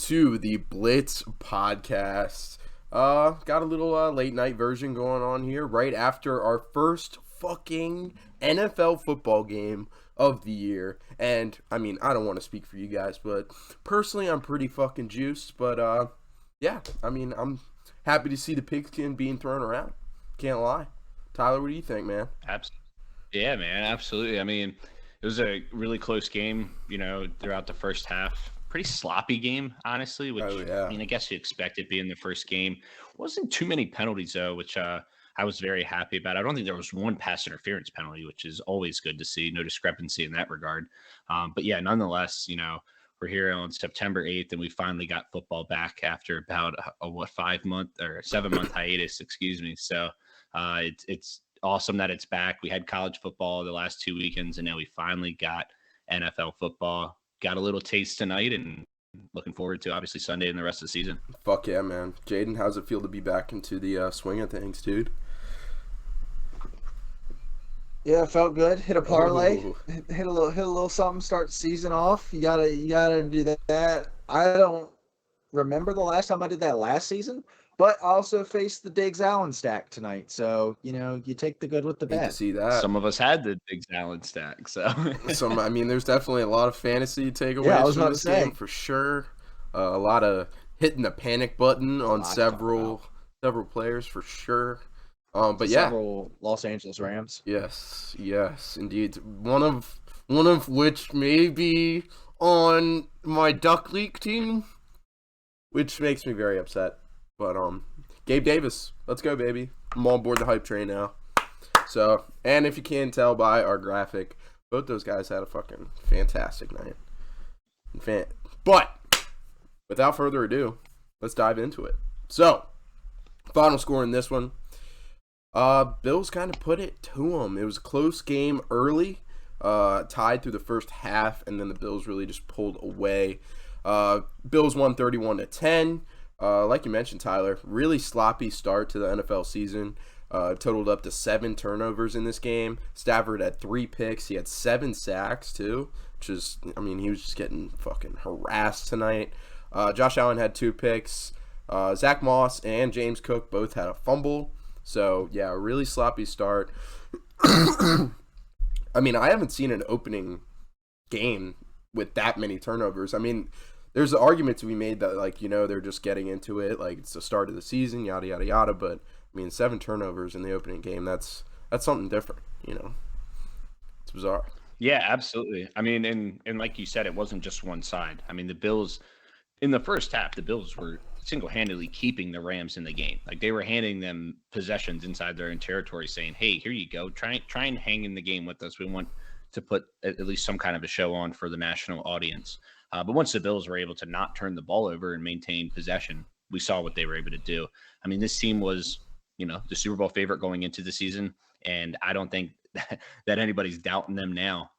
to the Blitz podcast. Got a little late night version going on here right after our first fucking NFL football game of the year. And I mean, I don't want to speak for you guys, but personally, I'm pretty fucking juiced. But yeah, I mean, I'm happy to see the pigskin being thrown around. Can't lie. Tyler, what do you think, man? Yeah, man, absolutely. I mean, it was a really close game, throughout the first half. Pretty sloppy game, honestly, which, I mean, I guess you expected being the first game. Wasn't too many penalties, though, which I was very happy about. I don't think there was one pass interference penalty, which is always good to see. No discrepancy in that regard. But yeah, nonetheless, we're here on September 8th, and we finally got football back after about a 5-month or 7-month hiatus, excuse me. So it's awesome that it's back. We had college football the last 2 weekends, and now we finally got NFL football. Got a little taste tonight, and looking forward to obviously Sunday and the rest of the season. Fuck yeah, man. Jaden, how's it feel to be back into the swing of things, dude? Yeah, it felt good. Hit a parlay, hit a little something. Start the season off. You gotta do that. I don't remember the last time I did that last season, but I also faced the Diggs Allen stack tonight. So you take the good with the bad. To see that. Some of us had the Diggs Allen stack, so I mean, there's definitely a lot of fantasy takeaways Yeah, I was from about this to say. game for sure. A lot of hitting the panic button on several players for sure. But yeah, several Los Angeles Rams. Yes, indeed. One of which may be on my Duck League team, which makes me very upset. But Gabe Davis, let's go, baby. I'm on board the hype train now. So, and if you can tell by our graphic, both those guys had a fucking fantastic night. But without further ado, let's dive into it. So, final score in this one. Bills kind of put it to them. It was a close game early, tied through the first half, and then the Bills really just pulled away. Bills won 31-10. Like you mentioned, Tyler, really sloppy start to the NFL season. Totaled up to 7 turnovers in this game. Stafford had 3 picks. He had 7 sacks, too, which is, I mean, he was just getting fucking harassed tonight. Josh Allen had 2 picks. Zach Moss and James Cook both had a fumble. So, yeah, a really sloppy start. I mean, I haven't seen an opening game with that many turnovers. I mean, there's an argument to be made that, like, they're just getting into it. Like, it's the start of the season, yada, yada, yada. But, I mean, 7 turnovers in the opening game, that's something different, It's bizarre. Yeah, absolutely. I mean, and like you said, it wasn't just one side. I mean, the Bills, in the first half, the Bills were single-handedly keeping the Rams in the game. Like, they were handing them possessions inside their own territory, saying, hey, here you go. Try and hang in the game with us. We want to put at least some kind of a show on for the national audience. But once the Bills were able to not turn the ball over and maintain possession, we saw what they were able to do. I mean, this team was, the Super Bowl favorite going into the season, and I don't think that anybody's doubting them now.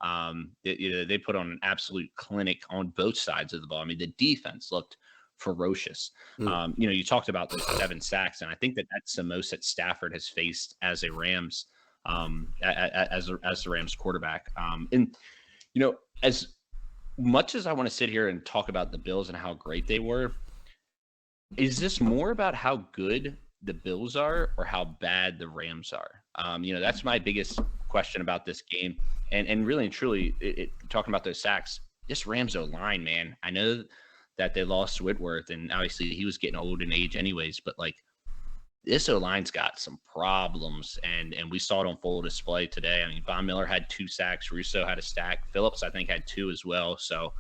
They put on an absolute clinic on both sides of the ball. I mean, the defense looked ferocious. You talked about those 7 sacks, and I think that's the most that Stafford has faced as a Rams, as the Rams quarterback. And as much as I want to sit here and talk about the Bills and how great they were, is this more about how good the Bills are or how bad the Rams are? That's my biggest question about this game. And really and truly, talking about those sacks, this Rams O-line, man, I know that they lost Whitworth, and obviously he was getting old in age anyways, but like, this O-line's got some problems, and we saw it on full display today. I mean, Von Miller had 2 sacks. Russo had a stack. Phillips, I think, had 2 as well. So,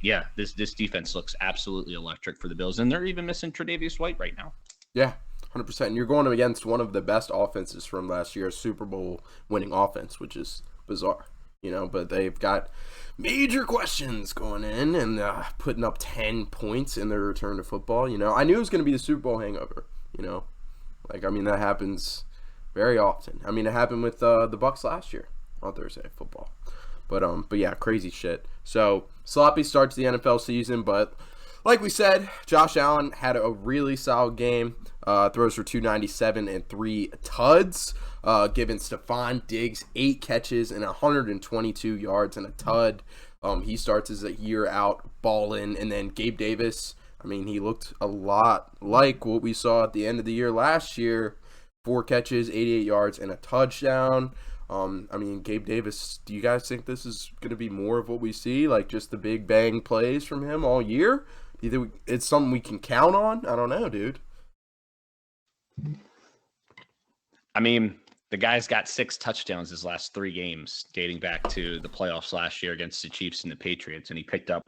yeah, this defense looks absolutely electric for the Bills, and they're even missing Tre'Davious White right now. Yeah, 100%. And you're going against one of the best offenses from last year's Super Bowl winning offense, which is bizarre, but they've got major questions going in and putting up 10 points in their return to football. I knew it was going to be the Super Bowl hangover, that happens very often. I mean, it happened with the Bucs last year on Thursday Night Football. But yeah, crazy shit. So, sloppy start to the NFL season, but like we said, Josh Allen had a really solid game. Throws for 297 and 3 tuds, giving Stephon Diggs 8 catches and 122 yards and a tud. He starts his year out balling, and then Gabe Davis. I mean, he looked a lot like what we saw at the end of the year last year. 4 catches, 88 yards, and a touchdown. I mean, Gabe Davis, do you guys think this is going to be more of what we see, like just the big bang plays from him all year? Do you think it's something we can count on? I don't know, dude. I mean, the guy's got 6 touchdowns his last 3 games, dating back to the playoffs last year against the Chiefs and the Patriots, and he picked up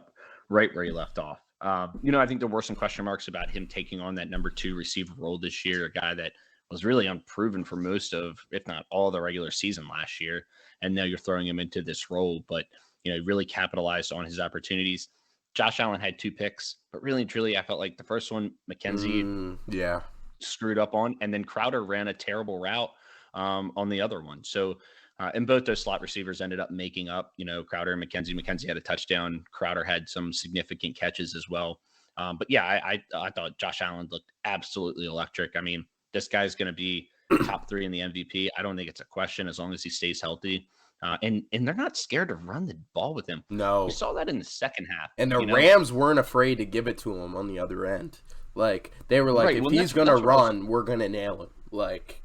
right where he left off. I think there were some question marks about him taking on that number 2 receiver role this year, a guy that was really unproven for most of, if not all, the regular season last year. And now you're throwing him into this role, but, he really capitalized on his opportunities. Josh Allen had 2 picks, but really and truly, I felt like the first one, McKenzie screwed up on, and then Crowder ran a terrible route on the other one. So, and both those slot receivers ended up making up, Crowder and McKenzie. McKenzie had a touchdown. Crowder had some significant catches as well. But yeah, I thought Josh Allen looked absolutely electric. I mean, this guy's going to be top 3 in the MVP. I don't think it's a question as long as he stays healthy. And they're not scared to run the ball with him. No. We saw that in the second half. And the Rams weren't afraid to give it to him on the other end. Like, they were like, if he's going to run, we're going to nail him. Like,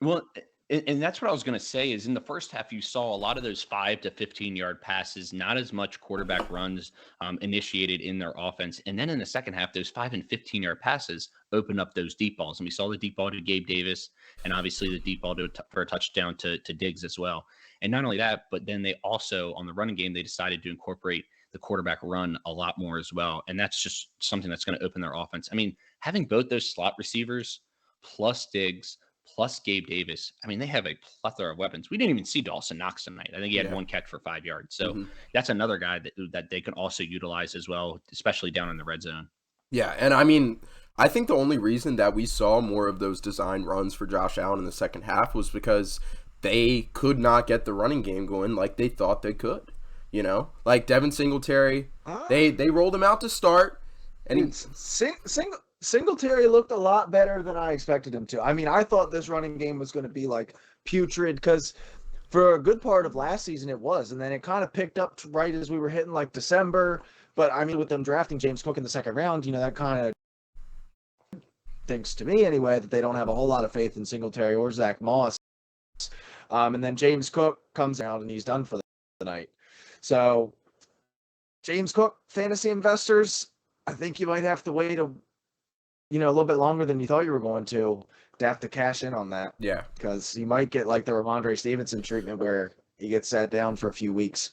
well, and that's what I was going to say is in the first half, you saw a lot of those 5 to 15-yard passes, not as much quarterback runs initiated in their offense. And then in the second half, those 5 and 15-yard passes opened up those deep balls. And we saw the deep ball to Gabe Davis and obviously the deep ball for a touchdown to Diggs as well. And not only that, but then they also, on the running game, they decided to incorporate the quarterback run a lot more as well. And that's just something that's going to open their offense. I mean, having both those slot receivers plus Diggs plus Gabe Davis, I mean, they have a plethora of weapons. We didn't even see Dawson Knox tonight. I think he had 1 catch for 5 yards. So that's another guy that they can also utilize as well, especially down in the red zone. Yeah, and I mean, I think the only reason that we saw more of those design runs for Josh Allen in the second half was because they could not get the running game going like they thought they could. Like Devin Singletary, they rolled him out to start, and Singletary looked a lot better than I expected him to. I mean, I thought this running game was going to be like putrid because for a good part of last season it was, and then it kind of picked up right as we were hitting like December. But I mean, with them drafting James Cook in the second round, that kind of thinks to me anyway that they don't have a whole lot of faith in Singletary or Zach Moss. And then James Cook comes out and he's done for the night. So James Cook, fantasy investors, I think you might have to wait a little bit longer than you thought you were going to have to cash in on that. Yeah. Because you might get like the Ramondre Stevenson treatment where he gets sat down for a few weeks.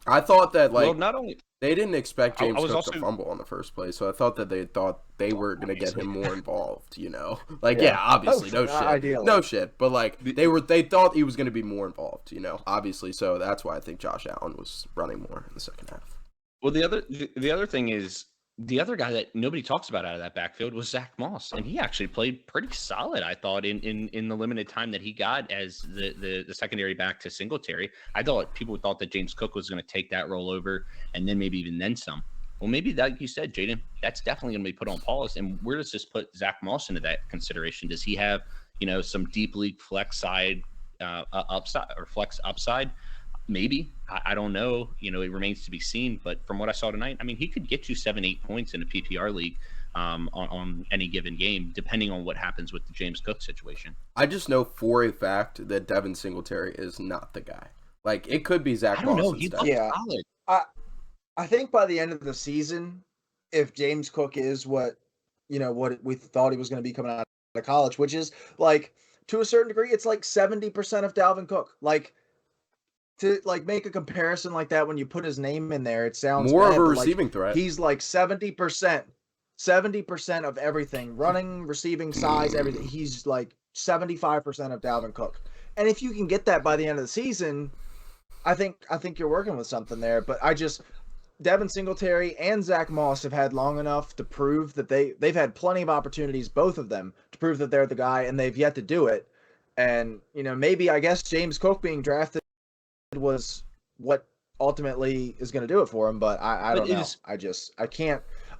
I thought that not only they didn't expect James Cook to fumble in the first place, so I thought that they thought they were going to get him more involved. Obviously, no shit, but like they thought he was going to be more involved. Obviously, so that's why I think Josh Allen was running more in the second half. Well, the other thing is the other guy that nobody talks about out of that backfield was Zach Moss, and he actually played pretty solid, I thought, in the limited time that he got as the secondary back to Singletary. I thought people thought that James Cook was going to take that role over, and then maybe even then some. Well, maybe like you said, Jaden, that's definitely going to be put on pause. And where does this put Zach Moss into that consideration? Does he have some deep league flex side upside or flex upside? Maybe. I don't know. It remains to be seen. But from what I saw tonight, I mean, he could get you 7-8 points in a PPR league on any given game, depending on what happens with the James Cook situation. I just know for a fact that Devin Singletary is not the guy. Like, it could be Zach Moss. I don't know. He looked solid. I think by the end of the season, if James Cook is what we thought he was going to be coming out of college, which is like, to a certain degree, it's like 70% of Dalvin Cook. Like, to like make a comparison like that when you put his name in there, it sounds more bad, of a receiving threat. He's like 70% of everything, running, receiving, size, everything. He's like 75% of Dalvin Cook. And if you can get that by the end of the season, I think you're working with something there. But Devin Singletary and Zach Moss have had long enough to prove that they've had plenty of opportunities, both of them, to prove that they're the guy, and they've yet to do it. And maybe I guess James Cook being drafted was what ultimately is going to do it for him, but I don't know.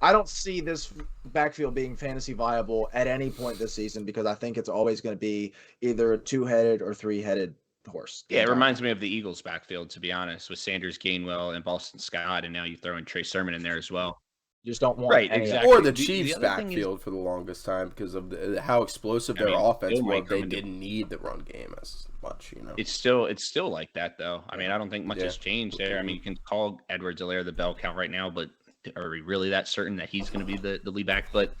I don't see this backfield being fantasy viable at any point this season because I think it's always going to be either a 2-headed or 3-headed horse. Yeah, it reminds me of the Eagles' backfield, to be honest, with Sanders, Gainwell, and Boston Scott, and now you throw in Trey Sermon in there as well. You just don't want Right, any exactly. Or the The Chiefs' other thing is, backfield for the longest time because of how explosive I their mean, offense Bill was. might They come into didn't need the run game as much, you know. it's still like that though. I mean, I don't think much has changed there. I mean, you can call Edwards-Helaire the bell cow right now, but are we really that certain that he's going to be the lead back? But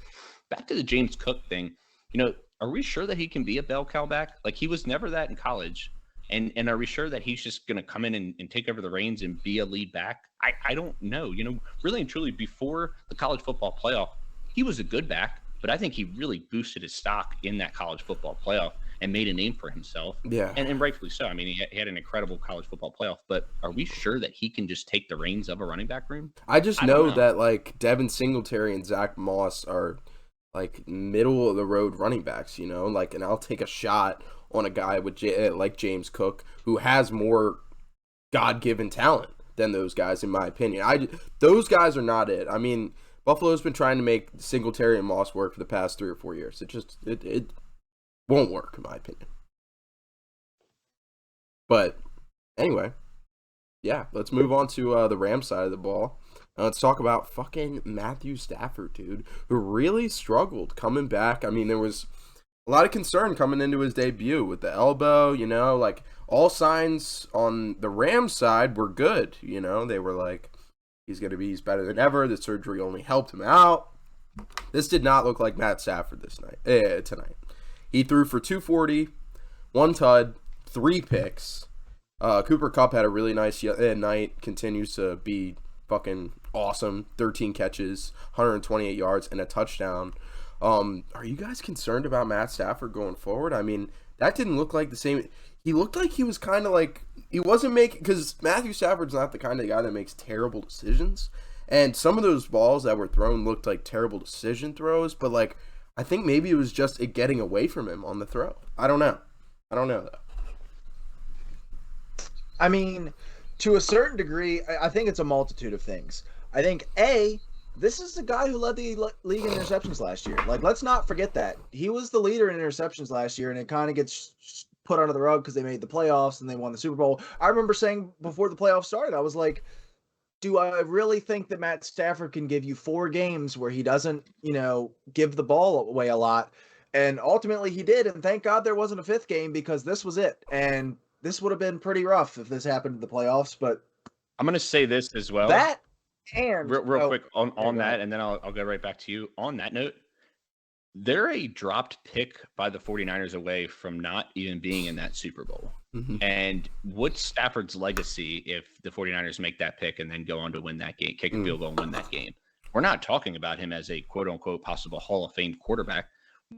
back to the James Cook thing, are we sure that he can be a bell cow back? Like, he was never that in college. And are we sure that he's just going to come in and take over the reins and be a lead back? I don't know. Really and truly, before the college football playoff, he was a good back, but I think he really boosted his stock in that college football playoff and made a name for himself. Yeah. And rightfully so. I mean, he had an incredible college football playoff, but are we sure that he can just take the reins of a running back room? I just know that, like, Devin Singletary and Zach Moss are, like, middle of the road running backs, like, and I'll take a shot on a guy with like James Cook, who has more God-given talent than those guys, in my opinion. Those guys are not it. I mean, Buffalo's been trying to make Singletary and Moss work for the past 3 or 4 years. It won't work, in my opinion. But anyway, yeah, let's move on to the Rams side of the ball. Let's talk about fucking Matthew Stafford, dude, who really struggled coming back. I mean, there was a lot of concern coming into his debut with the elbow, like all signs on the Rams side were good. They were like, he's better than ever. The surgery only helped him out. This did not look like Matt Stafford tonight. He threw for 240, 1 tud, 3 picks. Cooper Kupp had a really nice night, continues to be fucking awesome. 13 catches, 128 yards, and a touchdown. Are you guys concerned about Matt Stafford going forward? I mean, that didn't look like the same. He looked like he was kind of like, he wasn't making, because Matthew Stafford's not the kind of guy that makes terrible decisions. And some of those balls that were thrown looked like terrible decision throws, but like, I think maybe it was just it getting away from him on the throw. I don't know though. I mean, to a certain degree, I think it's a multitude of things. I think, this is the guy who led the league in interceptions last year. Like, let's not forget that. He was the leader in interceptions last year, and it kind of gets put under the rug because they made the playoffs and they won the Super Bowl. I remember saying before the playoffs started, I was like, do I really think that Matt Stafford can give you 4 games where he doesn't, give the ball away a lot? And ultimately he did, and thank God there wasn't a 5th game because this was it. And this would have been pretty rough if this happened in the playoffs, but I'm going to say this as well. That and real quick on that, and then I'll go right back to you. On that note, they're a dropped pick by the 49ers away from not even being in that Super Bowl. Mm-hmm. And what's Stafford's legacy if the 49ers make that pick and then go on to win that game, kick a field goal and win that game? We're not talking about him as a quote-unquote possible Hall of Fame quarterback.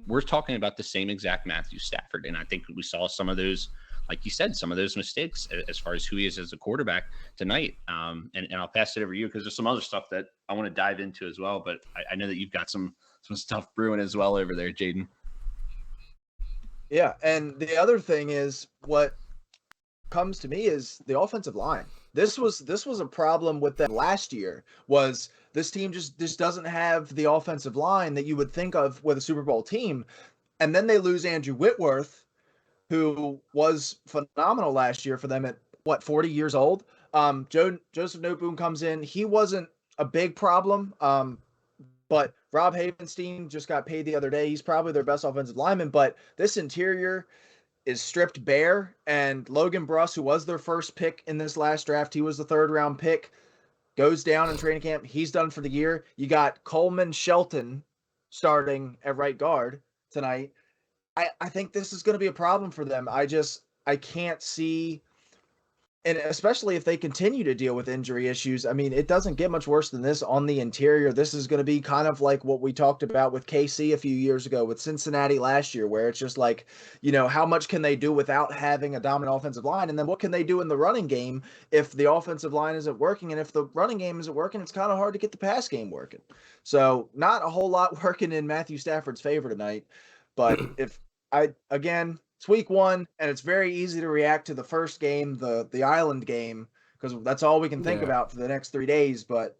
We're talking about the same exact Matthew Stafford. And I think we saw some of those, like you said, some of those mistakes as far as who he is as a quarterback tonight. And I'll pass it over to you because there's some other stuff that I want to dive into as well. But I know that you've got some stuff brewing as well over there, Jaden. Yeah, and the other thing is what comes to me is the offensive line. This was a problem with them last year. Was this team just doesn't have the offensive line that you would think of with a Super Bowl team, and then they lose Andrew Whitworth, who was phenomenal last year for them at 40 years old. Joseph Noteboom comes in. He wasn't a big problem, but Rob Havenstein just got paid the other day. He's probably their best offensive lineman, but this interior is stripped bare. And Logan Bruss, who was their first pick in this last draft, he was the 3rd round pick, goes down in training camp. He's done for the year. You got Coleman Shelton starting at right guard tonight. I think this is going to be a problem for them. I can't see, and especially if they continue to deal with injury issues, I mean, it doesn't get much worse than this on the interior. This is going to be kind of like what we talked about with KC a few years ago, with Cincinnati last year, where it's just like, how much can they do without having a dominant offensive line? And then what can they do in the running game if the offensive line isn't working? And if the running game isn't working, it's kind of hard to get the pass game working. So not a whole lot working in Matthew Stafford's favor tonight. But it's week 1, and it's very easy to react to the first game, the Island game, because that's all we can think about for the next 3 days. But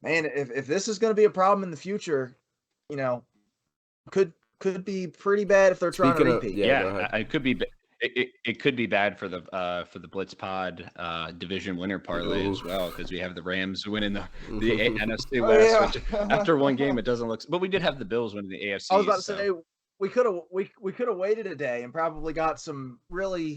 man, if this is going to be a problem in the future, could be pretty bad if they're trying to repeat. It could be. It could be bad for the Blitz Pod division winner parlay as Ooh. well, because we have the Rams winning the NFC Oh, West. yeah. Which after one game, it doesn't look. But we did have the Bills winning the AFC. I was about to say we could have waited a day and probably got some really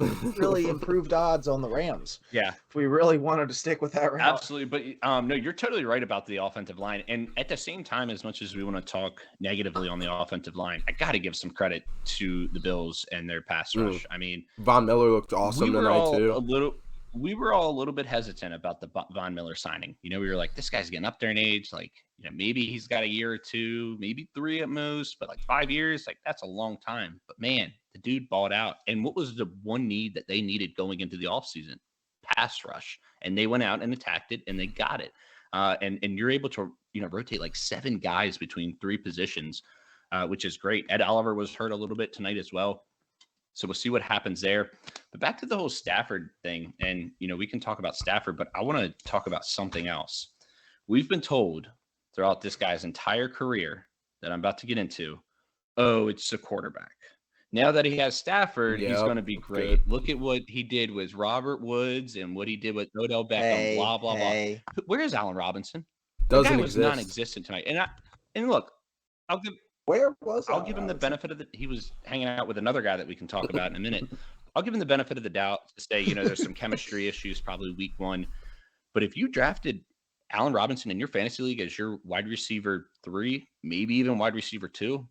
improved odds on the Rams. Yeah, if we really wanted to stick with that route. Absolutely, but no, you're totally right about the offensive line. And at the same time, as much as we want to talk negatively on the offensive line, I got to give some credit to the Bills and their pass rush. I mean, Von Miller looked awesome tonight too. We were all a little bit hesitant about the Von Miller signing. You know, we were like, this guy's getting up there in age. Like, you know, maybe he's got a year or two, maybe 3 at most, but like 5 years, like that's a long time. But man, the dude balled out. And what was the one need that they needed going into the offseason? Pass rush. And they went out and attacked it, and they got it. And you're able to, you know, rotate like 7 guys between 3 positions, which is great. Ed Oliver was hurt a little bit tonight as well. So we'll see what happens there. But back to the whole Stafford thing. And, you know, we can talk about Stafford, but I want to talk about something else. We've been told throughout this guy's entire career that I'm about to get into, oh, it's a quarterback. Now that he has Stafford, he's going to be great. Good. Look at what he did with Robert Woods and what he did with Odell Beckham, blah, blah, blah. Where is Allen Robinson? The guy was non-existent tonight. And look, I'll give him the benefit of he was hanging out with another guy that we can talk about in a minute. I'll give him the benefit of the doubt to say, you know, there's some chemistry issues probably week 1. But if you drafted Allen Robinson in your fantasy league as your wide receiver 3, maybe even wide receiver 2,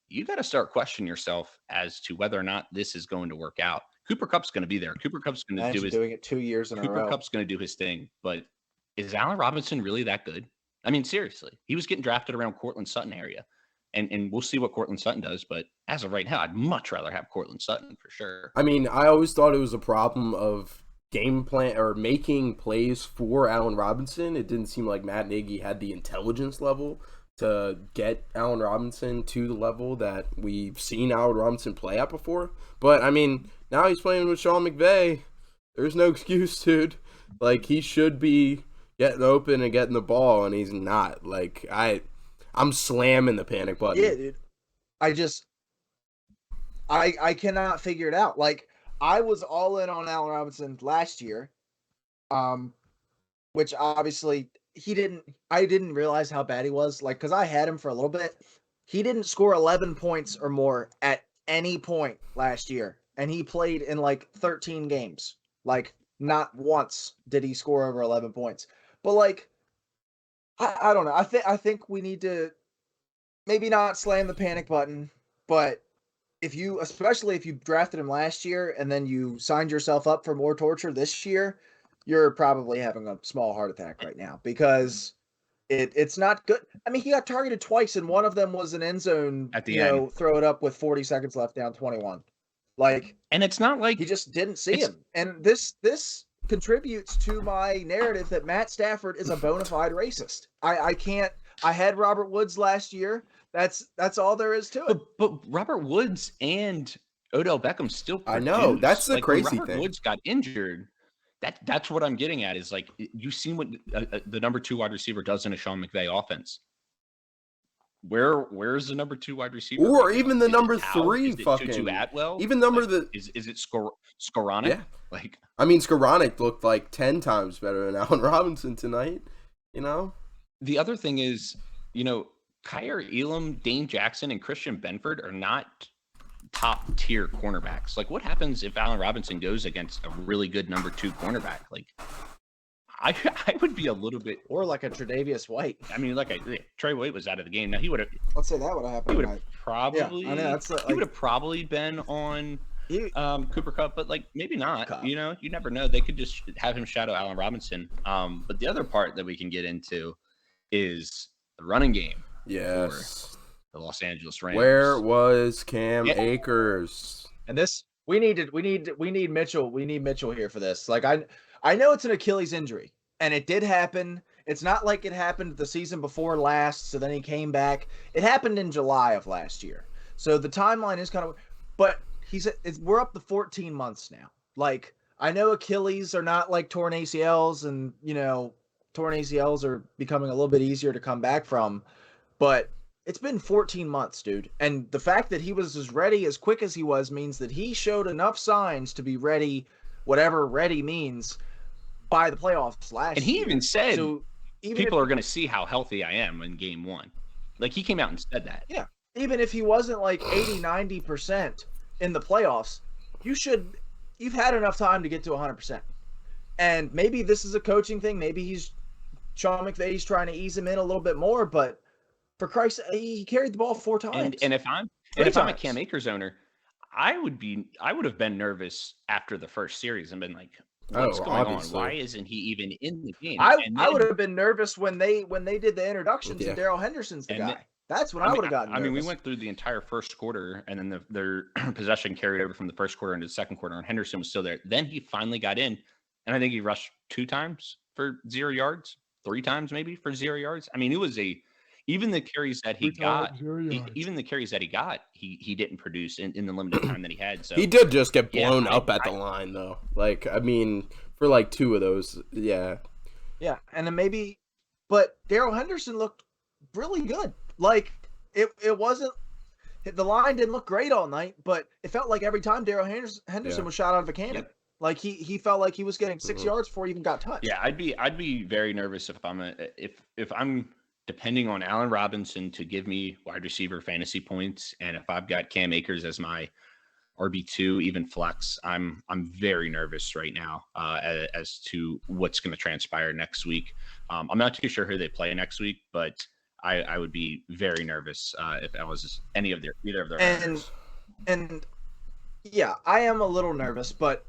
you got to start questioning yourself as to whether or not this is going to work out. Cooper Kupp's going to be there. Cooper Kupp's going to doing it 2 years in a row. Cooper Kupp's going to do his thing. But is Allen Robinson really that good? I mean, seriously, he was getting drafted around Cortland Sutton area. And we'll see what Cortland Sutton does. But as of right now, I'd much rather have Cortland Sutton for sure. I mean, I always thought it was a problem of game plan or making plays for Allen Robinson. It didn't seem like Matt Nagy had the intelligence level to get Allen Robinson to the level that we've seen Allen Robinson play at before. But, I mean, now he's playing with Sean McVay. There's no excuse, dude. Like, he should be getting open and getting the ball, and he's not. Like, I'm slamming the panic button. Yeah, dude. I cannot figure it out. Like, I was all in on Allen Robinson last year, which obviously I didn't realize how bad he was. Like, because I had him for a little bit. He didn't score 11 points or more at any point last year, and he played in like 13 games. Like, not once did he score over 11 points. But like, I don't know. I think we need to maybe not slam the panic button, but especially if you drafted him last year and then you signed yourself up for more torture this year, you're probably having a small heart attack right now because it's not good. I mean, he got targeted twice, and one of them was an end zone at the end. Throw it up with 40 seconds left, down 21. Like, and it's not like he just didn't see him. And this contributes to my narrative that Matt Stafford is a bona fide racist. I had Robert Woods last year. That's all there is to it. But Robert Woods and Odell Beckham still produced. I know. That's the crazy thing. Robert Woods got injured. That's what I'm getting at is like you've seen what the number 2 wide receiver does in a Sean McVay offense. Where's the number 2 wide receiver? Or even the number 3 fucking Tutu Atwell? Even number like, is it Skoranek? Yeah. Like, I mean, Skoranek looked like 10 times better than Allen Robinson tonight, you know? The other thing is, you know, Kyer Elam, Dane Jackson, and Christian Benford are not top tier cornerbacks. Like, what happens if Allen Robinson goes against a really good number 2 cornerback? Like, I would be a little bit, or like a Tre'Davious White. I mean, Trey White was out of the game. Now he would have. Let's say that would have happened. He would have probably. Yeah, I know, he would have probably been on Cooper Kupp, but like maybe not. Kupp. You know, you never know. They could just have him shadow Allen Robinson. But the other part that we can get into is the running game. Yes. For the Los Angeles Rams. Where was Cam Akers? And this we need Mitchell. We need Mitchell here for this. Like, I know it's an Achilles injury, and it did happen. It's not like it happened the season before last, so then he came back. It happened in July of last year. So the timeline is kind of, but we're up to 14 months now. Like, I know Achilles are not like torn ACLs, and, you know, torn ACLs are becoming a little bit easier to come back from, but it's been 14 months, dude. And the fact that he was as ready as quick as he was means that he showed enough signs to be ready, whatever ready means, by the playoffs last And he year. even said, So people are going to see how healthy I am in game 1. Like, he came out and said that. Yeah. Even if he wasn't like 80, 90% in the playoffs, you've had enough time to get to 100%. And maybe this is a coaching thing. Maybe Sean McVay's trying to ease him in a little bit more, but for Christ's sake, he carried the ball 4 times. And if I'm a Cam Akers owner, I would have been nervous after the first series and been like, what's going on? Why isn't he even in the game? I would have been nervous when they did the introductions and Darrell Henderson's the guy. That's when I would have gotten nervous. I mean, we went through the entire first quarter, and then their possession carried over from the first quarter into the second quarter, and Henderson was still there. Then he finally got in, and I think he rushed 2 times for 0 yards, 3 times maybe for 0 yards. I mean, it was even the carries that he got, he didn't produce in the limited time that he had. So he did just get blown up at the line, though. Like, I mean, for like 2 of those, yeah. Yeah, and then but Darrell Henderson looked really good. Like, it wasn't, the line didn't look great all night, but it felt like every time Darrell Henderson was shot out of a cannon. Yep. Like he felt like he was getting 6 yards before he even got touched. Yeah, I'd be very nervous if I'm depending on Allen Robinson to give me wide receiver fantasy points, and if I've got Cam Akers as my RB2, even flex, I'm very nervous right now as to what's going to transpire next week. I'm not too sure who they play next week, but I would be very nervous if I was either of their owners. And yeah, I am a little nervous, but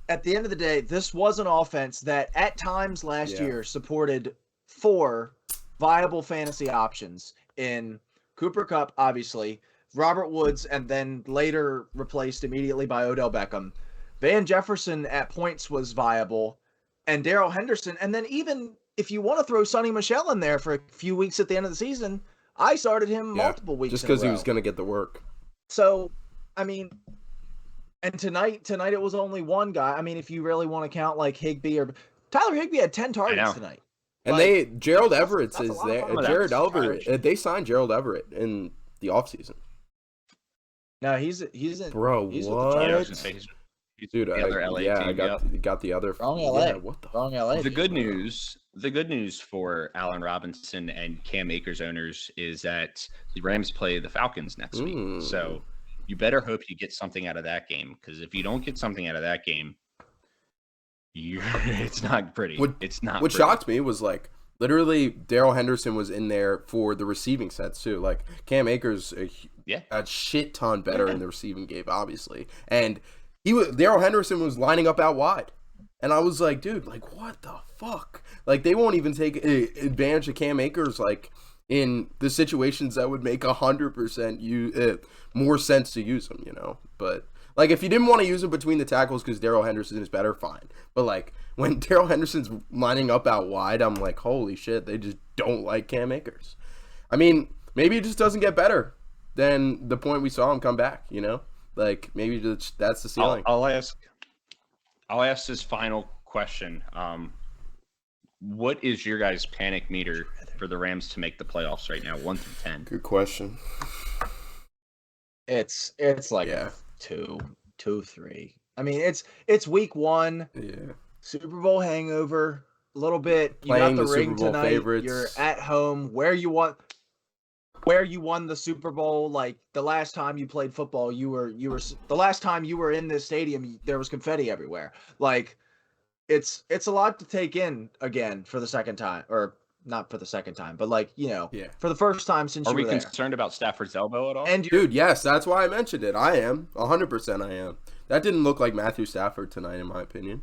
at the end of the day, this was an offense that at times last year supported 4 viable fantasy options in Cooper Kupp, obviously, Robert Woods, and then later replaced immediately by Odell Beckham. Van Jefferson at points was viable, and Darrell Henderson. And then even if you want to throw Sonny Michel in there for a few weeks at the end of the season, I started him multiple weeks just because he was going to get the work. So, I mean, and tonight it was only one guy. I mean, if you really want to count like Higbee or Tyler Higbee had 10 targets tonight. And Gerald Everett is there. Jared Everett. They signed Gerald Everett in the offseason. No, he's in. Bro, he's what? Yeah, I was gonna say dude, the other LA team. I got the other. Wrong LA. Yeah, what the? Wrong LA. The good news for Allen Robinson and Cam Akers owners is that the Rams play the Falcons next week. So you better hope you get something out of that game, because if you don't get something out of that game, it's not pretty. It's not. What shocked me was like literally Darrell Henderson was in there for the receiving sets too. Like Cam Akers, a shit ton better in the receiving game, obviously, and Darrell Henderson was lining up out wide, and I was like, dude, like what the fuck? Like they won't even take advantage of Cam Akers like in the situations that would make 100% more sense to use him, you know, but. Like, if you didn't want to use him between the tackles because Darrell Henderson is better, fine. But, like, when Darrell Henderson's lining up out wide, I'm like, holy shit, they just don't like Cam Akers. I mean, maybe it just doesn't get better than the point we saw him come back, you know? Like, maybe that's the ceiling. I'll ask this final question. What is your guys' panic meter for the Rams to make the playoffs right now, 1 through 10? Good question. It's like... Yeah. 2, 3. I mean, it's week 1. Yeah. Super Bowl hangover, a little bit. You Playing got the ring Super Bowl tonight. favorites. You're at home. Where you won the Super Bowl. Like the last time you played football, the last time you were in this stadium, there was confetti everywhere. Like it's a lot to take in again for the second time, or not for the second time, but like, you know, for the first time since you were there. Are we concerned about Stafford's elbow at all? And dude, yes, that's why I mentioned it. I am 100%. I am. That didn't look like Matthew Stafford tonight, in my opinion.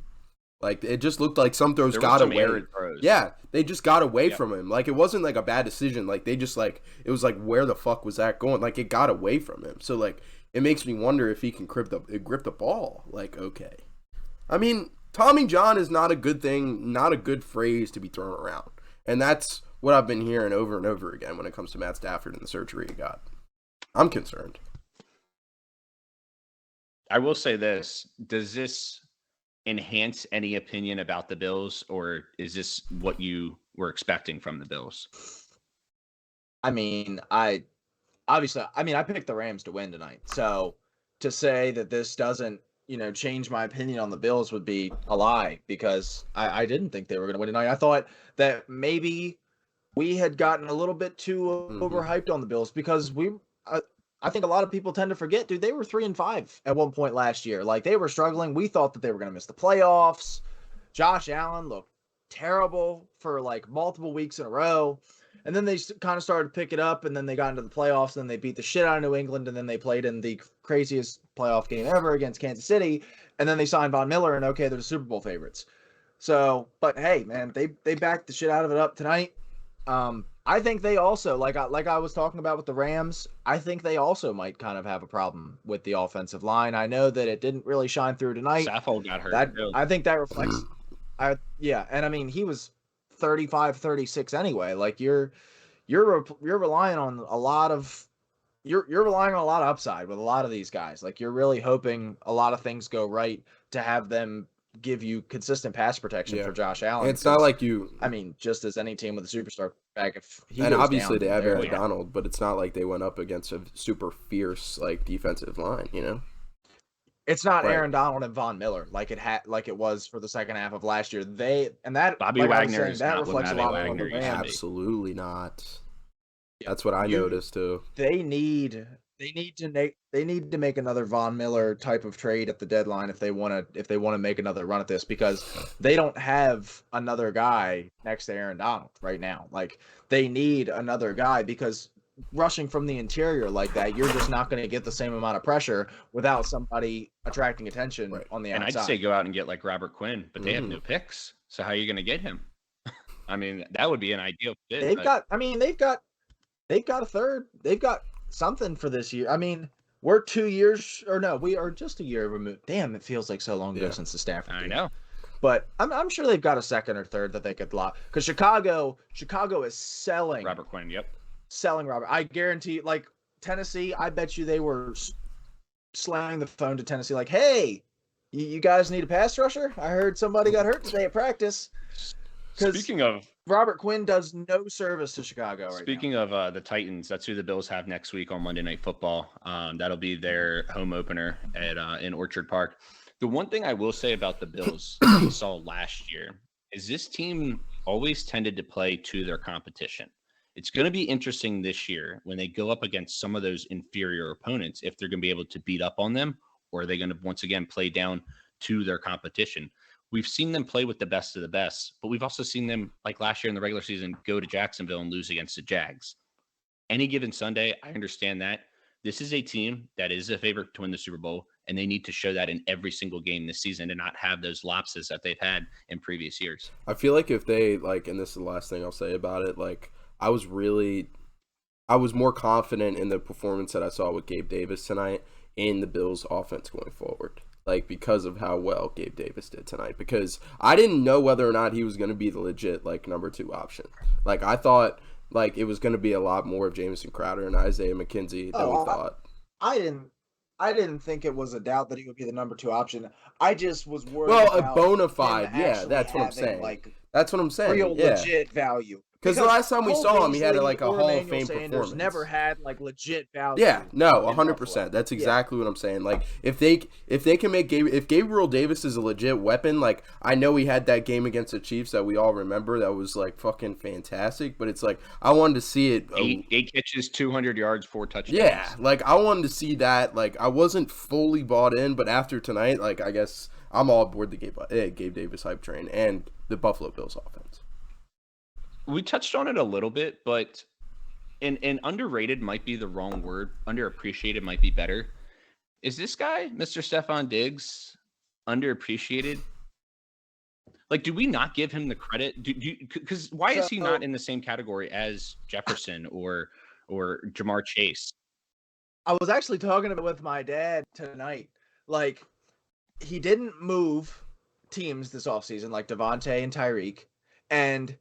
Like it just looked like some throws got away. Yeah, they just got away from him. Like it wasn't like a bad decision. Like they just like it was like where the fuck was that going? Like it got away from him. So like it makes me wonder if he can grip the ball. Like okay, I mean Tommy John is not a good thing, not a good phrase to be thrown around. And that's what I've been hearing over and over again when it comes to Matt Stafford and the surgery he got. I'm concerned. I will say this. Does this enhance any opinion about the Bills, or is this what you were expecting from the Bills? I mean, I obviously, I mean, I picked the Rams to win tonight. So to say that this doesn't, change my opinion on the Bills would be a lie because I didn't think they were going to win tonight. I thought that maybe we had gotten a little bit too overhyped on the Bills because I think a lot of people tend to forget, dude, they were 3-5 at one point last year. Like they were struggling. We thought that they were going to miss the playoffs. Josh Allen looked terrible for like multiple weeks in a row. And then they kind of started to pick it up, and then they got into the playoffs, and then they beat the shit out of New England, and then they played in the craziest playoff game ever against Kansas City, and then they signed Von Miller, and okay, they're the Super Bowl favorites. So, but hey, man, they backed the shit out of it up tonight. I think they also, like I was talking about with the Rams, I think they also might kind of have a problem with the offensive line. I know that it didn't really shine through tonight. Saffold got hurt. I think that reflects. And I mean he was 35-36 anyway. Like you're relying on a lot of you're relying on a lot of upside with a lot of these guys. Like you're really hoping a lot of things go right to have them give you consistent pass protection for Josh Allen. It's not like I mean, just as any team with a superstar back, if he and goes obviously down, they have Aaron Donald, but it's not like they went up against a super fierce like defensive line, It's not Aaron Donald and Von Miller like it was for the second half of last year. Bobby Wagner is that not reflects a lot on the Wagner. Rams. Absolutely not. That's what I noticed too. They need to make another Von Miller type of trade at the deadline if they want to make another run at this, because they don't have another guy next to Aaron Donald right now. Like they need another guy because rushing from the interior like that, you're just not going to get the same amount of pressure without somebody attracting attention on the outside. And I'd say go out and get like Robert Quinn, but they have no picks. So how are you going to get him? I mean, that would be an ideal fit. They've got a third. They've got something for this year. I mean, we're 2 years, or no, we are just a year removed. Damn, it feels like so long ago since the Stafford game. I know. But I'm sure they've got a second or third that they could lock. Because Chicago is selling Robert Quinn, selling Robert. I guarantee, like Tennessee, I bet you they were slamming the phone to Tennessee like, hey, you guys need a pass rusher? I heard somebody got hurt today at practice. Speaking of Robert Quinn does no service to Chicago right now. Speaking of the Titans, that's who the Bills have next week on Monday Night Football. That'll be their home opener at in Orchard Park. The one thing I will say about the Bills we saw last year is this team always tended to play to their competition. It's going to be interesting this year when they go up against some of those inferior opponents, if they're going to be able to beat up on them, or are they going to once again play down to their competition. We've seen them play with the best of the best, but we've also seen them, like last year in the regular season, go to Jacksonville and lose against the Jags. Any given Sunday, I understand that. This is a team that is a favorite to win the Super Bowl, and they need to show that in every single game this season and not have those lapses that they've had in previous years. I feel like if they, and this is the last thing I'll say about it, I was more confident in the performance that I saw with Gabe Davis tonight in the Bills' offense going forward. Because of how well Gabe Davis did tonight. Because I didn't know whether or not he was going to be the legit, number 2 option. I thought, it was going to be a lot more of Jamison Crowder and Isaiah McKenzie than we thought. I didn't think it was a doubt that he would be the number 2 option. I just was worried a bona fide, that's what I'm saying. That's what I'm saying. Real legit value. Because the last time we saw him, he had a Hall of Fame performance. Never had legit value. Yeah, no, 100%. That's exactly what I'm saying. If they can make if Gabriel Davis is a legit weapon, I know he had that game against the Chiefs that we all remember that was fucking fantastic. But it's I wanted to see it. 8 catches, 200 yards, 4 touchdowns. Yeah, I wanted to see that. I wasn't fully bought in, but after tonight, I guess I'm all aboard the Gabe Davis hype train and the Buffalo Bills offense. We touched on it a little bit, but and underrated might be the wrong word. Underappreciated might be better. Is this guy, Mr. Stephon Diggs, underappreciated? Do we not give him the credit? Because why is he not in the same category as Jefferson or Jamar Chase? I was actually talking with my dad tonight. He didn't move teams this offseason like Devontae and Tyreek, and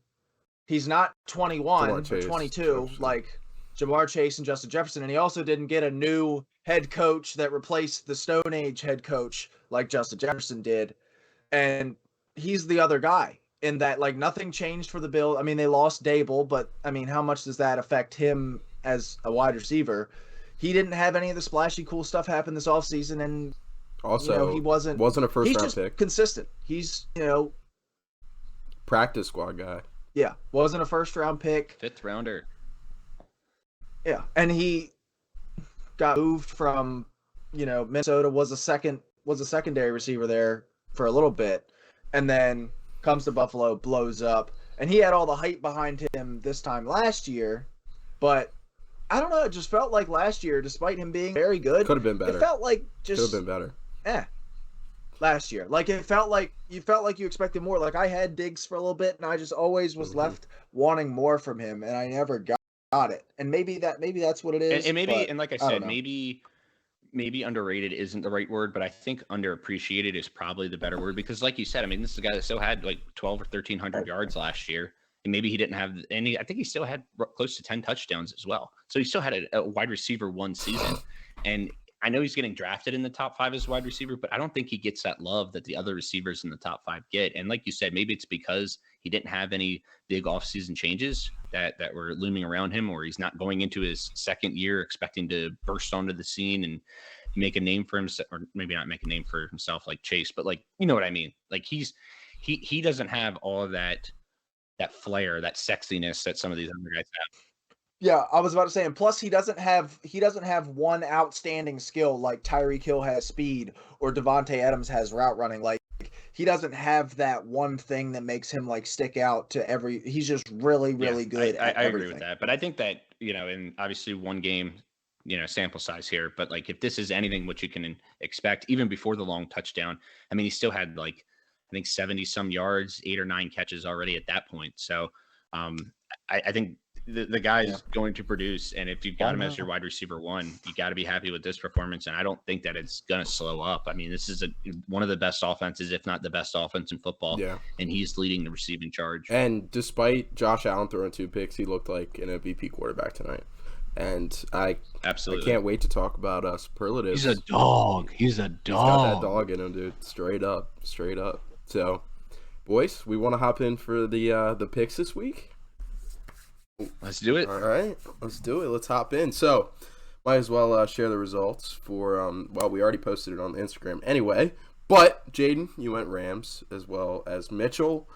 he's not 21 or 22 like Jamar Chase and Justin Jefferson, and he also didn't get a new head coach that replaced the Stone Age head coach like Justin Jefferson did. And he's the other guy in that nothing changed for the Bills. I mean, they lost Dable, but I mean, how much does that affect him as a wide receiver. He didn't have any of the splashy cool stuff happen this offseason, and Also, he wasn't a first he's round just pick. consistent. He's Practice squad guy. Yeah, wasn't a first round pick. 5th rounder. Yeah, and he got moved from Minnesota, was a secondary receiver there for a little bit, and then comes to Buffalo, blows up, and he had all the hype behind him this time last year, but I don't know, it just felt like last year, despite him being very good, Could have been better. It felt like could have been better. Last year, like it felt like you expected more. Like I had Diggs for a little bit, and I just always was left wanting more from him, and I never got it. And maybe that's what it is. And maybe, but and like I said, maybe underrated isn't the right word, but I think underappreciated is probably the better word, because like you said, I mean, this is a guy that still had like 12 or 1,300 yards last year, and maybe he didn't have any. I think he still had close to 10 touchdowns as well. So he still had a wide receiver one season, and I know he's getting drafted in the top 5 as a wide receiver, but I don't think he gets that love that the other receivers in the top 5 get. And like you said, maybe it's because he didn't have any big offseason changes that were looming around him, or he's not going into his second year expecting to burst onto the scene and make a name for himself, or maybe not make a name for himself like Chase, but like, you know what I mean? Like he doesn't have all of that flair, that sexiness that some of these other guys have. Yeah, I was about to say, and plus he doesn't have one outstanding skill like Tyreek Hill has speed or Devontae Adams has route running. Like he doesn't have that one thing that makes him like stick out to every. He's just really good. I agree with that, but I think that in obviously one game, sample size here, but like if this is anything what you can expect, even before the long touchdown, I mean, he still had like I think 70 some yards, 8 or 9 catches already at that point. So I think the guy's going to produce, and if you've got him as your wide receiver one, you got to be happy with this performance, and I don't think that it's going to slow up. I mean, this is one of the best offenses, if not the best offense in football, and he's leading the receiving charge. And despite Josh Allen throwing 2 picks, he looked like an MVP quarterback tonight. And I can't wait to talk about superlatives. He's a dog. He's got that dog in him, dude. Straight up. So, boys, we want to hop in for the picks this week. Let's do it. All right, let's do it. Let's hop in. So, might as well share the results for we already posted it on the Instagram anyway. But Jaden, you went Rams, as well as Mitchell,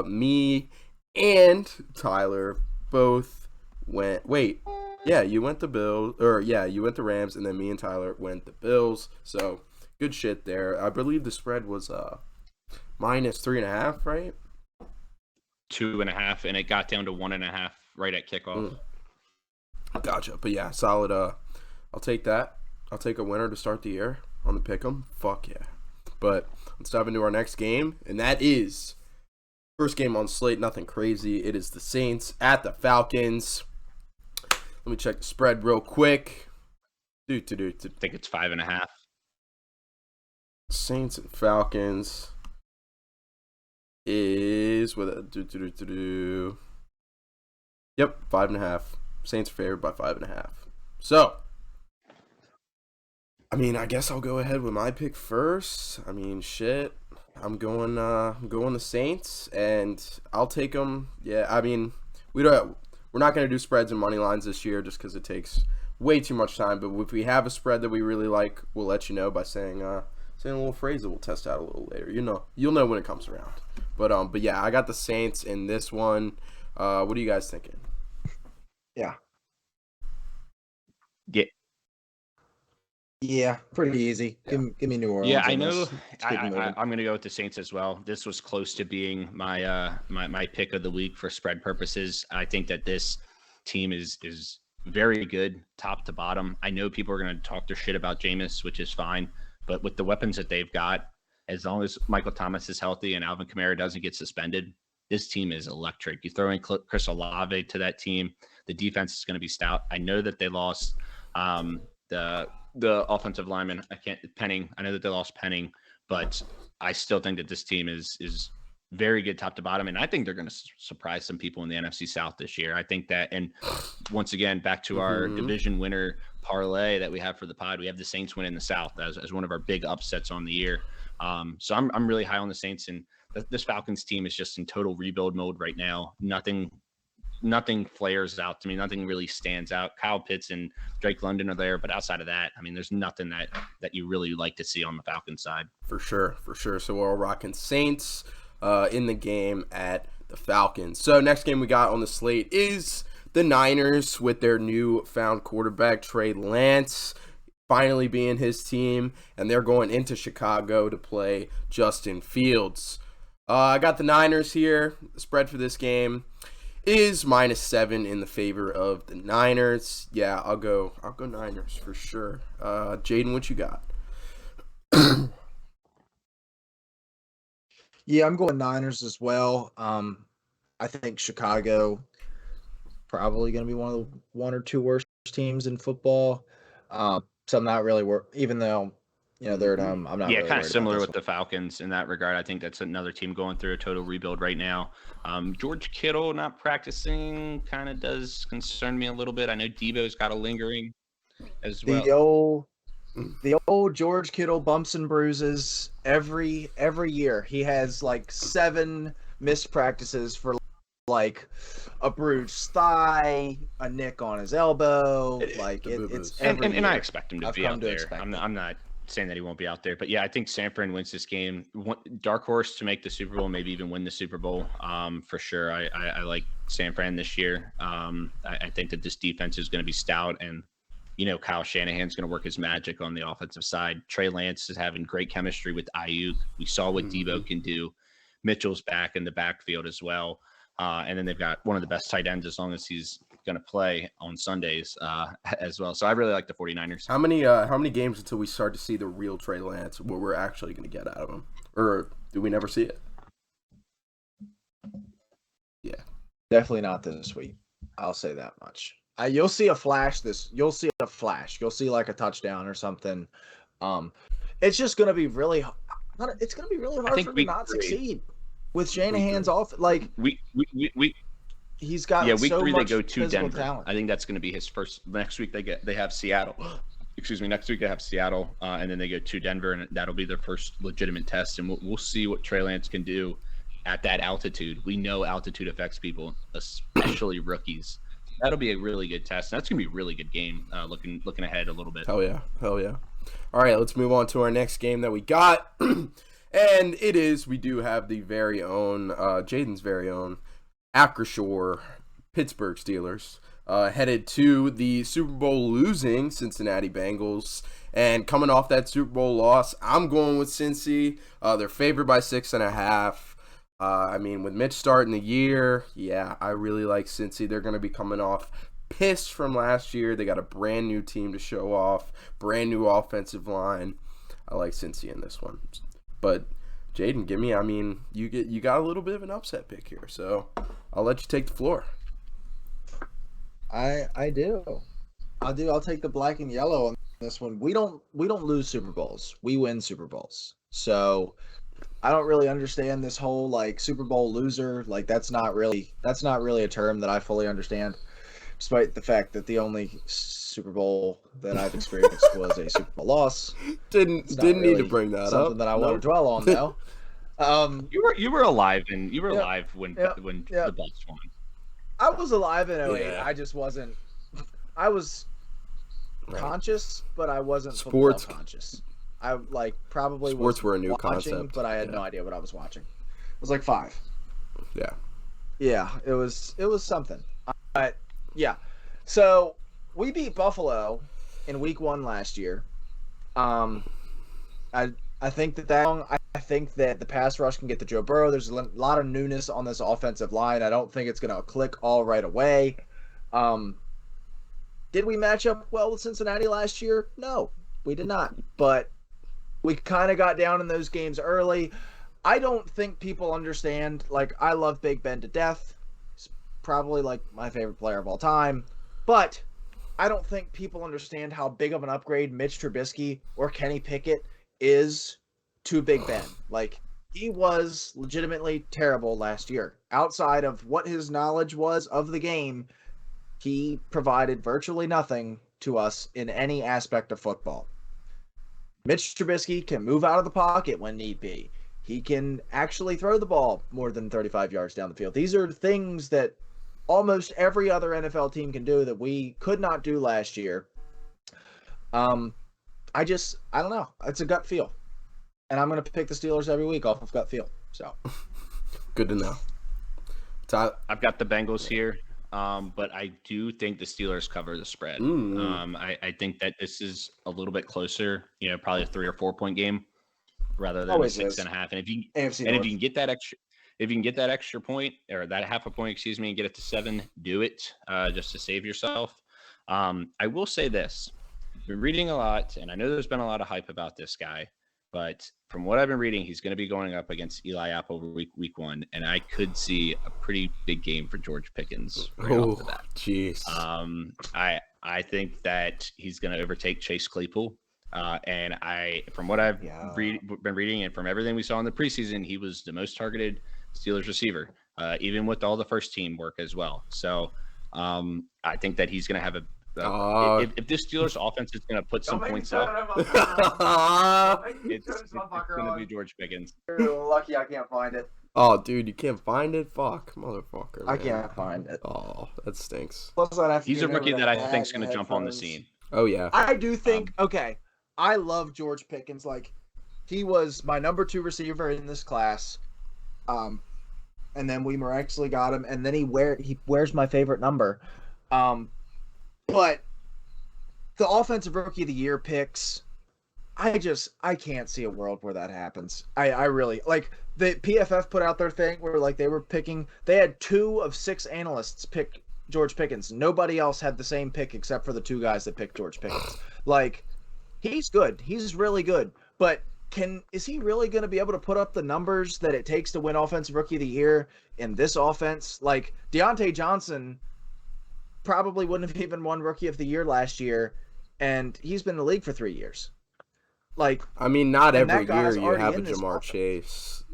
me, and Tyler both went. Wait, yeah, you went the Bills, you went the Rams, and then me and Tyler went the Bills. So good shit there. I believe the spread was -3.5, right? 2.5, and it got down to 1.5 right at kickoff. Gotcha. But yeah, solid. I'll take that. I'll take a winner to start the year on the pick'em. Fuck yeah. But let's dive into our next game, and that is first game on slate. Nothing crazy. It is the Saints at the Falcons. Let me check the spread real quick. I think it's 5.5. Saints and Falcons is with a Yep, 5.5. Saints are favored by 5.5. So, I mean, I guess I'll go ahead with my pick first. I mean, shit, I'm going the Saints, and I'll take them. Yeah, I mean, we're not gonna do spreads and money lines this year just because it takes way too much time. But if we have a spread that we really like, we'll let you know by saying a little phrase that we'll test out a little later. You'll know when it comes around. But yeah, I got the Saints in this one. What are you guys thinking? Yeah, pretty easy. Give me New Orleans. Yeah, I know. I'm going to go with the Saints as well. This was close to being my my pick of the week for spread purposes. I think that this team is very good top to bottom. I know people are going to talk their shit about Jameis, which is fine, but with the weapons that they've got, as long as Michael Thomas is healthy and Alvin Kamara doesn't get suspended, this team is electric. You throw in Chris Olave to that team, the defense is going to be stout. I know that they lost the offensive lineman. Penning. I know that they lost Penning, but I still think that this team is very good top to bottom, and I think they're going to surprise some people in the NFC South this year. I think that, and once again, back to our division winner parlay that we have for the pod, we have the Saints win in the South as one of our big upsets on the year. So I'm really high on the Saints, and this Falcons team is just in total rebuild mode right now. Nothing nothing flares out to me. Nothing really stands out. Kyle Pitts and Drake London are there, but outside of that, I mean, there's nothing that you really like to see on the Falcons side. For sure. So we're all rocking Saints in the game at the Falcons. So next game we got on the slate is the Niners with their newfound quarterback, Trey Lance, finally being his team, and they're going into Chicago to play Justin Fields. I got the Niners here. The spread for this game is -7 in the favor of the Niners. Yeah, I'll go Niners for sure. Jaden, what you got? Yeah, I'm going Niners as well. I think Chicago probably going to be one or two worst teams in football. So I'm not really even though they're at home. I'm not. Yeah, really kind of similar with one. the Falcons in that regard. I think that's another team going through a total rebuild right now. George Kittle not practicing kind of does concern me a little bit. I know Debo's got a lingering as well. The old George Kittle bumps and bruises every year. He has like 7 missed practices for like a bruised thigh, a nick on his elbow. Like it's every year. And I expect him to be out there. I'm not saying that he won't be out there, but yeah, I think San Fran wins this game. Dark horse to make the Super Bowl, maybe even win the Super Bowl. For sure, I like San Fran this year. I think that this defense is going to be stout, and Kyle Shanahan's going to work his magic on the offensive side. Trey Lance is having great chemistry with Ayuk. We saw what Debo can do. Mitchell's back in the backfield as well. And then they've got one of the best tight ends as long as he's going to play on Sundays as well. So I really like the 49ers. How many games until we start to see the real Trey Lance, what we're actually going to get out of him? Or do we never see it? Yeah. Definitely not this week. I'll say that much. You'll see a flash. You'll see like a touchdown or something. It's just going to be really. It's going to be really hard for him to not succeed with Shanahan's off. Like he's got week so 3 much they go to Denver. Talent. I think that's going to be his first. Next week they have Seattle. Excuse me. Next week they have Seattle, and then they go to Denver, and that'll be their first legitimate test. And we'll see what Trey Lance can do at that altitude. We know altitude affects people, especially rookies. That'll be a really good test. That's going to be a really good game, looking ahead a little bit. Hell yeah. All right, let's move on to our next game that we got. And we do have the very own, Jaden's very own, Acrisure Pittsburgh Steelers, headed to the Super Bowl losing Cincinnati Bengals. And coming off that Super Bowl loss, I'm going with Cincy. They're favored by 6.5. With Mitch starting the year, yeah, I really like Cincy. They're going to be coming off pissed from last year. They got a brand new team to show off, brand new offensive line. I like Cincy in this one. But Jaden, you got a little bit of an upset pick here, so I'll let you take the floor. I do. I'll take the black and yellow on this one. We don't lose Super Bowls. We win Super Bowls. So I don't really understand this whole like Super Bowl loser. Like that's not really a term that I fully understand, despite the fact that the only Super Bowl that I've experienced was a Super Bowl loss. Didn't really need to bring that something up. that I want to dwell on though. You were alive alive when the Bucs won. I was alive in 08. Yeah. I just wasn't. I was conscious, but I wasn't Sports football conscious. I probably sports were a new watching, concept, but I had no idea what I was watching. It was like 5. Yeah. Yeah, it was something. But yeah, so we beat Buffalo in Week 1 last year. I think I think that the pass rush can get to Joe Burrow. There's a lot of newness on this offensive line. I don't think it's going to click all right away. Did we match up well with Cincinnati last year? No, we did not. But we kind of got down in those games early. I don't think people understand. Like, I love Big Ben to death. He's probably like my favorite player of all time. But I don't think people understand how big of an upgrade Mitch Trubisky or Kenny Pickett is to Big Ben. Like, he was legitimately terrible last year. Outside of what his knowledge was of the game, he provided virtually nothing to us in any aspect of football. Mitch Trubisky can move out of the pocket when need be. He can actually throw the ball more than 35 yards down the field. These are things that almost every other NFL team can do that we could not do last year. I don't know. It's a gut feel. And I'm going to pick the Steelers every week off of gut feel. So Good to know. I've got the Bengals here, but I do think the Steelers cover the spread. I think that this is a little bit closer, probably a 3 or 4 point game rather than Always a is. 6.5. And AFC if North. you can get that extra point or that half a point, excuse me, and get it to 7, do it just to save yourself. I will say this. I've been reading a lot, and I know there's been a lot of hype about this guy, but from what I've been reading, he's going to be going up against Eli Apple week 1, and I could see a pretty big game for George Pickens right off the bat. Jeez. I think that he's going to overtake Chase Claypool, and from what I've been reading and from everything we saw in the preseason, he was the most targeted Steelers receiver, even with all the first team work as well. So I think that he's going to have if this Steelers offense is going to put some points up, it's going to be George Pickens. You're lucky I can't find it. Oh, dude, you can't find it? Fuck, motherfucker. I can't find it. Oh, that stinks. Plus, I'd have to He's a rookie remember that I hat think is and going to jump on the headphones. scene. Oh, yeah. I do think, I love George Pickens. Like, he was my number 2 receiver in this class. And then we miraculously got him, and then he wears my favorite number. But the offensive rookie of the year picks, I can't see a world where that happens. I really, like, the PFF put out their thing where, like, they had 2 of 6 analysts pick George Pickens. Nobody else had the same pick except for the 2 guys that picked George Pickens. Like, he's good. He's really good. But is he really going to be able to put up the numbers that it takes to win Offensive Rookie of the Year in this offense? Like, Deontay Johnson probably wouldn't have even won Rookie of the Year last year, and he's been in the league for 3 years. Like, I mean, not and every that guy's year you already have a in this Jamar offense. Chase.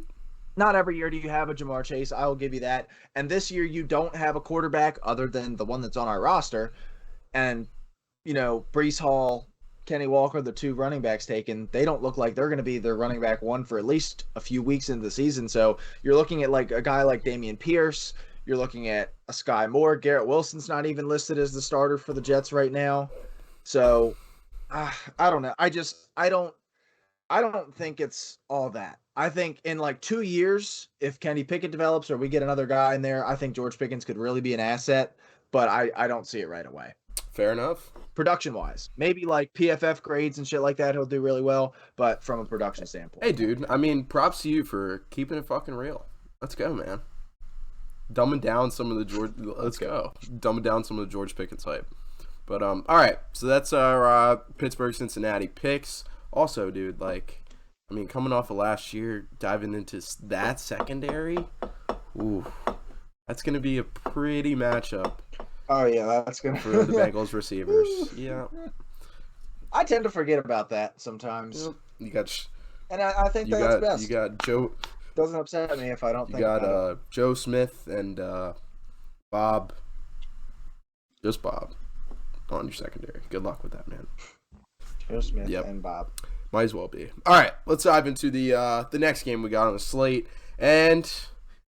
Not every year do you have a Jamar Chase. I will give you that. And this year you don't have a quarterback other than the one that's on our roster. And, Breece Hall, Kenny Walker, the 2 running backs taken, they don't look like they're going to be the running back 1 for at least a few weeks into the season. So you're looking at, like, a guy like Dameon Pierce. You're looking at a Sky Moore. Garrett Wilson's not even listed as the starter for the Jets right now. So I don't know. I don't think it's all that. I think in like 2 years, if Kenny Pickett develops or we get another guy in there, I think George Pickens could really be an asset, but I don't see it right away. Fair enough. Production-wise. Maybe like PFF grades and shit like that, he'll do really well, but from a production standpoint. Hey, dude, I mean, props to you for keeping it fucking real. Let's go, man. Dumbing down some of the George Pickens hype. But, all right, so that's our Pittsburgh-Cincinnati picks. Also, dude, like, I mean, coming off of last year, diving into that secondary, that's going to be a pretty matchup. Oh, yeah, that's going to for the Bengals receivers. Yeah. I tend to forget about that sometimes. You got, and I think that's best. You got Joe. Doesn't upset me if I don't think about it. You got Joe Smith and Bob. Just Bob on your secondary. Good luck with that, man. Joe Smith and Bob. Might as well be. All right, let's dive into the next game we got on the slate, and it's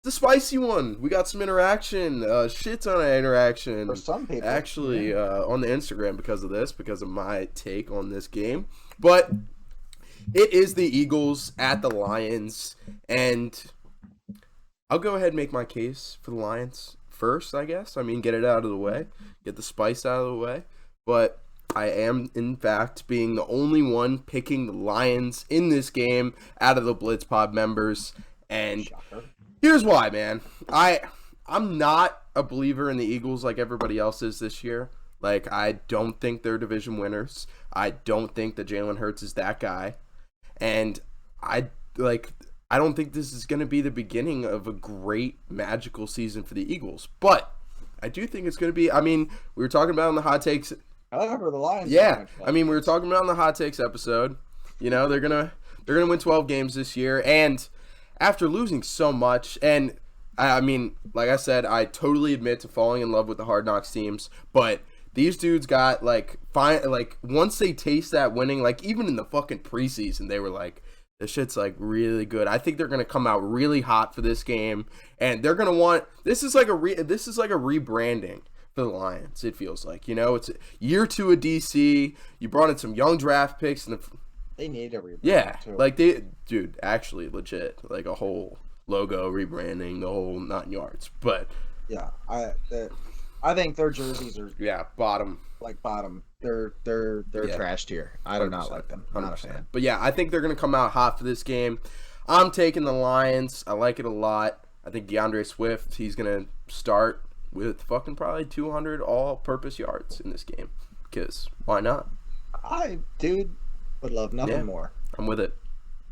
a spicy one. We got some interaction, shit ton of interaction. For some people, actually, on the Instagram because of my take on this game. But it is the Eagles at the Lions, and I'll go ahead and make my case for the Lions first, I guess. I mean, get it out of the way, get the spice out of the way, but I am, in fact, being the only one picking the Lions in this game out of the Blitz Pod members. And here's why, man. I'm not a believer in the Eagles like everybody else is this year. Like, I don't think they're division winners. I don't think that Jalen Hurts is that guy. And I don't think this is going to be the beginning of a great magical season for the Eagles. But I do think it's going to be, I mean, we were talking about in the hot takes. However, the Lions. Yeah, I mean, we were talking about in the hot takes episode. You know, they're gonna win 12 games this year, and after losing so much, and I mean, like I said, I totally admit to falling in love with the Hard Knocks teams, but these dudes got once they taste that winning, like even in the fucking preseason, they were like, This shit's like really good. I think they're gonna come out really hot for this game, and they're gonna want. This is like a rebranding for the Lions. It feels like, you know, it's year 2 of DC. You brought in some young draft picks, and they need a rebrand. yeah, too. like dude, actually legit, like a whole logo rebranding, the whole 9 yards. But yeah, I think their jerseys are bottom. They're trashed here. I do not like them. I'm not a fan. But yeah, I think they're gonna come out hot for this game. I'm taking the Lions. I like it a lot. I think DeAndre Swift, he's gonna start with fucking probably 200 all-purpose yards in this game. Because why not? I would love nothing more. I'm with it.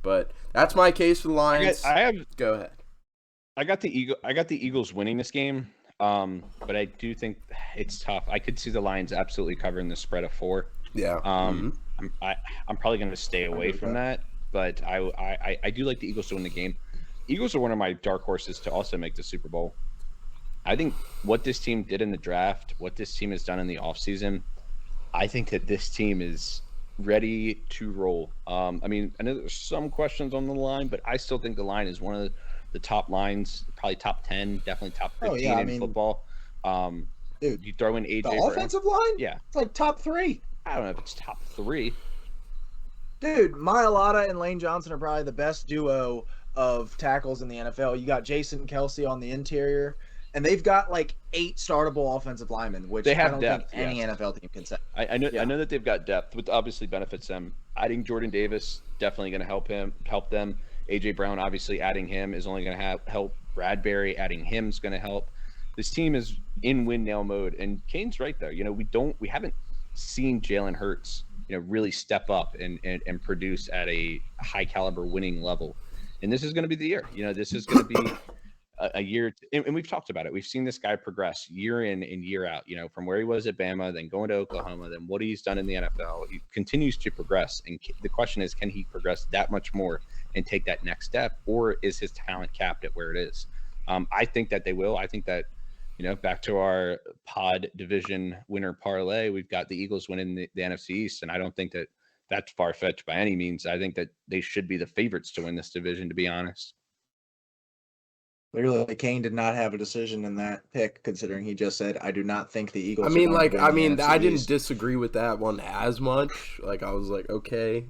But that's my case for the Lions. Go ahead. I got the Eagles winning this game. But I do think it's tough. I could see the Lions absolutely covering the spread of 4. Yeah. I'm probably going to stay away from that, but I do like the Eagles to win the game. Eagles are one of my dark horses to also make the Super Bowl. I think what this team did in the draft, what this team has done in the offseason, I think that this team is ready to roll. I mean, I know there's some questions on the line, but I still think the line is one of the top lines, probably top 10, definitely top 15 in football. Dude, you throw in AJ the Brown. Offensive line? Yeah. It's like top 3. I don't know if it's top 3. Dude, Mailata and Lane Johnson are probably the best duo of tackles in the NFL. You got Jason Kelsey on the interior, and they've got like 8 startable offensive linemen, which they have I don't depth, think any NFL team can say. I know that they've got depth, which obviously benefits them. Adding Jordan Davis definitely going to help them. AJ Brown, obviously adding him is only going to help. Bradbury adding him is going to help. This team is in win now mode, and Kane's right though. You know, we haven't seen Jalen Hurts, you know, really step up and produce at a high caliber winning level. And this is going to be the year. You know, this is going to be a year, and we've talked about it. We've seen this guy progress year in and year out. You know, from where he was at Bama, then going to Oklahoma, then what he's done in the NFL. He continues to progress, and the question is, can he progress that much more and take that next step, or is his talent capped at where it is? I think that they will. I think that, you know, back to our pod division winner parlay, we've got the Eagles winning the NFC East, and I don't think that that's far-fetched by any means. I think that they should be the favorites to win this division, to be honest. Clearly, Kane did not have a decision in that pick, considering he just said, "I do not think the Eagles." I didn't disagree with that one as much. Like, I was like, okay,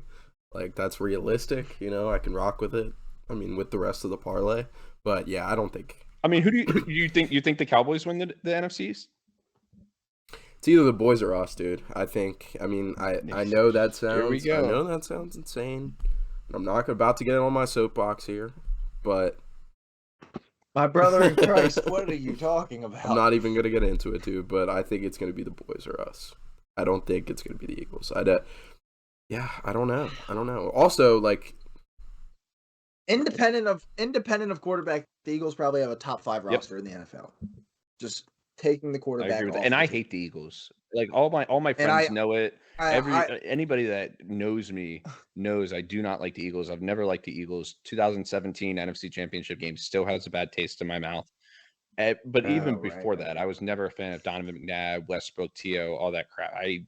like that's realistic. You know, I can rock with it. I mean, with the rest of the parlay, but yeah, I don't think. I mean, who do you think? You think the Cowboys win the NFC East? It's either the boys or us, dude. I think. I mean, I know that sounds. Here we go. I know that sounds insane. I'm not about to get on my soapbox here, but. My brother in Christ, what are you talking about? I'm not even going to get into it, dude, but I think it's going to be the boys or us. I don't think it's going to be the Eagles. I don't know. Also, like, independent of quarterback, the Eagles probably have a top 5 roster in the NFL. Just taking the quarterback. I agree with that. And I hate the Eagles. Like all my friends know it. Anybody that knows me knows I do not like the Eagles. I've never liked the Eagles. 2017 NFC Championship game still has a bad taste in my mouth. But even before that, I was never a fan of Donovan McNabb, Westbrook, T.O., all that crap. I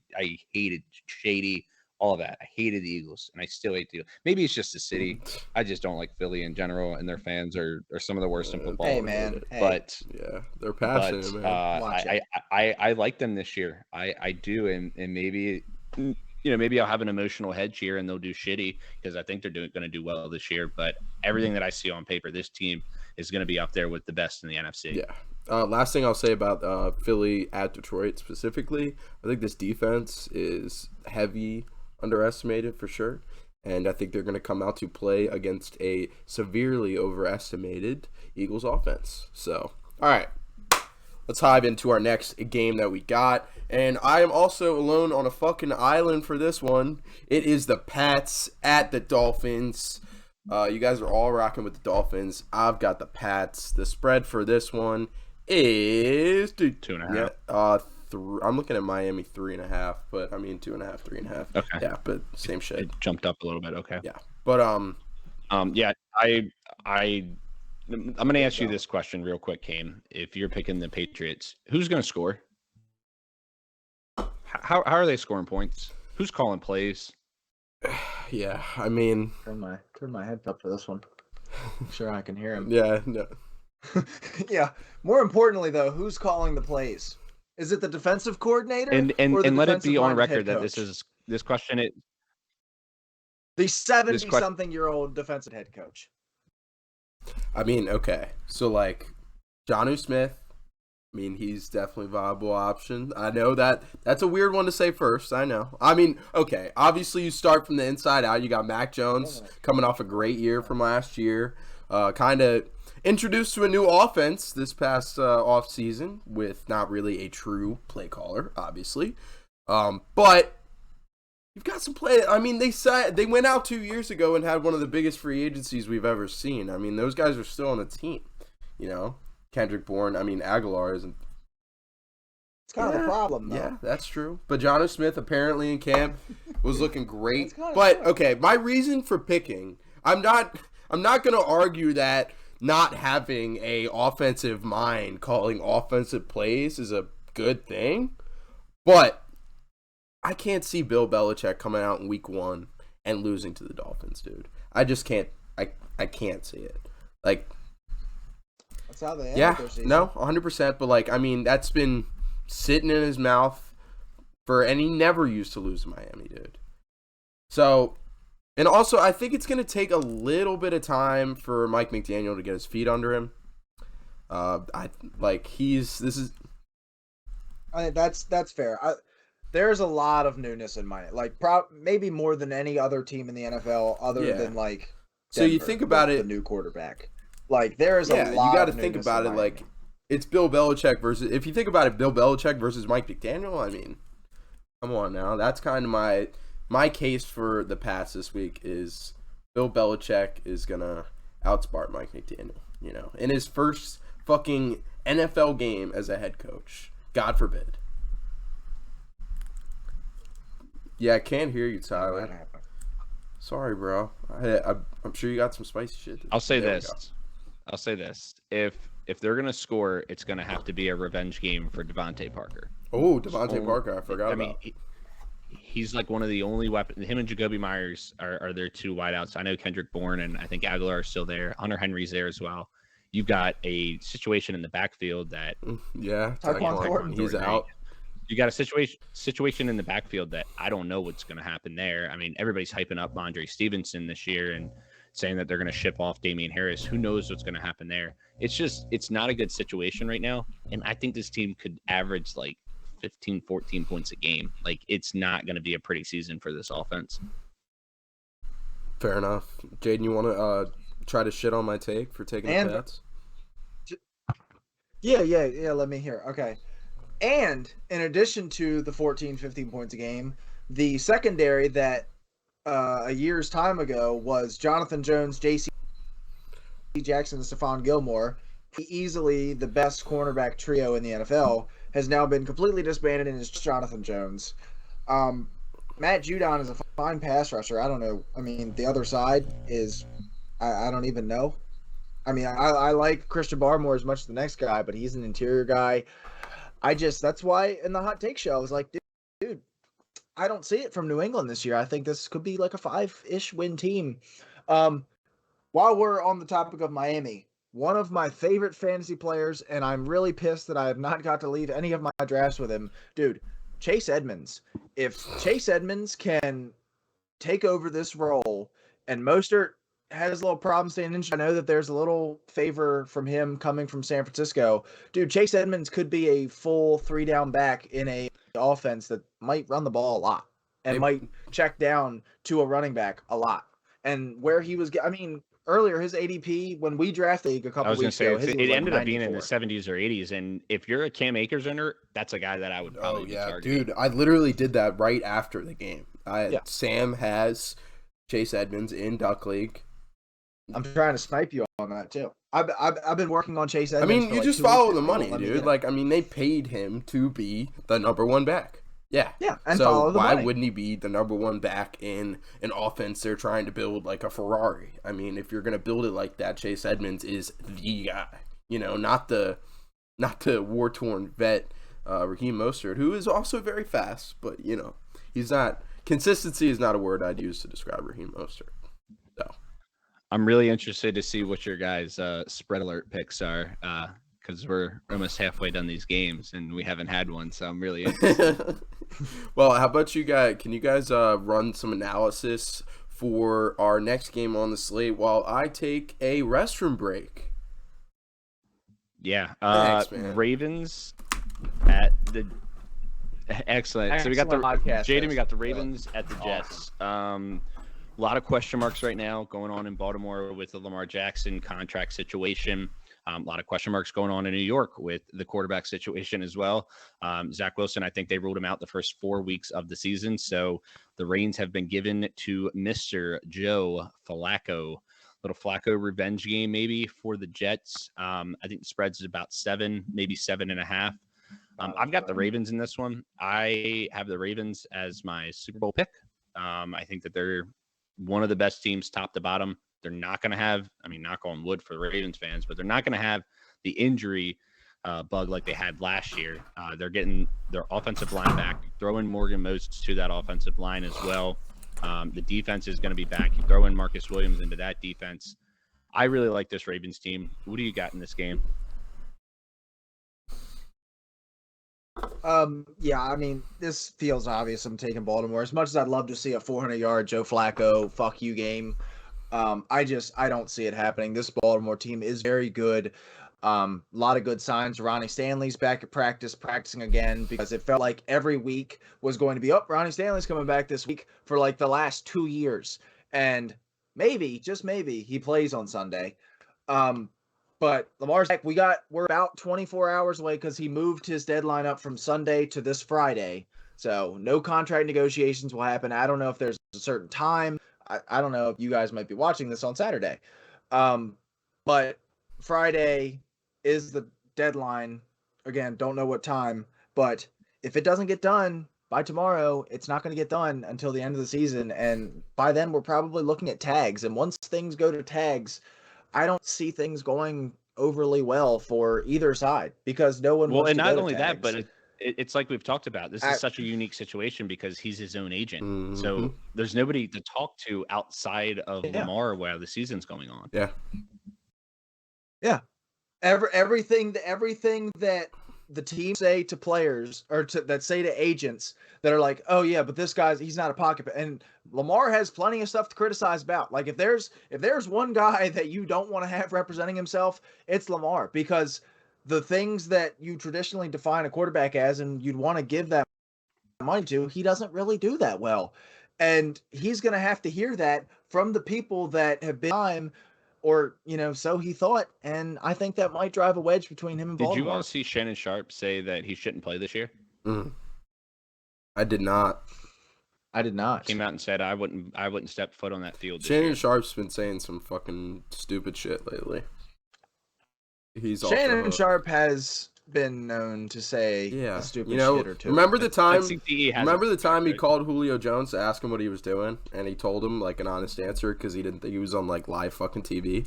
hated Shady, all of that. I hated the Eagles, and I still hate the Eagles. Maybe it's just the city. I just don't like Philly in general, and their fans are some of the worst in football. Hey, man. But yeah, they're passionate, man. I like them this year. I do, and maybe maybe I'll have an emotional hedge here, and they'll do shitty because I think they're going to do well this year. But everything that I see on paper, this team is going to be up there with the best in the NFC. Yeah. Last thing I'll say about Philly at Detroit specifically, I think this defense is heavy underestimated for sure, and I think they're going to come out to play against a severely overestimated Eagles offense. So, all right, let's dive into our next game that we got, and I am also alone on a fucking island for this one. It is the Pats at the Dolphins. You guys are all rocking with the Dolphins. I've got the Pats. The spread for this one is 2.5. Yeah, I'm looking at Miami 3.5, but I mean 2.5, 3.5. Okay. Yeah, but same shit. It jumped up a little bit. Okay. Yeah, but yeah, I'm going to ask you this question real quick, Kane. If you're picking the Patriots, who's going to score? How are they scoring points? Who's calling plays? Yeah, I mean, Turn my head up for this one. I'm sure I can hear him. yeah, no. Yeah. More importantly, though, who's calling the plays? Is it the defensive coordinator or the And let it be on defensive-minded record head that coach? this question is The this question. 70-something-year-old defensive head coach. I mean, okay. So, like, Jonnu Smith, I mean, he's definitely a viable option. I know that's a weird one to say first. I know. I mean, okay, obviously you start from the inside out. You got Mac Jones coming off a great year from last year. Kind of introduced to a new offense this past offseason with not really a true play caller, obviously. But you've got some play. I mean, they went out 2 years ago and had one of the biggest free agencies we've ever seen. I mean, those guys are still on the team, you know. Kendrick Bourne, I mean, Aguilar isn't. It's kind of the problem, though. Yeah, that's true. But Jonnu Smith apparently in camp was looking great. That's But true. okay, my reason for picking, I'm not going to argue that not having a offensive mind calling offensive plays is a good thing. But I can't see Bill Belichick coming out in week 1 and losing to the Dolphins, dude. I just can't. I can't see it. Like, That's how they end yeah, their season. no, 100%. But, like, I mean, that's been sitting in his mouth and he never used to lose to Miami, dude. So, and also, I think it's going to take a little bit of time for Mike McDaniel to get his feet under him. I mean, that's fair. There's a lot of newness in my maybe more than any other team in the NFL, other than like. So you Denver, think about the it, new quarterback. Like there is a lot. You got to of think newness about in it Miami. like it's Bill Belichick versus. If you think about it, Bill Belichick versus Mike McDaniel. I mean, come on now. That's kind of my case for the pass this week is Bill Belichick is gonna outsmart Mike McDaniel. You know, in his first fucking NFL game as a head coach. God forbid. Yeah, I can't hear you, Tyler. Sorry, bro. I'm sure you got some spicy shit. I'll say this. If they're gonna score, it's gonna have to be a revenge game for Devontae Parker. Oh, Devontae Parker, I forgot about. He's like one of the only weapons. Him and Jacoby Myers are their two wideouts. I know Kendrick Bourne and I think Aguilar are still there. Hunter Henry's there as well. You've got a situation in the backfield that Tyquan Thornton, he's out. You got a situation in the backfield that I don't know what's going to happen there. I mean, everybody's hyping up Andre Stevenson this year and saying that they're going to ship off Damian Harris. Who knows what's going to happen there? It's not a good situation right now. And I think this team could average like 15, 14 points a game. Like, it's not going to be a pretty season for this offense. Fair enough. Jaden, you want to try to shit on my take for taking the Pats? Yeah, let me hear. Okay. And in addition to the 14, 15 points a game, the secondary that a year's time ago was Jonathan Jones, J.C. Jackson, and Stephon Gilmore, easily the best cornerback trio in the NFL, has now been completely disbanded and is Jonathan Jones. Matt Judon is a fine pass rusher. I don't know. I mean, the other side is I don't even know. I mean, I like Christian Barmore as much as the next guy, but he's an interior guy. That's why in the hot take show, I was like, dude, I don't see it from New England this year. I think this could be like a 5-ish win team. While we're on the topic of Miami, one of my favorite fantasy players, and I'm really pissed that I have not got to leave any of my drafts with him, dude, Chase Edmonds. If Chase Edmonds can take over this role and Mostert has a little problem staying in. I know that there's a little favor from him coming from San Francisco. Dude, Chase Edmonds could be a full 3-down back in a offense that might run the ball a lot and might check down to a running back a lot. And where he was, I mean, earlier his ADP when we drafted a couple weeks ago, it ended up being in the 70s or 80s. And if you're a Cam Akers owner, that's a guy that I would probably be targeting. Dude, I literally did that right after the game. Sam has Chase Edmonds in Duck League. I'm trying to snipe you on that too. I've been working on Chase Edmonds. I mean, you just follow the money, dude. Like, I mean, they paid him to be the number one back. Yeah. Yeah, and so follow the why money. wouldn't he be the number one back in an offense they're trying to build like a Ferrari? I mean, if you're gonna build it like that, Chase Edmonds is the guy. You know, not the war torn vet Raheem Mostert, who is also very fast, but you know, he's not consistency is not a word I'd use to describe Raheem Mostert. So I'm really interested to see what your guys' spread alert picks are, because we're almost halfway done these games and we haven't had one. So I'm really interested. Well, how about you guys? Can you guys run some analysis for our next game on the slate while I take a restroom break? Yeah. Thanks, man. Ravens at the excellent. So we got the podcast. Jaden. We got the Ravens at the Jets. A lot of question marks right now going on in Baltimore with the Lamar Jackson contract situation. A lot of question marks going on in New York with the quarterback situation as well. Zach Wilson, I think they ruled him out the first 4 weeks of the season. So the reins have been given to Mr. Joe Flacco. Little Flacco revenge game maybe for the Jets. I think the spread's about 7, maybe 7.5. I've got the Ravens in this one. I have the Ravens as my Super Bowl pick. I think that they're one of the best teams top to bottom. They're not going to have, I mean, knock on wood for the Ravens fans, but they're not going to have the injury bug like they had last year. They're getting their offensive line back, throwing Morgan Moses to that offensive line as well. The defense is going to be back. You throw in Marcus Williams into that defense. I really like this Ravens team. What do you got in this game? Yeah, I mean, this feels obvious. I'm taking Baltimore. As much as I'd love to see a 400-yard Joe Flacco fuck you game, I don't see it happening. This Baltimore team is very good. A lot of good signs. Ronnie Stanley's back at practicing again, because it felt like every week was going to be, Ronnie Stanley's coming back this week for like the last 2 years. And maybe, just maybe, he plays on Sunday. But Lamar's back. We're about 24 hours away because he moved his deadline up from Sunday to this Friday. So no contract negotiations will happen. I don't know if there's a certain time. I don't know if you guys might be watching this on Saturday. But Friday is the deadline. Again, don't know what time. But if it doesn't get done by tomorrow, it's not going to get done until the end of the season. And by then, we're probably looking at tags. And once things go to tags, I don't see things going overly well for either side, because no one wants to go to tags. Well, and not only that, but it's like we've talked about. This is such a unique situation because he's his own agent. Mm-hmm. So there's nobody to talk to outside of Lamar while the season's going on. Yeah. Yeah. Everything that the team say to players, or that say to agents that are like, oh yeah, but this he's not a pocket. And Lamar has plenty of stuff to criticize about. Like if there's one guy that you don't want to have representing himself, it's Lamar, because the things that you traditionally define a quarterback as and you'd want to give that money to, he doesn't really do that well. And he's going to have to hear that from the people that have been time, or, so he thought. And I think that might drive a wedge between him and Baltimore. Did you all see Shannon Sharp say that he shouldn't play this year? I did not. Came out and said I wouldn't step foot on that field. Shannon Sharp's been saying some fucking stupid shit lately. Shannon Sharp has been known to say stupid shit or two. Remember the time he called Julio Jones to ask him what he was doing, and he told him like an honest answer because he didn't think he was on like live fucking TV.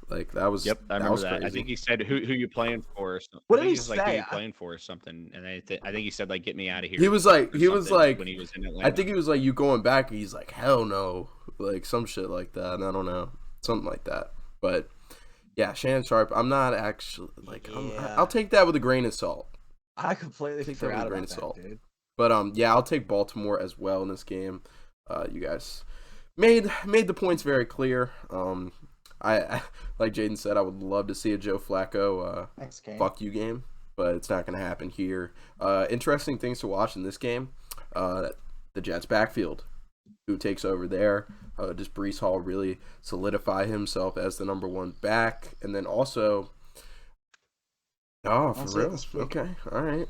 Like that was. Yep, I remember that. Crazy. I think he said, "Who you playing for?" Or something. What did he say? Like, "Who you playing for?" Or something. And I think he said like, "Get me out of here." He was like, when he was in Atlanta. I think he was like, "You going back?" And he's like, "Hell no!" Like some shit like that. And I don't know, something like that. But yeah, Shannon Sharp. I'm not actually like. Yeah. I'll take that with a grain of salt. I completely forgot about that, dude. But I'll take Baltimore as well in this game. You guys made the points very clear. I like Jaden said, I would love to see a Joe Flacco fuck you game, but it's not going to happen here. Interesting things to watch in this game. The Jets backfield, who takes over there. Does Breece Hall really solidify himself as the number one back? And then also, for real? Okay, all right.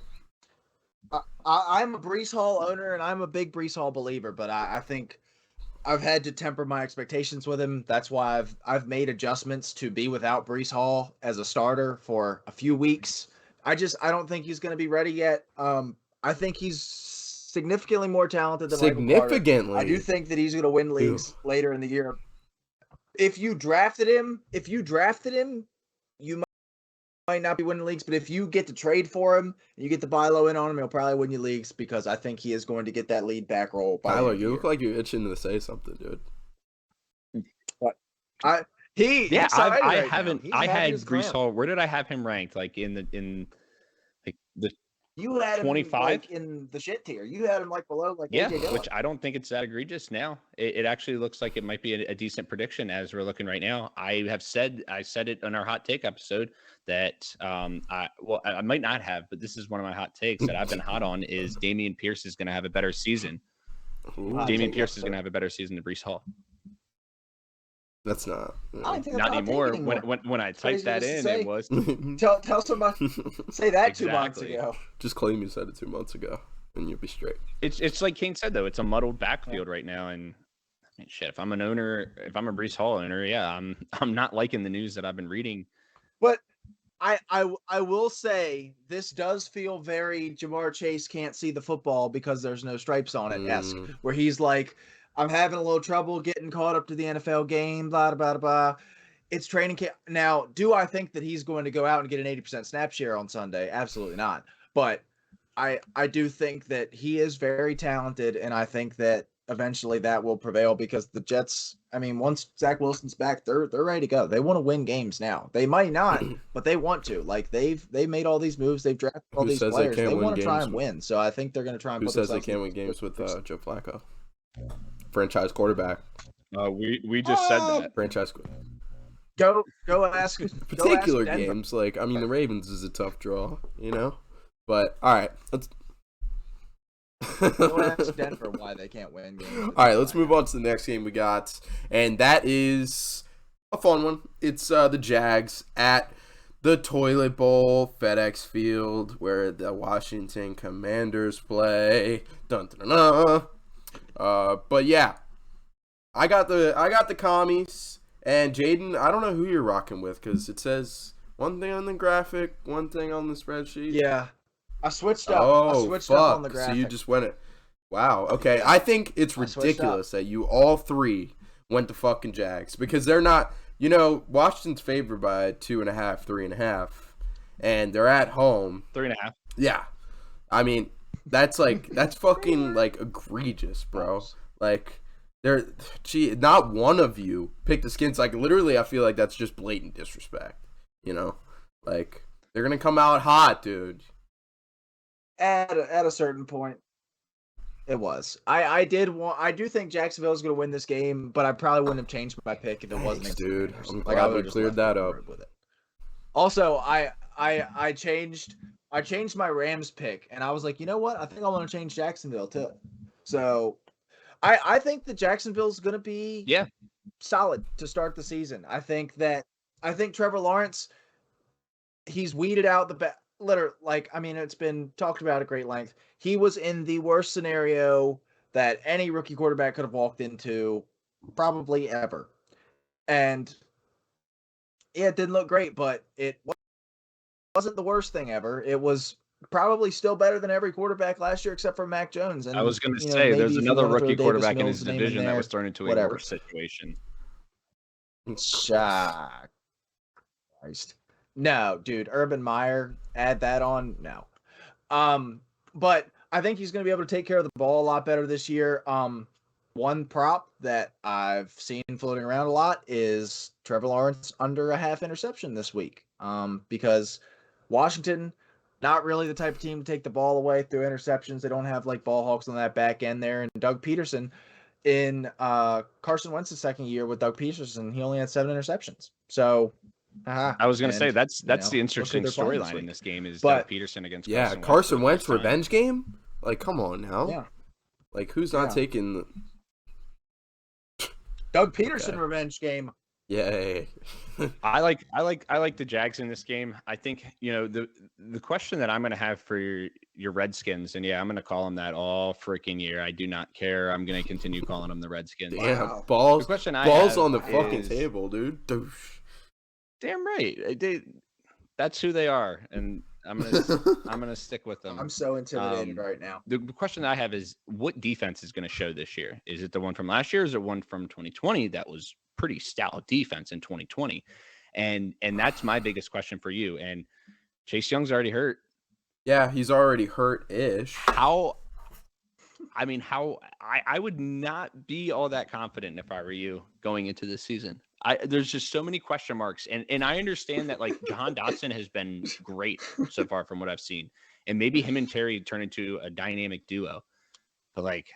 I'm a Breece Hall owner, and I'm a big Breece Hall believer, but I think I've had to temper my expectations with him. That's why I've made adjustments to be without Breece Hall as a starter for a few weeks. I don't think he's going to be ready yet. I think he's significantly more talented than significantly. I do think that he's going to win leagues later in the year. If you drafted him, you might not be winning leagues, but if you get to trade for him and you get the buy low in on him, he'll probably win you leagues because I think he is going to get that lead back roll. By Tyler, the you look like you're itching to say something, dude. He's Yeah, excited I right haven't. now. He's I happy had as a Brees clam. Hall. Where did I have him ranked? Like in the You had him 25? like in the shit tier. You had him like below like yeah, AJ Dillon. which I don't think it's that egregious now. It actually looks like it might be a decent prediction as we're looking right now. I said it on our hot take episode that I might not have, but this is one of my hot takes that I've been hot on is Dameon Pierce is going to have a better season. Dameon Pierce is going to have a better season than Brees Hall. That's not. Not anymore. When I typed that in, it was. Tell somebody say that 2 months Exactly. ago. Just claim you said it 2 months ago, and you'll be straight. It's like Kane said though. It's a muddled backfield right now, and I mean, shit. If I'm a Brees Hall owner, yeah, I'm not liking the news that I've been reading. But I will say this does feel very Jamar Chase can't see the football because there's no stripes on it esque, where he's like, I'm having a little trouble getting caught up to the NFL game, blah blah blah. It's training camp now. Do I think that he's going to go out and get an 80% snap share on Sunday? Absolutely not. But I do think that he is very talented, and I think that eventually that will prevail because the Jets, I mean, once Zach Wilson's back, they're ready to go. They want to win games now. They might not, but they want to. Like they made all these moves, they've drafted all these players. They want to try and win. So I think they're going to try and. Who says they can't win games with Joe Flacco, franchise quarterback? We just said that Franchise. Go ask. Particular go ask games, like I mean, the Ravens is a tough draw, you know. But all right, let's. Go ask Denver why they can't win games. All right, let's move on to the next game we got, and that is a fun one. It's the Jags at the Toilet Bowl, FedEx Field, where the Washington Commanders play. Dun, dun, dun, dun. But yeah, I got the commies, and Jaden, I don't know who you're rocking with because it says one thing on the graphic, one thing on the spreadsheet. Yeah. I switched up. Oh, I switched fuck. up on the graphic. So you just went it. Wow. Okay. I think it's ridiculous that you all three went to fucking Jags because they're not, you know, Washington's favored by 2.5, 3.5, and they're at home. 3.5. Yeah. I mean, that's fucking like egregious, bro. Like, not one of you picked the Skins. Like, literally, I feel like that's just blatant disrespect. You know, like they're gonna come out hot, dude. At a certain point, it was. I do think Jacksonville is going to win this game, but I probably wouldn't have changed my pick if it wasn't. Dude. I'm glad we cleared that up. With it. Also, I changed my Rams pick, and I was like, you know what? I think I want to change Jacksonville too. So, I think that Jacksonville's going to be solid to start the season. I think Trevor Lawrence, he's weeded out the literally, like, I mean, it's been talked about at great length. He was in the worst scenario that any rookie quarterback could have walked into probably ever. And yeah, it didn't look great, but it wasn't the worst thing ever. It was probably still better than every quarterback last year except for Mac Jones. And I was going to say, there's another rookie quarterback in his division that was thrown into a worse situation. Christ. No, dude, Urban Meyer, add that on? No. But I think he's going to be able to take care of the ball a lot better this year. One prop that I've seen floating around a lot is Trevor Lawrence under a half interception this week. Because Washington, not really the type of team to take the ball away through interceptions. They don't have like ball hawks on that back end there. And Doug Peterson, in Carson Wentz's second year with Doug Peterson, he only had 7 interceptions. So I was going to say that's the interesting storyline in this game is Doug Peterson against Carson Wentz revenge game. Like, come on now. Yeah. Like, who's not taking Doug Peterson revenge game? Yeah. I like the Jags in this game. I think, you know, the question that I'm going to have for your Redskins, and I'm going to call them that all freaking year. I do not care. I'm going to continue calling them the Redskins. Damn, balls. The question balls on the fucking table, dude. Douche. Damn right. That's who they are, and I'm gonna stick with them. I'm so intimidated right now. The question I have is, what defense is going to show this year? Is it the one from last year? Or is it one from 2020 that was pretty stout defense in 2020? And that's my biggest question for you. And Chase Young's already hurt. Yeah, he's already hurt-ish. I would not be all that confident if I were you going into this season. There's just so many question marks, and I understand that like Jahan Dotson has been great so far from what I've seen, and maybe him and Terry turn into a dynamic duo. But like,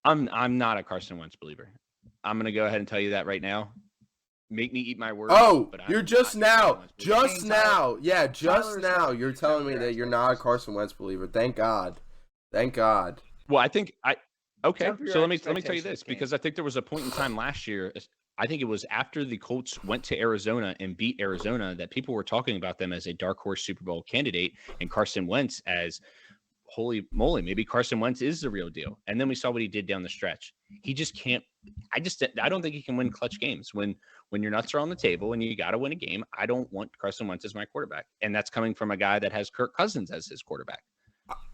I'm not a Carson Wentz believer. I'm gonna go ahead and tell you that right now. Make me eat my words. Oh, but you're I'm just not a now, Carson Wentz believer. just now. Yeah, just Tyler's now. right. You're telling me Temper that you're not a Carson Wentz believer. Thank God. Thank God. Well, I think okay. Temper your So let me tell you expectations, this, King. because I think there was a point in time last year. I think it was after the Colts went to Arizona and beat Arizona that people were talking about them as a dark horse Super Bowl candidate and Carson Wentz as holy moly, maybe Carson Wentz is the real deal. And then we saw what he did down the stretch. He just can't. I don't think he can win clutch games when your nuts are on the table and you got to win a game. I don't want Carson Wentz as my quarterback, and that's coming from a guy that has Kirk Cousins as his quarterback.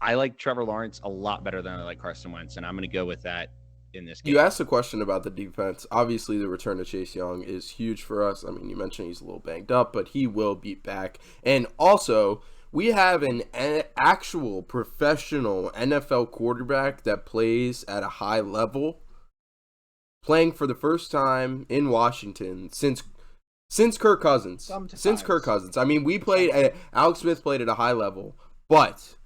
I like Trevor Lawrence a lot better than I like Carson Wentz, and I'm going to go with that in this game. You asked a question about the defense. Obviously, the return of Chase Young is huge for us. I mean, you mentioned he's a little banged up, but he will be back. And also, we have an actual professional NFL quarterback that plays at a high level, playing for the first time in Washington since Kirk Cousins. Sometimes. Since Kirk Cousins. I mean, Alex Smith played at a high level, but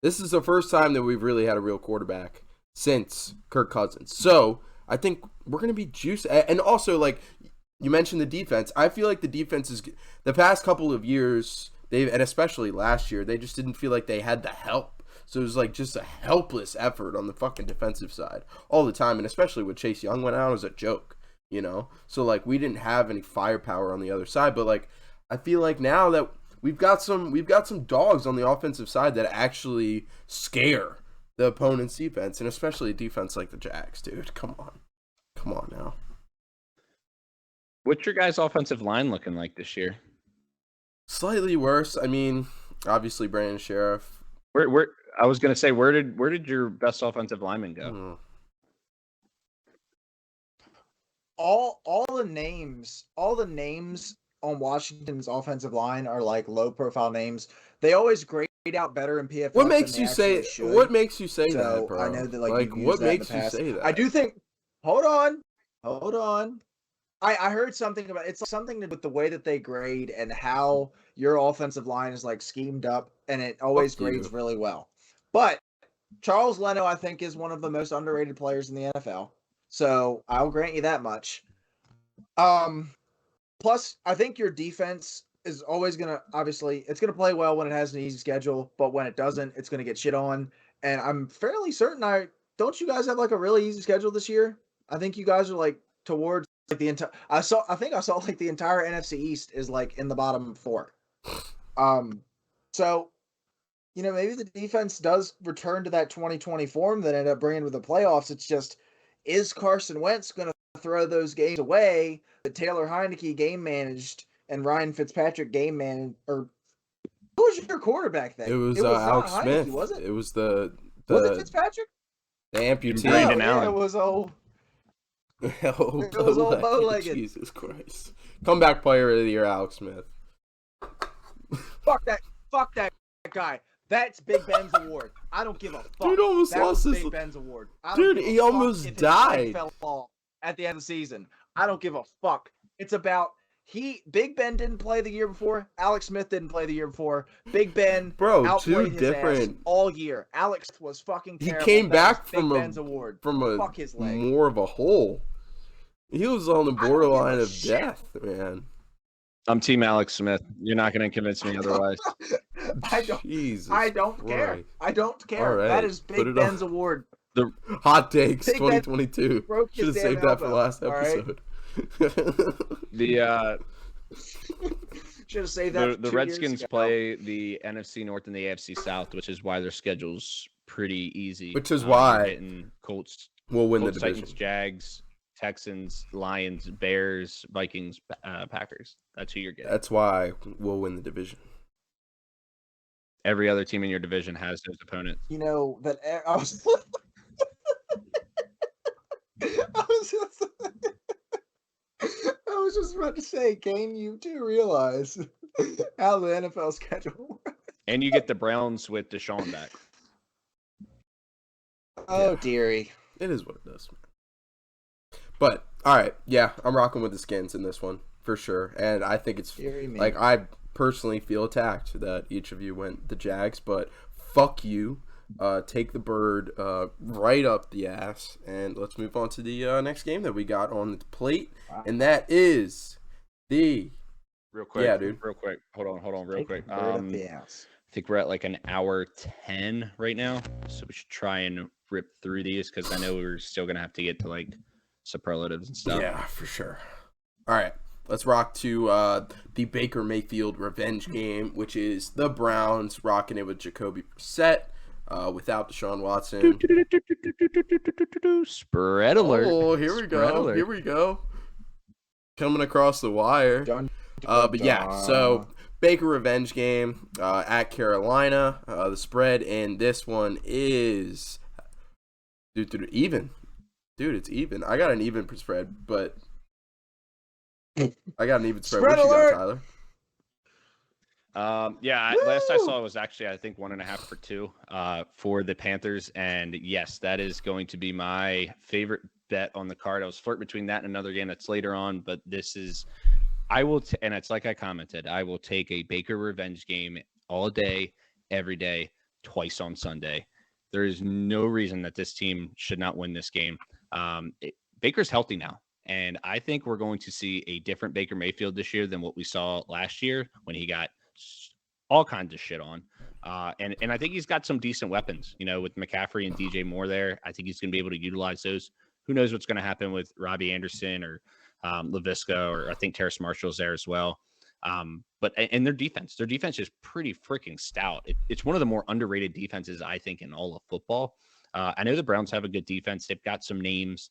this is the first time that we've really had a real quarterback since Kirk Cousins. So I think we're going to be juiced. And also, like you mentioned the defense, I feel like the defense is the past couple of years, and especially last year, they just didn't feel like they had the help. So it was like just a helpless effort on the fucking defensive side all the time. And especially when Chase Young went out, it was a joke, you know? So like we didn't have any firepower on the other side. But like I feel like now that we've got some dogs on the offensive side that actually scare the opponent's defense, and especially a defense like the Jags, dude. Come on now. What's your guys' offensive line looking like this year? Slightly worse. I mean, obviously Brandon Sheriff. Where I was gonna say, where did your best offensive lineman go? All the names on Washington's offensive line are like low profile names. They always grade out better in PFF. What makes you say So that, bro? I know that like you've used what that in makes the you past. say that? I do think. Hold on. I heard something about it's something with the way that they grade and how your offensive line is like schemed up, and it always grades really well. But Charles Leno, I think, is one of the most underrated players in the NFL. So I'll grant you that much. Plus, I think your defense is always gonna it's gonna play well when it has an easy schedule, but when it doesn't, it's gonna get shit on. And I'm fairly certain don't you guys have like a really easy schedule this year? I think you guys are like towards like the entire. I think I saw like the entire NFC East is like in the bottom 4. So maybe the defense does return to that 2020 form that ended up bringing to the playoffs. It's just, is Carson Wentz going to throw those games away that Taylor Heineke game managed and Ryan Fitzpatrick game managed? Or who was your quarterback then? It was Alex Smith. Was it? It was was it Fitzpatrick? The amputee. Brandon Allen. It was old. It was old bow-legged. Jesus Christ! Comeback player of the year, Alex Smith. Fuck that guy. That's Big Ben's award. I don't give a fuck. Dude almost lost his. Big Ben's award. Dude, he almost died. Fell off at the end of the season. I don't give a fuck. It's about Big Ben didn't play the year before. Alex Smith didn't play the year before. Big Ben outplayed his ass all year. Alex was fucking terrible. He came back from Big Ben's award. Fuck his leg. More of a hole. He was on the borderline of death, man. I'm Team Alex Smith. You're not going to convince me otherwise. I don't care. I don't care. Right. That is Big Ben's award. The hot takes 2022. Should have saved that for the last episode. Right? Should have saved that. The Redskins play the NFC North and the AFC South, which is why their schedule's pretty easy. Which is why Colts will win Colts, the division. Titans, Jags, Texans, Lions, Bears, Vikings, Packers. That's who you're getting. That's why we'll win the division. Every other team in your division has those opponents. I was just about to say, Kane, you do realize Out of the NFL schedule. And you get the Browns with Deshaun back. Oh, Yeah. dearie. It is what it does, man. But all right, yeah, I'm rocking with the Skins in this one for sure, and I think it's Dearie me. like I personally feel attacked that each of you went the Jags, but fuck you. Take the bird right up the ass, and let's move on to the next game that we got on the plate, and that is the Real quick. Yeah, dude. Real quick. Hold on, real Take quick. the bird up the ass. I think we're at like an hour 10 right now, so we should try and rip through these because I know we're still gonna have to get to like superlatives and stuff. Yeah, for sure. All right, let's rock to the Baker Mayfield revenge game, which is the Browns rocking it with Jacoby Brissett without Deshaun Watson. Spread alert. Oh, here we Spread go. alert. Here we go. Coming across the wire. Dun, But yeah, so Baker revenge game at Carolina. The spread in this one is even. Dude, it's even. I got an even spread, but I got an even spread. Spread What you alert! got, Tyler? Last I Woo! saw was actually I think 1.5 for 2 for the Panthers, and yes, that is going to be my favorite bet on the card. I was flirting between that and another game that's later on, but this is and it's like I commented, I will take a Baker revenge game all day, every day, twice on Sunday. There is no reason that this team should not win this game. Baker's healthy now. And I think we're going to see a different Baker Mayfield this year than what we saw last year when he got all kinds of shit on. And I think he's got some decent weapons, with McCaffrey and DJ Moore there. I think he's going to be able to utilize those. Who knows what's going to happen with Robbie Anderson or LaVisca, or I think Terrace Marshall's there as well. But their defense is pretty freaking stout. It's one of the more underrated defenses, I think, in all of football. I know the Browns have a good defense. They've got some names.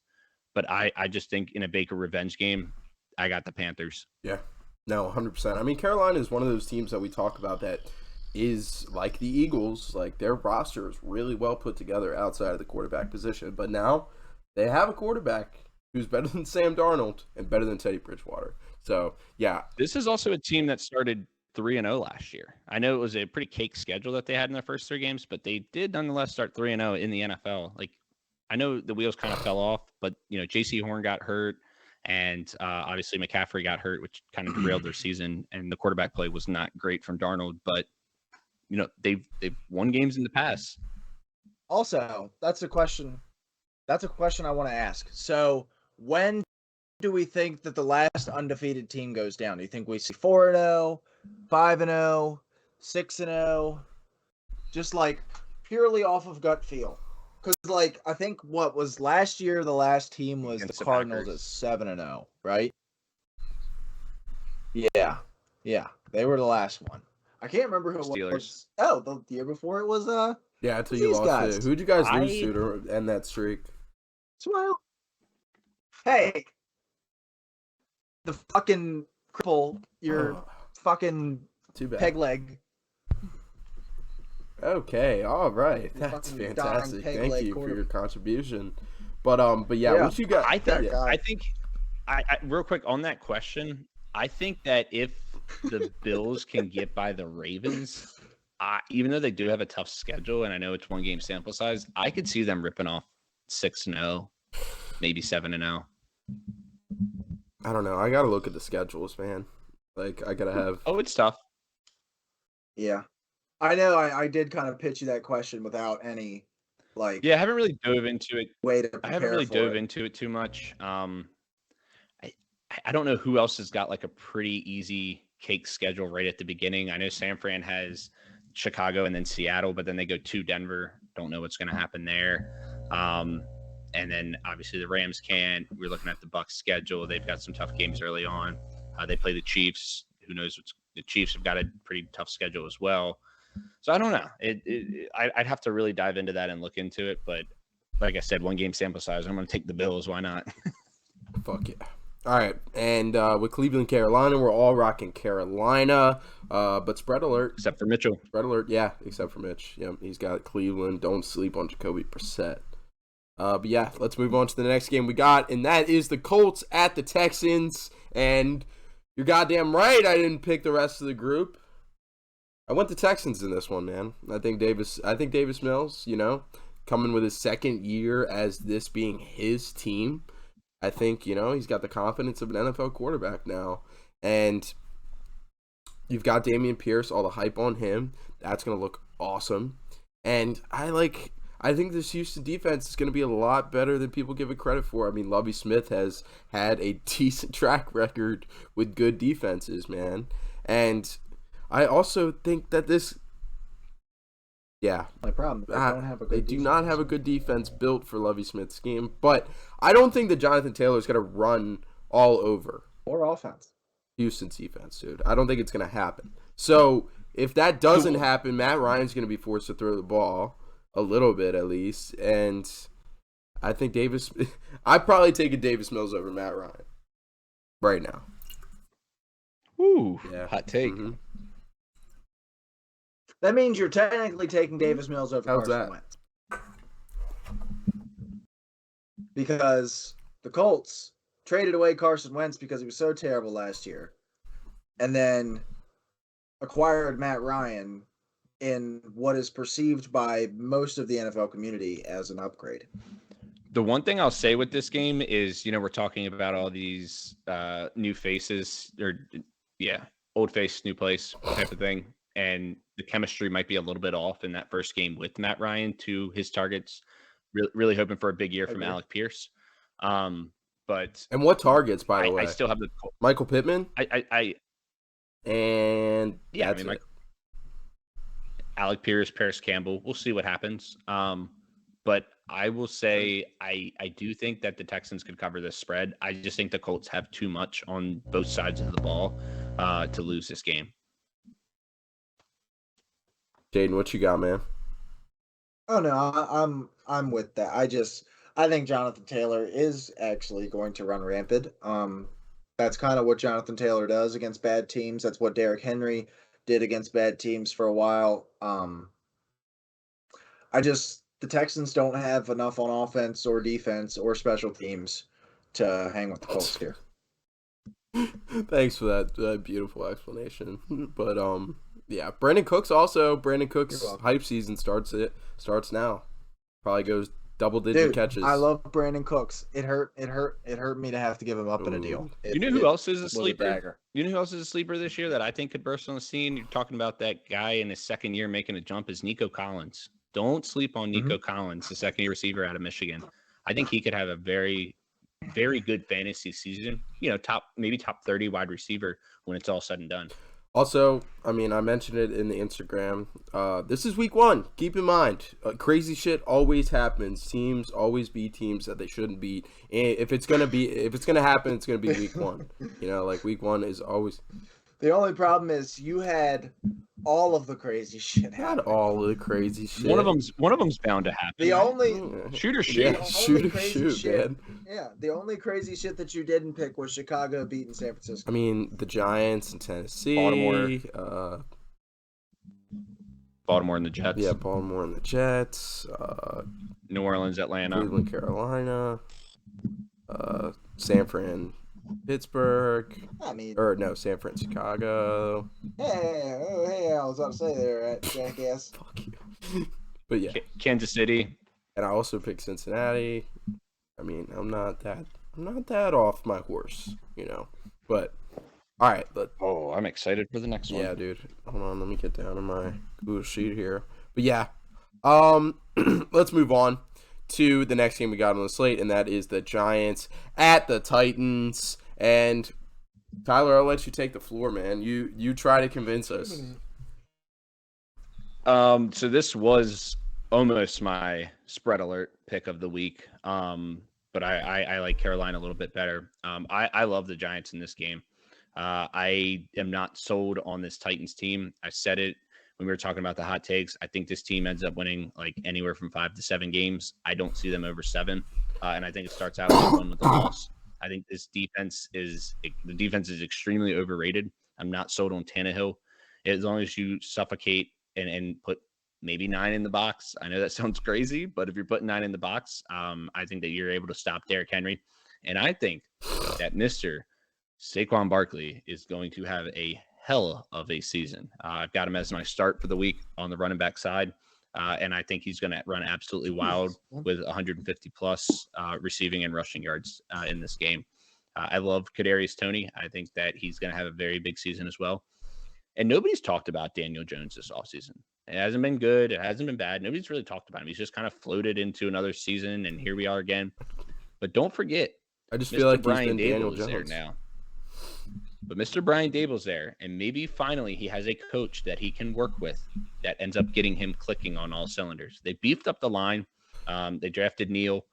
But I just think in a Baker revenge game, I got the Panthers. Yeah, no, 100%. I mean, Carolina is one of those teams that we talk about that is like the Eagles. Like, their roster is really well put together outside of the quarterback position. But now they have a quarterback who's better than Sam Darnold and better than Teddy Bridgewater. So, yeah. This is also a team that started 3-0 last year. I know it was a pretty cake schedule that they had in their first 3 games, but they did nonetheless start 3-0 in the NFL. Like, I know the wheels kind of fell off, but J.C. Horn got hurt, and obviously McCaffrey got hurt, which kind of derailed their season. And the quarterback play was not great from Darnold, but they've won games in the past. Also, that's a question. That's a question I want to ask. So, when do we think that the last undefeated team goes down? Do you think we see 4-0, 5-0, 6-0, just like purely off of gut feel? Because, I think what was last year, the last team was Against the the Cardinals Packers. at 7-0, right? Yeah. They were the last one. I can't remember who it Steelers. was. Oh, the year before it was Yeah, until you These lost guys. it. Who'd you guys lose I- to end that streak? Smile. Hey, the fucking cripple, your Oh, fucking too bad. peg leg. Okay, all right. You That's fucking fantastic. darn peg Thank leg you for quarter- your contribution. But yeah, Yeah. what you got? I think, guy. I real quick on that question, I think that if the Bills can get by the Ravens, even though they do have a tough schedule, and I know it's 1 game sample size, I could see them ripping off 6-0, maybe 7-0. I don't know. I gotta look at the schedules, man. Like, I gotta have. Oh, it's tough. Yeah. I know I did kind of pitch you that question without any Yeah, I haven't really dove into it. way to prepare I haven't really for dove it. into it too much. I don't know who else has got like a pretty easy cake schedule right at the beginning. I know San Fran has Chicago and then Seattle, but then they go to Denver. Don't know what's going to happen there. And then obviously the Rams can. We're looking at the Bucs schedule. They've got some tough games early on. They play the Chiefs. Who knows? The Chiefs have got a pretty tough schedule as well. So I don't know. I'd have to really dive into that and look into it. But like I said, 1 game sample size. I'm going to take the Bills. Why not? Fuck yeah. All right, and with Cleveland, Carolina, we're all rocking Carolina. But spread alert. Except for Mitchell. Spread alert, yeah, except for Mitch. Yeah, he's got Cleveland. Don't sleep on Jacoby Brissett. But yeah, let's move on to the next game we got, and that is the Colts at the Texans. And You're goddamn right. I didn't pick the rest of the group. I went the Texans in this one, man. I think Davis Mills, coming with his second year as this being his team. I think, he's got the confidence of an NFL quarterback now. And you've got Dameon Pierce, all the hype on him. That's going to look awesome. And I think this Houston defense is going to be a lot better than people give it credit for. I mean, Lovie Smith has had a decent track record with good defenses, man. And I also think that My problem. They do not have a good defense built for Lovie Smith's scheme. But I don't think that Jonathan Taylor is going to run all over Or offense. Houston's defense, dude. I don't think it's going to happen. So if that doesn't happen, Matt Ryan's going to be forced to throw the ball a little bit at least. And I think I'd probably take a Davis Mills over Matt Ryan right now. Ooh, Yeah. hot take. Mm-hmm. That means you're technically taking Davis Mills over How's Carson Wentz. Because the Colts traded away Carson Wentz because he was so terrible last year, and then acquired Matt Ryan in what is perceived by most of the NFL community as an upgrade. The one thing I'll say with this game is, we're talking about all these new faces old face, new place type of thing. And the chemistry might be a little bit off in that first game with Matt Ryan to his targets. Really hoping for a big year from Alec Pierce. But And what targets, by the way? I still have the Michael Pittman? And yeah, Alec Pierce, Paris Campbell. We'll see what happens. But I will say I do think that the Texans could cover this spread. I just think the Colts have too much on both sides of the ball to lose this game. Jaden, what you got, man? Oh no, I'm with that. I think Jonathan Taylor is actually going to run rampant. That's kind of what Jonathan Taylor does against bad teams. That's what Derrick Henry did against bad teams for a while. The Texans don't have enough on offense or defense or special teams to hang with the Colts here. Thanks for that beautiful explanation. But yeah, Brandon Cooks hype season starts now. Probably goes double-digit catches. I love Brandon Cooks. It hurt me to have to give him up in a deal. Who else is a sleeper? You know who else is a sleeper this year that I think could burst on the scene? You're talking about that guy in his second year making a jump is Nico Collins. Don't sleep on Nico Collins, the second-year receiver out of Michigan. I think he could have a very, very good fantasy season. Top 30 wide receiver when it's all said and done. Also, I mean, I mentioned it in the Instagram. This is week 1. Keep in mind, crazy shit always happens. Teams always beat teams that they shouldn't beat. And if it's gonna happen, it's gonna be week 1. Week 1 is always. The only problem is you had all of the crazy shit happen. Not all of the crazy shit. One of them's bound to happen. The only shoot or shoot. Yeah, shoot, man. Yeah, the only crazy shit that you didn't pick was Chicago beating San Francisco. I mean, the Giants and Tennessee, Baltimore and the Jets. Yeah, Baltimore and the Jets. New Orleans, Atlanta, Cleveland, Carolina. San Fran, Pittsburgh. San Fran, Chicago. Hey, I was about to say there, right, jackass. Fuck you. But yeah, Kansas City. And I also picked Cincinnati. I mean, I'm not that off my horse, But all right, I'm excited for the next one. Yeah, dude. Hold on, let me get down to my Google sheet here. But yeah, let's move on to the next game we got on the slate, and that is the Giants at the Titans. And Tyler, I'll let you take the floor, man. You try to convince us. So this was almost my spread alert pick of the week. But I like Carolina a little bit better. I love the Giants in this game. I am not sold on this Titans team. I said it when we were talking about the hot takes. I think this team ends up winning like anywhere from 5 to 7 games. I don't see them over 7. And I think it starts out with one with a loss. I think this defense is extremely overrated. I'm not sold on Tannehill. As long as you suffocate and put maybe 9 in the box. I know that sounds crazy, but if you're putting 9 in the box, I think that you're able to stop Derrick Henry. And I think that Mr. Saquon Barkley is going to have a hell of a season. I've got him as my start for the week on the running back side, and I think he's going to run absolutely wild with 150 plus receiving and rushing yards in this game. I love Kadarius Toney. I think that he's going to have a very big season as well. And nobody's talked about Daniel Jones this offseason. It hasn't been good. It hasn't been bad. Nobody's really talked about him. He's just kind of floated into another season, and here we are again. But don't forget, I just Mr. feel like Brian he's been Daniel Dable is there Jones now. But Mr. Brian Dable's there, and maybe finally he has a coach that he can work with that ends up getting him clicking on all cylinders. They beefed up the line. They drafted Neal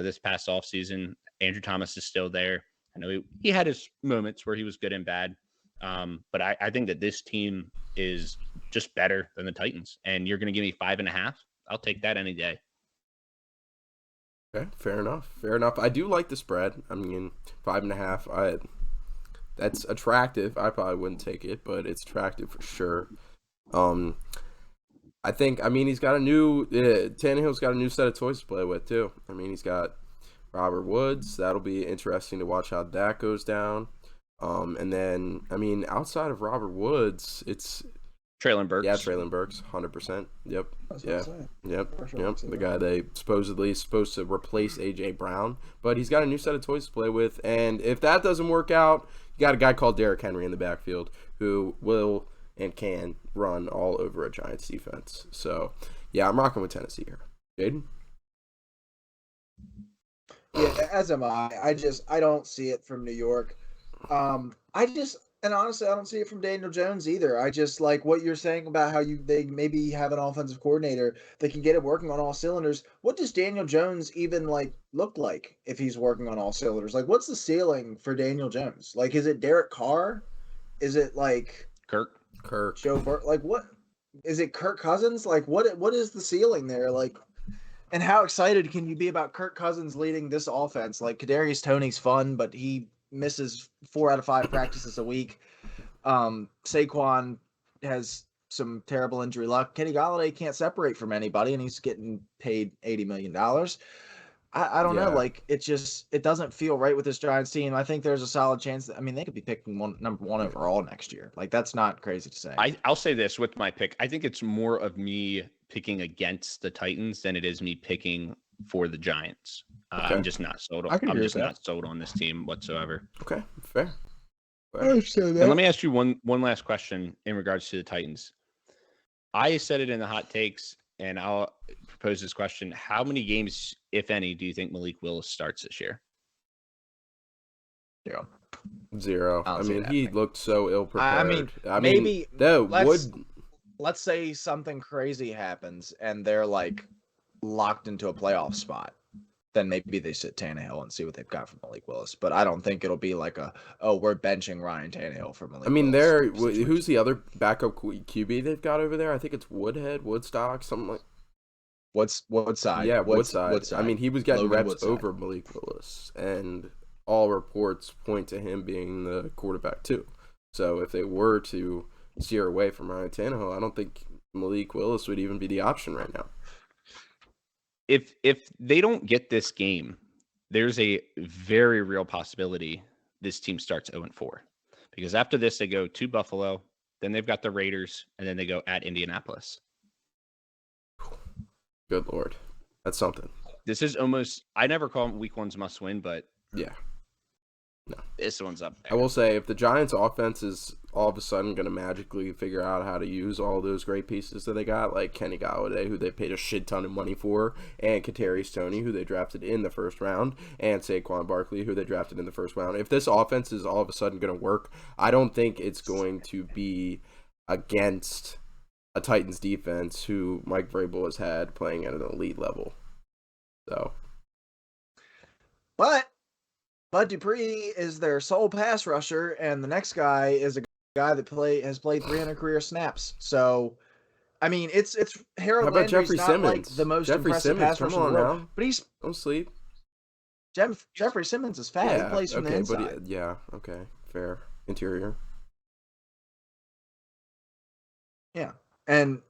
this past offseason. Andrew Thomas is still there. I know he had his moments where he was good and bad. But I think that this team is just better than the Titans. And you're going to give me 5.5. I'll take that any day. Okay, fair enough. Fair enough. I do like the spread. I mean, 5.5. That's attractive. I probably wouldn't take it, but it's attractive for sure. I think. I mean, he's got a new. Tannehill's got a new set of toys to play with too. I mean, he's got Robert Woods. That'll be interesting to watch how that goes down. And then, I mean, outside of Robert Woods, it's Traylon Burks. Yeah, Traylon Burks, 100%. Yep. That's what I'm saying. Yep. Sure Yep. The guy they supposedly is supposed to replace A.J. Brown, but he's got a new set of toys to play with. And if that doesn't work out, you got a guy called Derrick Henry in the backfield who will and can run all over a Giants defense. So, yeah, I'm rocking with Tennessee here. Jaden? Yeah, as am I. I don't see it from New York. And honestly, I don't see it from Daniel Jones either. I just like what you're saying about how they maybe have an offensive coordinator that can get it working on all cylinders. What does Daniel Jones even look like if he's working on all cylinders? Like, what's the ceiling for Daniel Jones? Like, is it Derek Carr? Is it like Kirk? Joe Burrow? Like, what is it? Kirk Cousins? Like, what is the ceiling there? Like, and how excited can you be about Kirk Cousins leading this offense? Like, Kadarius Toney's fun, but he misses 4 out of 5 practices a week. Saquon has some terrible injury luck. Kenny Golladay can't separate from anybody, and he's getting paid $80 million. I don't know. Like, it doesn't feel right with this Giants team. I think there's a solid chance that, they could be picking number 1 overall next year. Like, that's not crazy to say. I'll say this with my pick. I think it's more of me picking against the Titans than it is me picking for the Giants. Okay. I'm just not sold on. I'm just not sold on this team whatsoever. Okay, fair. I understand that. And let me ask you one last question in regards to the Titans. I said it in the hot takes, and I'll propose this question: how many games, if any, do you think Malik Willis starts this year? 0. I mean, he looked so ill prepared. Maybe let's say something crazy happens and they're locked into a playoff spot. Then maybe they sit Tannehill and see what they've got from Malik Willis. But I don't think it'll be we're benching Ryan Tannehill for Malik Willis. Who's the other backup QB they've got over there? I think it's Woodstock, something like. Woodside? Yeah, Woodside. I mean, he was getting Logan reps Woodside over Malik Willis, and all reports point to him being the quarterback too. So if they were to steer away from Ryan Tannehill, I don't think Malik Willis would even be the option right now. If they don't get this game, there's a very real possibility this team starts 0-4. Because after this, they go to Buffalo, then they've got the Raiders, and then they go at Indianapolis. Good Lord. That's something. This is almost, I never call them week one's must win, but yeah. No. This one's up there. I will say, if the Giants' offense is all of a sudden going to magically figure out how to use all those great pieces that they got, like Kenny Golladay, who they paid a shit ton of money for, and Kadarius Toney, who they drafted in the first round, and Saquon Barkley, who they drafted in the first round. If this offense is all of a sudden going to work, I don't think it's going to be against a Titans defense who Mike Vrabel has had playing at an elite level. So, but Bud Dupree is their sole pass rusher, and the next guy is a guy that has played 300 career snaps. So, it's Harold Landry's not Simmons? The most Jeffrey impressive Simmons, pass rusher in the world, now. but he's don't sleep. Jeffrey Simmons is fat. He plays from the inside. But okay, fair. Interior. Yeah, and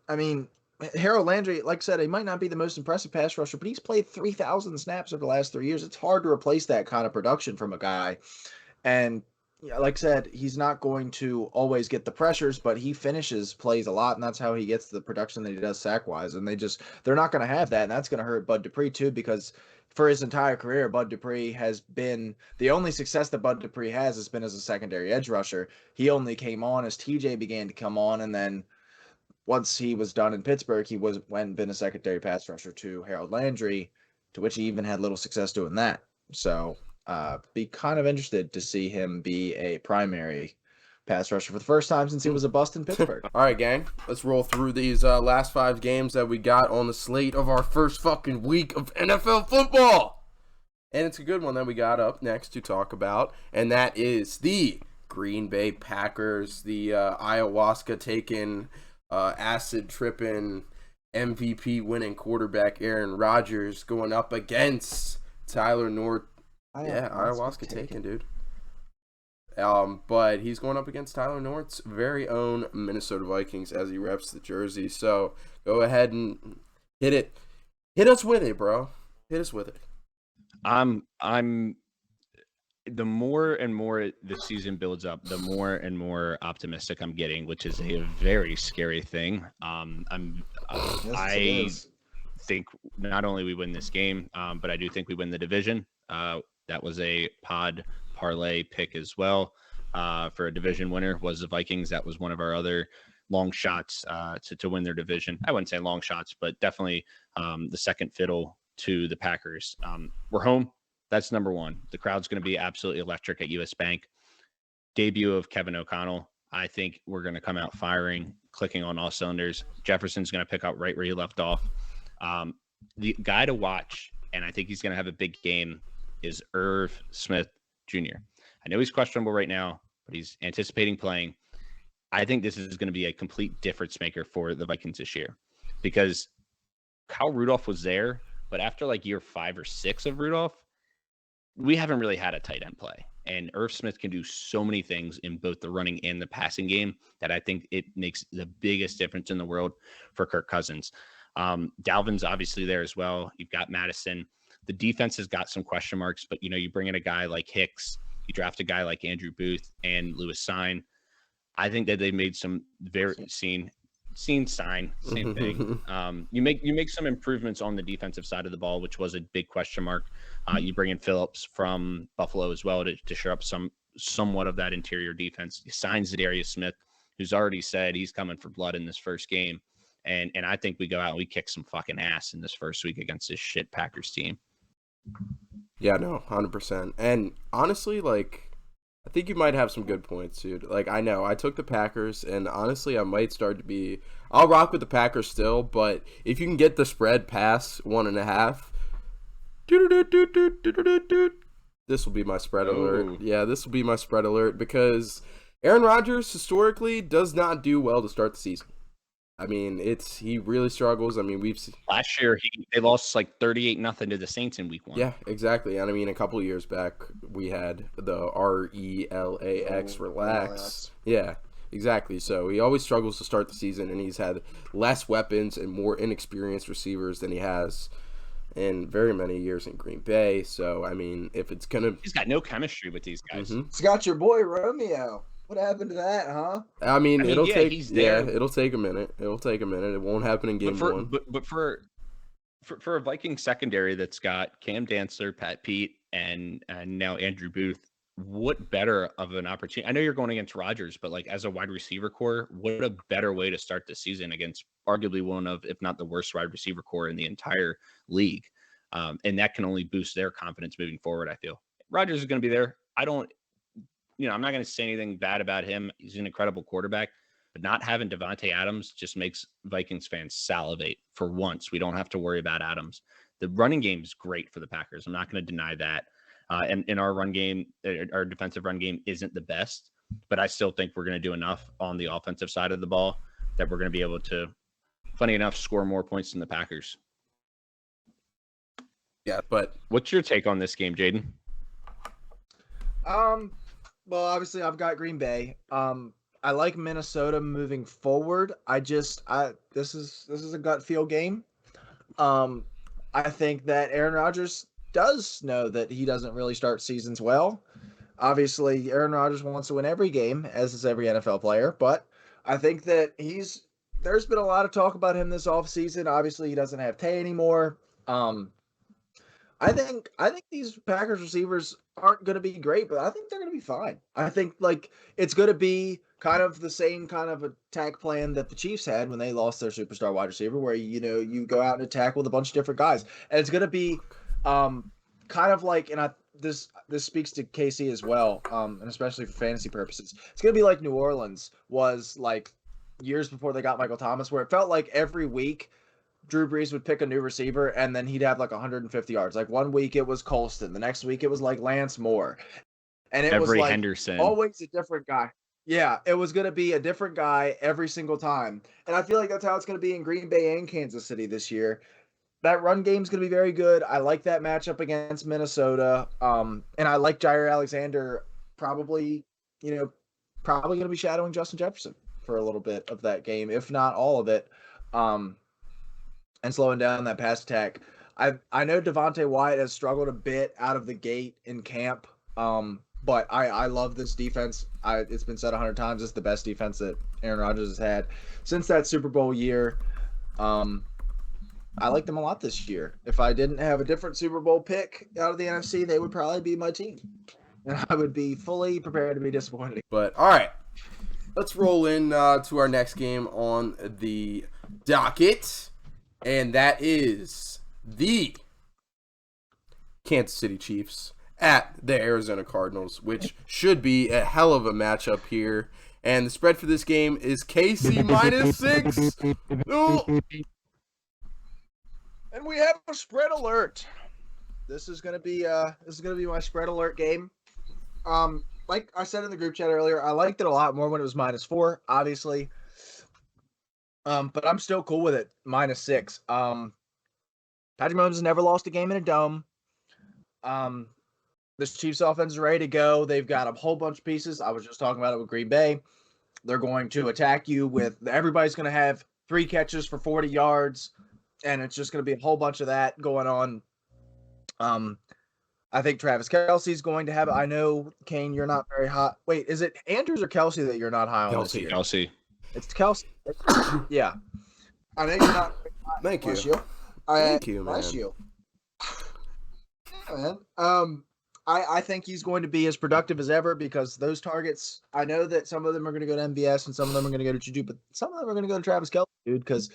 Harold Landry, like I said, he might not be the most impressive pass rusher, but he's played 3,000 snaps over the last 3 years. It's hard to replace that kind of production from a guy. And like I said, he's not going to always get the pressures, but he finishes plays a lot, and that's how he gets the production that he does sack wise. And they're not going to have that, and that's going to hurt Bud Dupree too, because for his entire career, Bud Dupree has been the only success that Bud Dupree has been as a secondary edge rusher. He only came on as TJ began to come on, and then once he was done in Pittsburgh, he went and been a secondary pass rusher to Harold Landry, to which he even had little success doing that. So be kind of interested to see him be a primary pass rusher for the first time since he was a bust in Pittsburgh. All right, gang. Let's roll through these last 5 games that we got on the slate of our first fucking week of NFL football. And it's a good one that we got up next to talk about, and that is the Green Bay Packers, the ayahuasca-taking, acid-tripping, MVP-winning quarterback Aaron Rodgers going up against Tyler North. Yeah, ayahuasca taken, dude. But he's going up against Tyler North's very own Minnesota Vikings as he reps the jersey. So go ahead and hit it. Hit us with it, bro. Hit us with it. I'm the more and more the season builds up, the more and more optimistic I'm getting, which is a very scary thing. I think not only we win this game, but I do think we win the division. That was a pod parlay pick as well. For a division winner was the Vikings. That was one of our other long shots to win their division. I wouldn't say long shots, but definitely the second fiddle to the Packers. We're home. That's number one. The crowd's going to be absolutely electric at US Bank. Debut of Kevin O'Connell. I think we're going to come out firing, clicking on all cylinders. Jefferson's going to pick up right where he left off. The guy to watch, and I think he's going to have a big game, is Irv Smith Jr. I know he's questionable right now, but he's anticipating playing. I think this is going to be a complete difference maker for the Vikings this year, because Kyle Rudolph was there, but after like year 5 or 6 of Rudolph, we haven't really had a tight end play. And Irv Smith can do so many things in both the running and the passing game that I think it makes the biggest difference in the world for Kirk Cousins. Dalvin's obviously there as well. You've got Madison. The defense has got some question marks, but you bring in a guy like Hicks, you draft a guy like Andrew Booth and Lewis Sign. I think that they made some very same thing. You make some improvements on the defensive side of the ball, which was a big question mark. You bring in Phillips from Buffalo as well to shore up somewhat of that interior defense. He signs Zadarius Smith, who's already said he's coming for blood in this first game. And I think we go out and we kick some fucking ass in this first week against this shit Packers team. Yeah, no, 100%. And honestly, I think you might have some good points, dude. I know I took the Packers, and honestly, I might start to be. I'll rock with the Packers still, but if you can get the spread past 1.5, this will be my spread alert. Yeah, this will be my spread alert because Aaron Rodgers historically does not do well to start the season. I mean, he really struggles. I mean, we've seen last year they lost 38-0 to the Saints in week 1. Yeah, exactly. And I mean, a couple of years back, we had the RELAX, relax. Yeah, exactly. So he always struggles to start the season, and he's had less weapons and more inexperienced receivers than he has in very many years in Green Bay. So I mean, he's got no chemistry with these guys. Mm-hmm. It's got your boy Romeo. What happened to that, huh? I mean it'll take a minute. It'll take a minute. It won't happen in game 1. But for a Viking secondary that's got Cam Dantzler, Pat Pete, and now Andrew Booth, what better of an opportunity? I know you're going against Rodgers, but as a wide receiver core, what a better way to start the season against arguably one of, if not the worst wide receiver core in the entire league. And that can only boost their confidence moving forward, I feel. Rodgers is going to be there. I'm not going to say anything bad about him. He's an incredible quarterback, but not having Devontae Adams just makes Vikings fans salivate. For once, we don't have to worry about Adams. The running game is great for the Packers. I'm not going to deny that. And in our run game, our defensive run game isn't the best, but I still think we're going to do enough on the offensive side of the ball that we're going to be able to, funny enough, score more points than the Packers. Yeah, but what's your take on this game, Jaden? Well, obviously, I've got Green Bay. I like Minnesota moving forward. This is a gut feel game. I think that Aaron Rodgers does know that he doesn't really start seasons well. Obviously, Aaron Rodgers wants to win every game, as is every NFL player, but I think that there's been a lot of talk about him this offseason. Obviously, he doesn't have Tay anymore. I think these Packers receivers aren't going to be great, but I think they're going to be fine. I think it's going to be kind of the same kind of attack plan that the Chiefs had when they lost their superstar wide receiver, where you go out and attack with a bunch of different guys, and it's going to be kind of like, and this speaks to KC as well, and especially for fantasy purposes. It's going to be like New Orleans was like years before they got Michael Thomas, where it felt like every week Drew Brees would pick a new receiver and then he'd have like 150 yards. Like one week it was Colston, the next week it was like Lance Moore, and it was like Henderson, always a different guy. Yeah, it was going to be a different guy every single time, and I feel like that's how it's going to be in Green Bay and Kansas City this year. That run game's going to be very good. I like that matchup against Minnesota, and I like Jair Alexander probably going to be shadowing Justin Jefferson for a little bit of that game, if not all of it. And slowing down that pass attack. I know Devontae Wyatt has struggled a bit out of the gate in camp, but I love this defense. It's been said 100 times, it's the best defense that Aaron Rodgers has had since that Super Bowl year. I like them a lot this year. If I didn't have a different Super Bowl pick out of the NFC, they would probably be my team. And I would be fully prepared to be disappointed. But, all right. Let's roll in to our next game on the docket. And that is the Kansas City Chiefs at the Arizona Cardinals, which should be a hell of a matchup here. And the spread for this game is KC -6. Oh. And we have a spread alert. This is gonna be my spread alert game. Like I said in the group chat earlier, I liked it a lot more when it was -4, obviously. But I'm still cool with it. -6. Patrick Mahomes has never lost a game in a dome. This Chiefs offense is ready to go. They've got a whole bunch of pieces. I was just talking about it with Green Bay. They're going to attack you everybody's going to have 3 catches for 40 yards, and it's just going to be a whole bunch of that going on. I think Travis Kelce's going to have it. I know, Kane, you're not very hot. Wait, is it Andrews or Kelsey that you're not high on this year? Kelce. It's Kelsey. Yeah. I know you're not. Thank you. Thank you, man. Bless you. Yeah, man. I think he's going to be as productive as ever because those targets, I know that some of them are going to go to MVS and some of them are going to go to Juju, but some of them are going to go to Travis Kelce, dude, because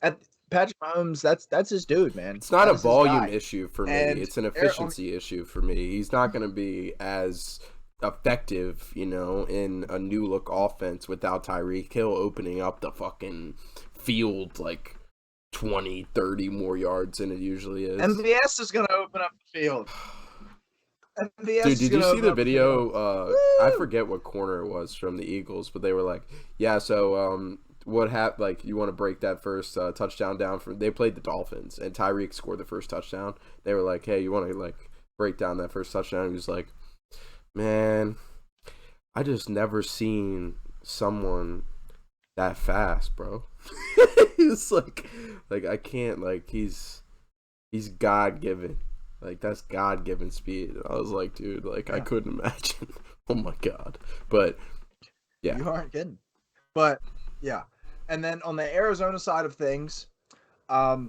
at Patrick Mahomes, that's his dude, man. It's not a volume issue for me. It's an efficiency issue for me. He's not going to be as effective, in a new look offense without Tyreek Hill opening up the fucking field like 20, 30 more yards than it usually is. MVS is going to open up the field. Dude, did you see the video? I forget what corner it was from the Eagles, but they were like, yeah, so what happened? Like, you want to break that first touchdown down from? They played the Dolphins, and Tyreek scored the first touchdown. They were like, hey, you want to break down that first touchdown? He was like, man, I just never seen someone that fast, bro. He's like I can't, he's God-given. That's God-given speed. I was like, dude, I couldn't imagine. Oh my God. But yeah. You aren't kidding. But yeah. And then on the Arizona side of things, I've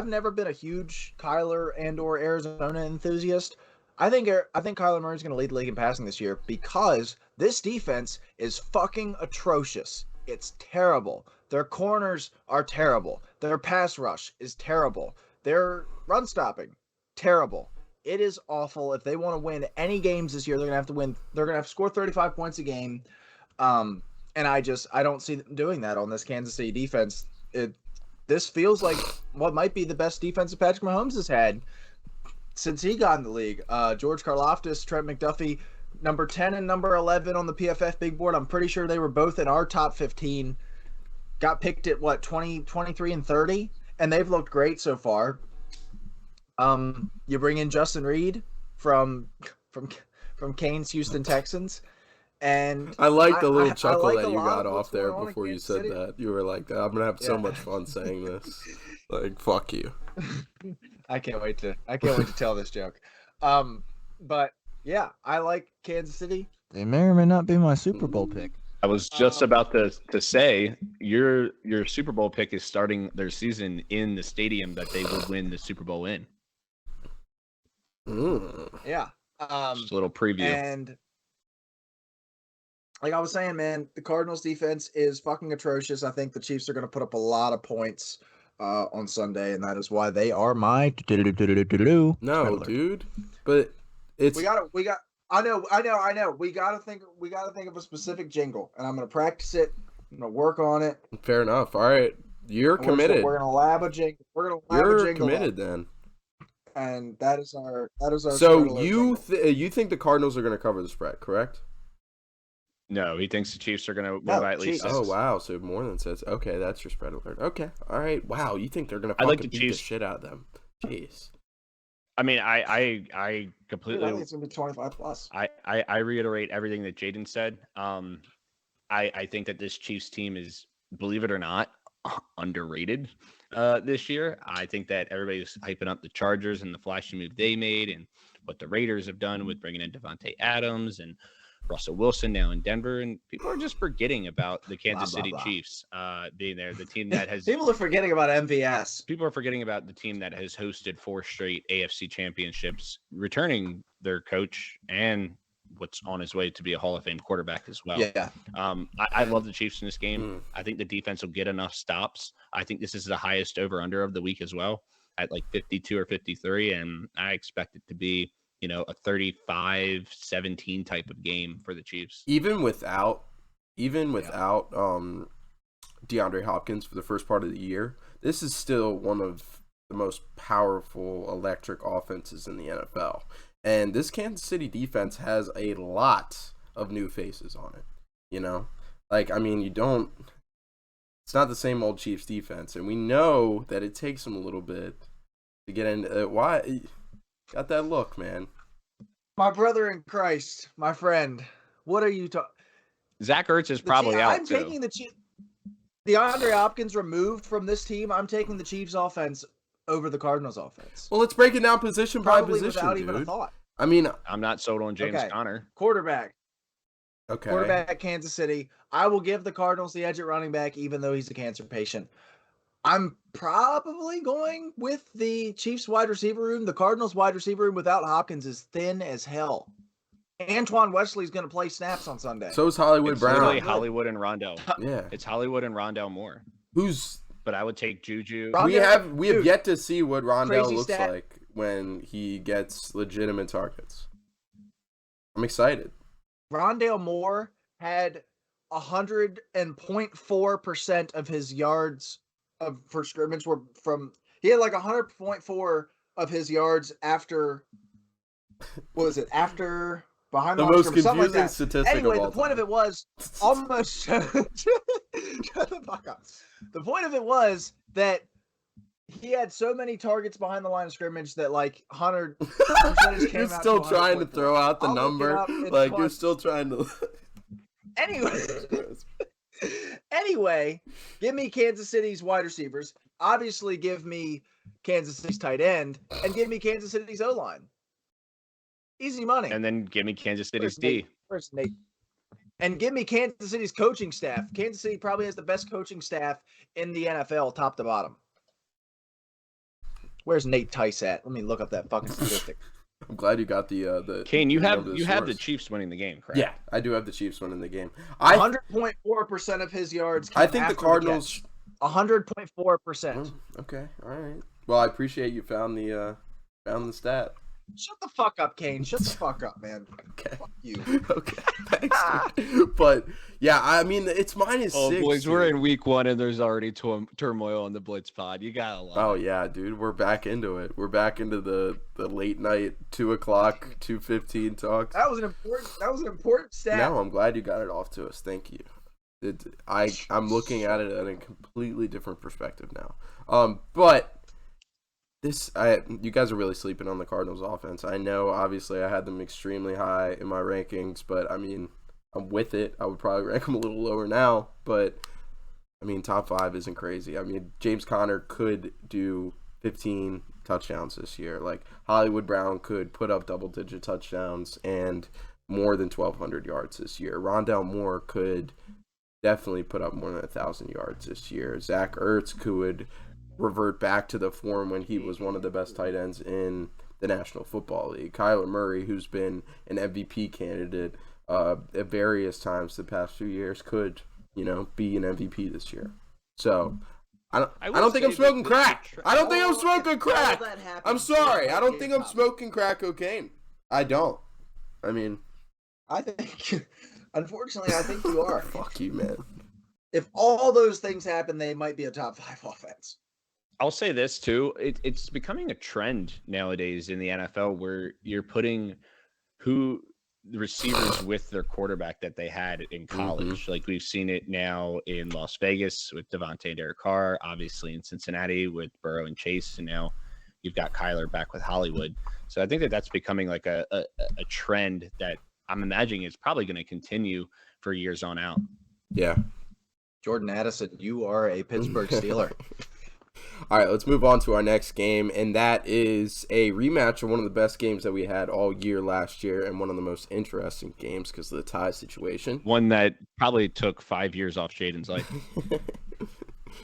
never been a huge Kyler and or Arizona enthusiast. I think Kyler Murray's going to lead the league in passing this year because this defense is fucking atrocious. It's terrible. Their corners are terrible. Their pass rush is terrible. Their run stopping, terrible. It is awful. If they want to win any games this year, they're going to have to win. They're going to have to score 35 points a game. And I don't see them doing that on this Kansas City defense. This feels like what might be the best defense that Patrick Mahomes has had since he got in the league. George Karlaftis, Trent McDuffie, number 10 and number 11 on the PFF big board. I'm pretty sure they were both in our top 15. Got picked at 20, 23, and 30, and they've looked great so far. You bring in Justin Reed from Kane's Houston Texans, and I like the little chuckle that you got off there before you said that. You were like, "I'm gonna have so much fun saying this." Fuck you. I can't wait to tell this joke. But yeah, I like Kansas City. They may or may not be my Super Bowl pick. I was just about to say your Super Bowl pick is starting their season in the stadium that they will win the Super Bowl in. Yeah. Just a little preview. And like I was saying, man, the Cardinals defense is fucking atrocious. I think the Chiefs are going to put up a lot of points on Sunday, and that is why they are my No, dude. But it's I know. We gotta think of a specific jingle, and I'm gonna practice it. I'm gonna work on it. fair enough. All right. You're committed. We're gonna lab a jingle. You're committed then. And that is our. So you think the Cardinals are going to cover the spread, correct? No, he thinks the Chiefs are going to win by at least 6. Oh, wow. So more than 6. Okay, that's your spread alert. Okay. All right. Wow. You think they're going to fucking beat the shit out of them. Jeez. I mean, I completely. I think it's going to be 25 plus. I reiterate everything that Jaden said. I think that this Chiefs team is, believe it or not, underrated this year. I think that everybody's hyping up the Chargers and the flashy move they made and what the Raiders have done with bringing in Devontae Adams and Russell Wilson now in Denver, and people are just forgetting about the Kansas City Chiefs being there. The team that has people are forgetting about MVS. People are forgetting about the team that has hosted 4 straight AFC championships, returning their coach and what's on his way to be a Hall of Fame quarterback as well. Yeah. I love the Chiefs in this game. I think the defense will get enough stops. I think this is the highest over under of the week as well at like 52 or 53, and I expect it to be a 35-17 type of game for the Chiefs. Even without DeAndre Hopkins for the first part of the year, this is still one of the most powerful electric offenses in the NFL. And this Kansas City defense has a lot of new faces on it. It's not the same old Chiefs defense, and we know that it takes them a little bit to get into why. Got that look, man. My brother in Christ, my friend. What are you talking? Zach Ertz is probably out. I'm taking the DeAndre Hopkins removed from this team. I'm taking the Chiefs offense over the Cardinals offense. Well, let's break it down position Probably by position, without dude. even a thought. I mean, I'm not sold on James Conner. Quarterback. Okay. Quarterback, Kansas City. I will give the Cardinals the edge at running back, even though he's a cancer patient. I'm probably going with the Chiefs wide receiver room. The Cardinals wide receiver room without Hopkins is thin as hell. Antoine Wesley's going to play snaps on Sunday. So is Hollywood Brown. Literally Hollywood and Rondell. Yeah. It's Hollywood and Rondell Moore. But I would take Juju. We have yet to see what Rondell looks like when he gets legitimate targets. I'm excited. Rondell Moore had 100.4% of his yards for scrimmage were from. He had like 100.4 of his yards after. What was it? After behind the most scrimmage, confusing like statistic. Anyway, of all the point time. of it was almost. Shut the fuck up. The point of it was that he had so many targets behind the line of scrimmage that like 100 percentage came You're out. still trying to throw out the number. Like you're still trying to. Anyway, give me Kansas City's wide receivers. Obviously, give me Kansas City's tight end, and give me Kansas City's O-line. Easy money. And then give me Kansas City's D. Where's Nate? And give me Kansas City's coaching staff. Kansas City probably has the best coaching staff in the NFL, top to bottom. Where's Nate Tice at? Let me look up that fucking statistic. I'm glad you got the. Kane, you have the Chiefs winning the game, correct? Yeah, I do have the Chiefs winning the game. 100.4% of his yards. I think the Cardinals. 100.4%. Okay, all right. Well, I appreciate you found the stat. Shut the fuck up, Kane. Shut the fuck up, man. Okay. Fuck you. Okay. Thanks. But yeah, I mean, it's -6. Oh, boys, dude. we're in week 1 and there's already turmoil on the Blitz pod. You gotta love it. Oh yeah, dude, we're back into it. We're back into the late night 2:00, 2:15 talks. That was an important stat. No, I'm glad you got it off to us. Thank you. I'm looking at it at a completely different perspective now. But you guys are really sleeping on the Cardinals offense. I know, obviously, I had them extremely high in my rankings, but I mean, I'm with it. I would probably rank them a little lower now, but I mean, top 5 isn't crazy. I mean, James Conner could do 15 touchdowns this year. Like Hollywood Brown could put up double-digit touchdowns and more than 1,200 yards this year. Rondell Moore could definitely put up more than 1,000 yards this year. Zach Ertz could revert back to the form when he was one of the best tight ends in the National Football League. Kyler Murray, who's been an MVP candidate at various times the past few years, could, be an MVP this year. So I don't think I'm smoking crack. I don't think I'm smoking crack. I'm sorry. I don't think I'm smoking crack cocaine. I don't. I mean, I think, unfortunately, I think you are. Fuck you, man. If all those things happen, they might be a top 5 offense. I'll say this too. It's becoming a trend nowadays in the NFL where you're putting the receivers with their quarterback that they had in college. Mm-hmm. Like we've seen it now in Las Vegas with Devontae and Derek Carr, obviously in Cincinnati with Burrow and Chase, and now you've got Kyler back with Hollywood. So I think that's becoming like a trend that I'm imagining is probably going to continue for years on out. Yeah. Jordan Addison, you are a Pittsburgh Steeler. All right, let's move on to our next game, and that is a rematch of one of the best games that we had all year last year and one of the most interesting games because of the tie situation. One that probably took 5 years off Jaden's life.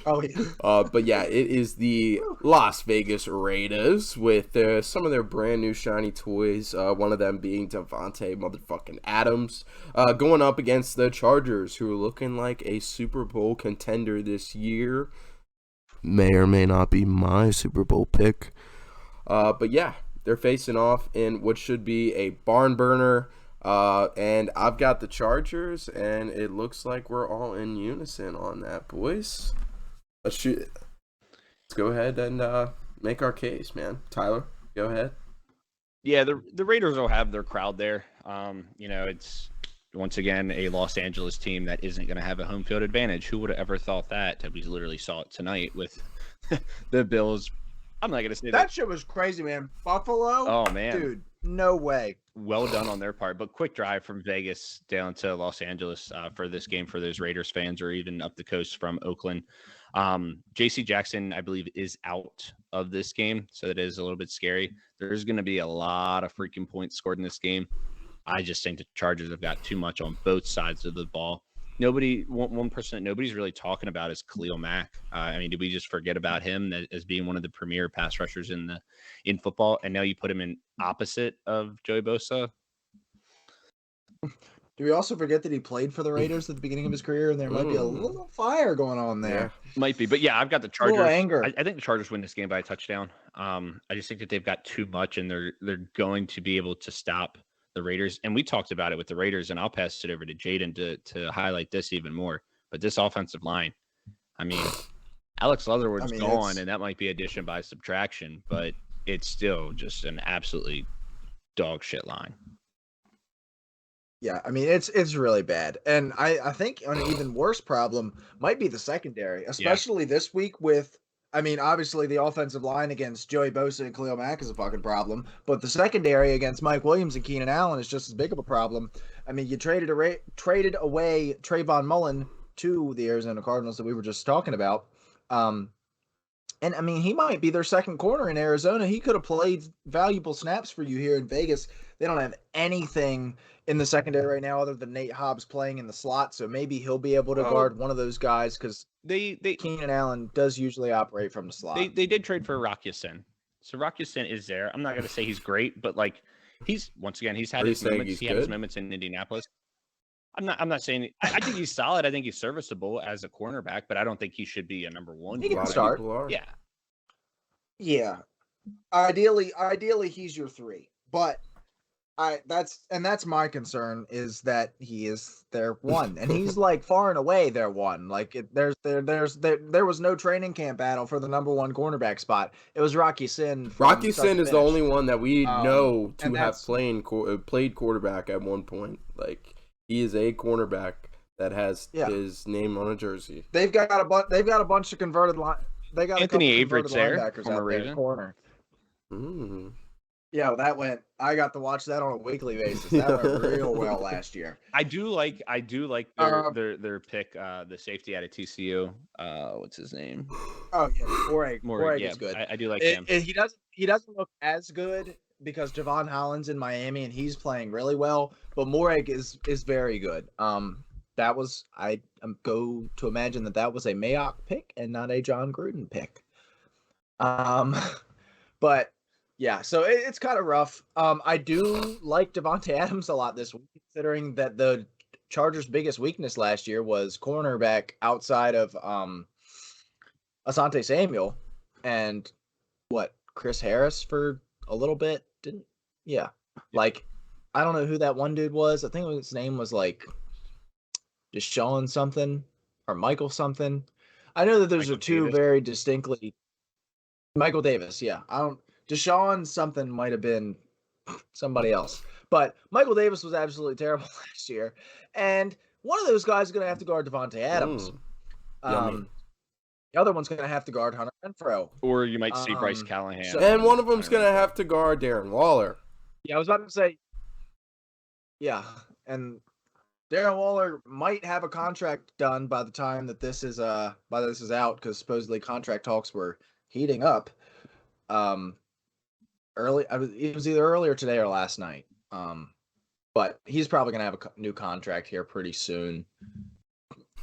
Oh, yeah. But yeah, it is the Las Vegas Raiders with some of their brand new shiny toys, one of them being Devontae motherfucking Adams, going up against the Chargers, who are looking like a Super Bowl contender this year. May or may not be my Super Bowl pick. But yeah, they're facing off in what should be a barn burner. And I've got the Chargers, and it looks like we're all in unison on that, boys. Let's go ahead and make our case, man. Tyler, go ahead. Yeah, the Raiders will have their crowd there. It's once again a Los Angeles team that isn't going to have a home field advantage. Who would have ever thought that? We literally saw it tonight with the Bills. I'm not going to say that shit was crazy, man. Buffalo? Oh, man. Dude, no way. Well done on their part. But quick drive from Vegas down to Los Angeles for this game for those Raiders fans, or even up the coast from Oakland. J.C. Jackson, I believe, is out of this game, so that is a little bit scary. There's going to be a lot of freaking points scored in this game. I just think the Chargers have got too much on both sides of the ball. One person that nobody's really talking about is Khalil Mack. Did we just forget about him as being one of the premier pass rushers in football? And now you put him in opposite of Joey Bosa. Do we also forget that he played for the Raiders at the beginning of his career, and there might be a little fire going on there? Yeah. Might be, but yeah, I've got the Chargers. Anger. I think the Chargers win this game by a touchdown. I just think that they've got too much, and they're going to be able to stop the Raiders. And we talked about it with the Raiders, and I'll pass it over to Jaden to highlight this even more. But this offensive line, Alex Leatherwood's gone, and that might be addition by subtraction, but it's still just an absolutely dog shit line. Yeah, it's really bad. And I think an even worse problem might be the secondary, especially this week with, obviously the offensive line against Joey Bosa and Khalil Mack is a fucking problem, but the secondary against Mike Williams and Keenan Allen is just as big of a problem. You traded away Trayvon Mullen to the Arizona Cardinals that we were just talking about. He might be their second corner in Arizona. He could have played valuable snaps for you here in Vegas. They don't have anything in the secondary right now other than Nate Hobbs playing in the slot, so maybe he'll be able to guard one of those guys because Keenan Allen does usually operate from the slot. They did trade for Rock Ya-Sin. So Rock Ya-Sin is there. I'm not going to say he's great, but he's had his moments. He had his moments in Indianapolis. I'm not saying I think he's solid. I think he's serviceable as a cornerback, but I don't think he should be a number one. He can start. Yeah. Yeah. Ideally he's your 3. But that's my concern is that he is their 1, and he's far and away their 1. There was no training camp battle for the number 1 cornerback spot. It was Rock Ya-Sin. Rock Ya-Sin is the only one that we know to have played quarterback at one point. He is a cornerback that has his name on a jersey. They've got a bunch of converted They got Anthony Averett's there, linebackers out there in the corner. Yeah, I got to watch that on a weekly basis. That went real well last year. I do like their pick, the safety out of TCU. What's his name? Oh yeah, Morag is good. I do like him. He he doesn't look as good because Javon Holland's in Miami and he's playing really well, but Moreg is very good. That was I go to imagine that was a Mayock pick and not a John Gruden pick. But yeah, so it's kind of rough. I do like Devontae Adams a lot this week, considering that the Chargers' biggest weakness last year was cornerback outside of Asante Samuel and Chris Harris for a little bit, didn't? Yeah, like I don't know who that one dude was. I think his name was like Deshaun something or Michael something. I know that those Michael are two Davis. very distinctly Michael Davis. Yeah, I don't. Deshaun something might have been somebody else, but Michael Davis was absolutely terrible last year, and one of those guys is going to have to guard Devontae Adams. Yummy. The other one's going to have to guard Hunter Renfrow. Or you might see Bryce Callahan. And one of them's going to have to guard Darren Waller. Yeah, I was about to say. Yeah, and Darren Waller might have a contract done by the time that this is out, because supposedly contract talks were heating up. It was either earlier today or last night. But he's probably gonna have a new contract here pretty soon.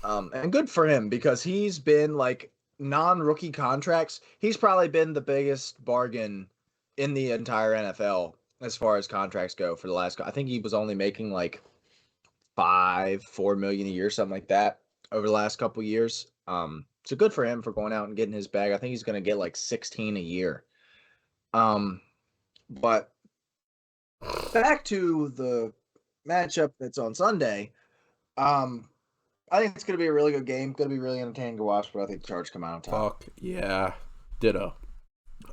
And good for him because he's been like non-rookie contracts. He's probably been the biggest bargain in the entire NFL as far as contracts go for the last. I think he was only making like $4 million a year, something like that, over the last couple of years. So good for him for going out and getting his bag. I think he's gonna get like 16 a year. But back to the matchup that's on Sunday. I think it's going to be a really good game. Going to be really entertaining to watch, but I think the Chargers come out on top. Fuck yeah. Ditto.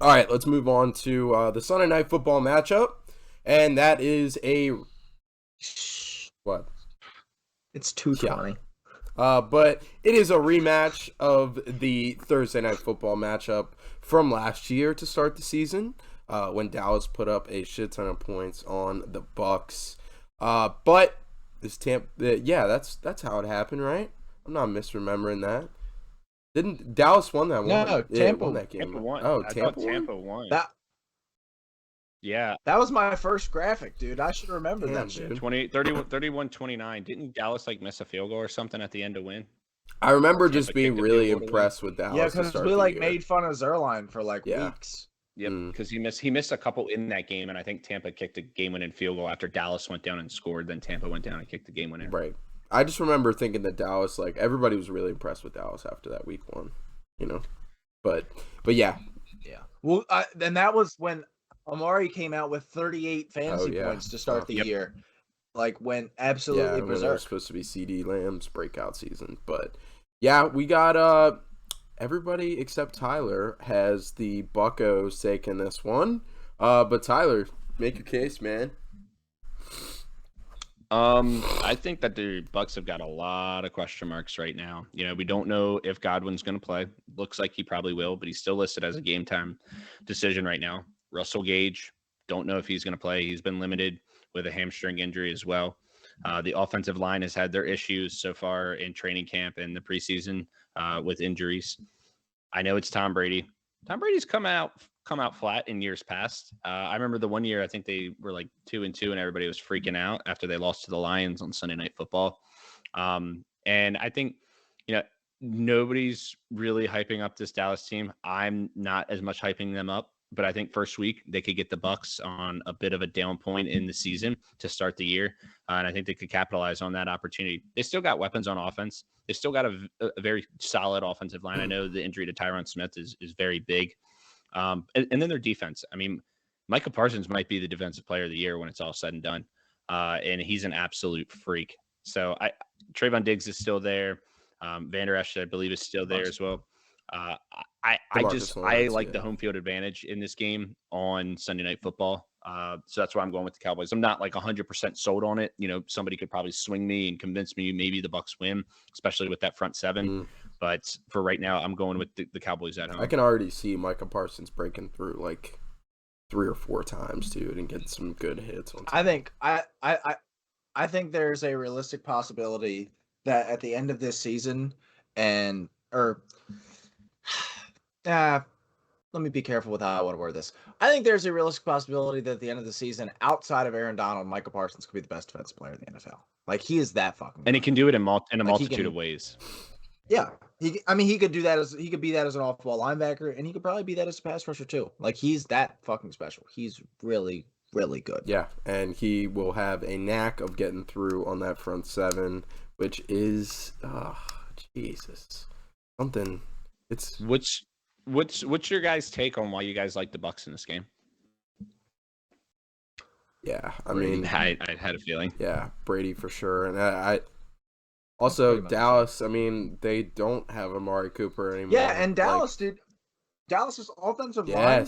All right, let's move on to the Sunday Night Football matchup. And that is a... What? It's 2:20. But it is a rematch of the Thursday Night Football matchup from last year to start the season, when Dallas put up a shit ton of points on the Bucks. But this that's how it happened, right? I'm not misremembering that. Didn't Dallas won that one? No, Tampa won that game. Tampa won. Oh, Tampa won. Yeah. That was my first graphic, dude. I should remember that shit. 31-29. Didn't Dallas miss a field goal or something at the end to win? I remember just being really impressed with Dallas. Yeah, because we made fun of Zerline for weeks. Yep, because he missed a couple in that game, and I think Tampa kicked a game-winning field goal after Dallas went down and scored. Then Tampa went down and kicked the game-winner. Right. I just remember thinking that Dallas, everybody was really impressed with Dallas after that week one, But yeah. Yeah. Well, and that was when Amari came out with 38 fantasy points to start the year. Went absolutely berserk. It was supposed to be CD Lamb's breakout season. But yeah, we got everybody except Tyler has the Buccos taking this one. But Tyler, make your case, man. I think that the Bucks have got a lot of question marks right now. We don't know if Godwin's going to play. Looks like he probably will, but he's still listed as a game time decision right now. Russell Gage, don't know if he's going to play. He's been limited with a hamstring injury as well. The offensive line has had their issues so far in training camp and the preseason with injuries. I know it's Tom Brady. Tom Brady's come out flat in years past. I remember the one year I think they were 2-2 and everybody was freaking out after they lost to the Lions on Sunday Night Football. And I think nobody's really hyping up this Dallas team. I'm not as much hyping them up, but I think first week they could get the Bucks on a bit of a down point in the season to start the year, and I think they could capitalize on that opportunity. They still got weapons on offense. They still got a very solid offensive line. I know the injury to Tyron Smith is very big. And then their defense. I mean, Micah Parsons might be the defensive player of the year when it's all said and done. And he's an absolute freak. So Trayvon Diggs is still there. Van Der Esch, I believe, is still there as well. I like the home field advantage in this game on Sunday Night Football. So that's why I'm going with the Cowboys. I'm not 100% sold on it. Somebody could probably swing me and convince me maybe the Bucks win, especially with that front seven. But for right now, I'm going with the Cowboys at home. I can already see Micah Parsons breaking through 3 or 4 times, dude, and getting some good hits on time. I think there's a realistic possibility that at the end of this season let let me be careful with how I want to word this. I think there's a realistic possibility that at the end of the season, outside of Aaron Donald, Micah Parsons could be the best defensive player in the NFL. Like, he is that fucking And he good. can do it in a Like, multitude of ways. Yeah, he could do that he could be that as an off-ball linebacker, and he could probably be that as a pass rusher too. Like, he's that fucking special. He's really, really good. Yeah, and he will have a knack of getting through on that front seven, which is, Jesus, something. It's What's your guys' take on why you guys like the Bucs in this game? Yeah, I Brady. mean, I had a feeling. Yeah, Brady for sure, and I also Dallas. I mean, they don't have Amari Cooper anymore. Yeah, and Dallas, dude. Dallas's offensive line.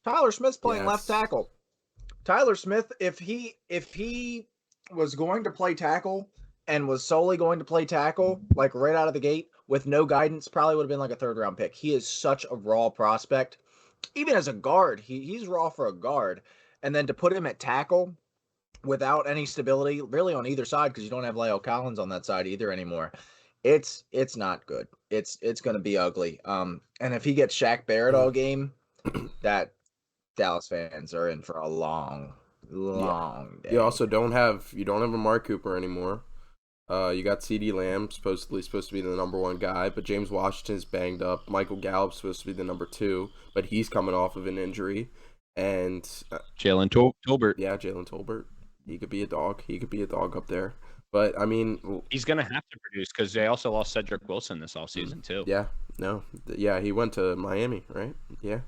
Tyler Smith's playing left tackle. Tyler Smith, if he was going to play tackle and was solely going to play tackle, like right out of the gate with no guidance, probably would have been like a third-round pick. He is such a raw prospect. Even as a guard, he's raw for a guard. And then to put him at tackle without any stability, really on either side, because you don't have La'el Collins on that side either anymore, it's not good. It's going to be ugly. And if he gets Shaq Barrett all game, that Dallas fans are in for a long day. You also don't have Amari Cooper anymore. You got CeeDee Lamb, supposed to be the number one guy, but James Washington's banged up. Michael Gallup's supposed to be the number two, but he's coming off of an injury. And Jalen Tolbert. Yeah, Jalen Tolbert. He could be a dog. He could be a dog up there. But, I mean... He's going to have to produce because they also lost Cedric Wilson this offseason, too. Yeah, no. Yeah, he went to Miami, right? Yeah.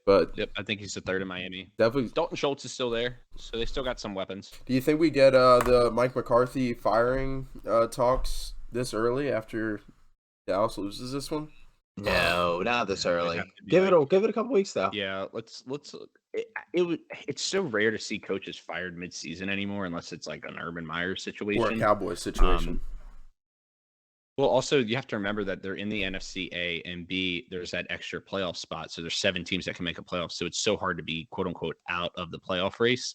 Yep, I think he's the third in Miami. Definitely. Dalton Schultz is still there, so they still got some weapons. Do you think we get the Mike McCarthy firing talks this early after Dallas loses this one? No, not this early. Give it a couple weeks though. Yeah, let's. It's so rare to see coaches fired mid-season anymore, unless it's like an Urban Meyer situation or a Cowboys situation. Well, also you have to remember that they're in the NFC A and B. There's that extra playoff spot, so there's 7 teams that can make a playoff. So it's so hard to be quote unquote out of the playoff race.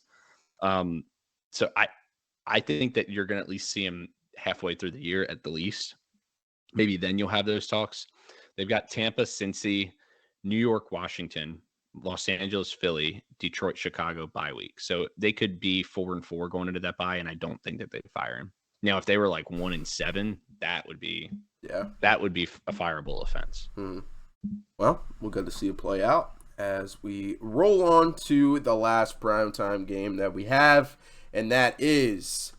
So I think that you're going to at least see him halfway through the year at the least. Maybe then you'll have those talks. They've got Tampa, Cincy, New York, Washington, Los Angeles, Philly, Detroit, Chicago bye week. So they could be 4-4 going into that bye, and I don't think that they'd fire him. Now, if they were like 1-7, that would be a fireable offense. Well, we'll get to see it play out as we roll on to the last primetime game that we have, and that is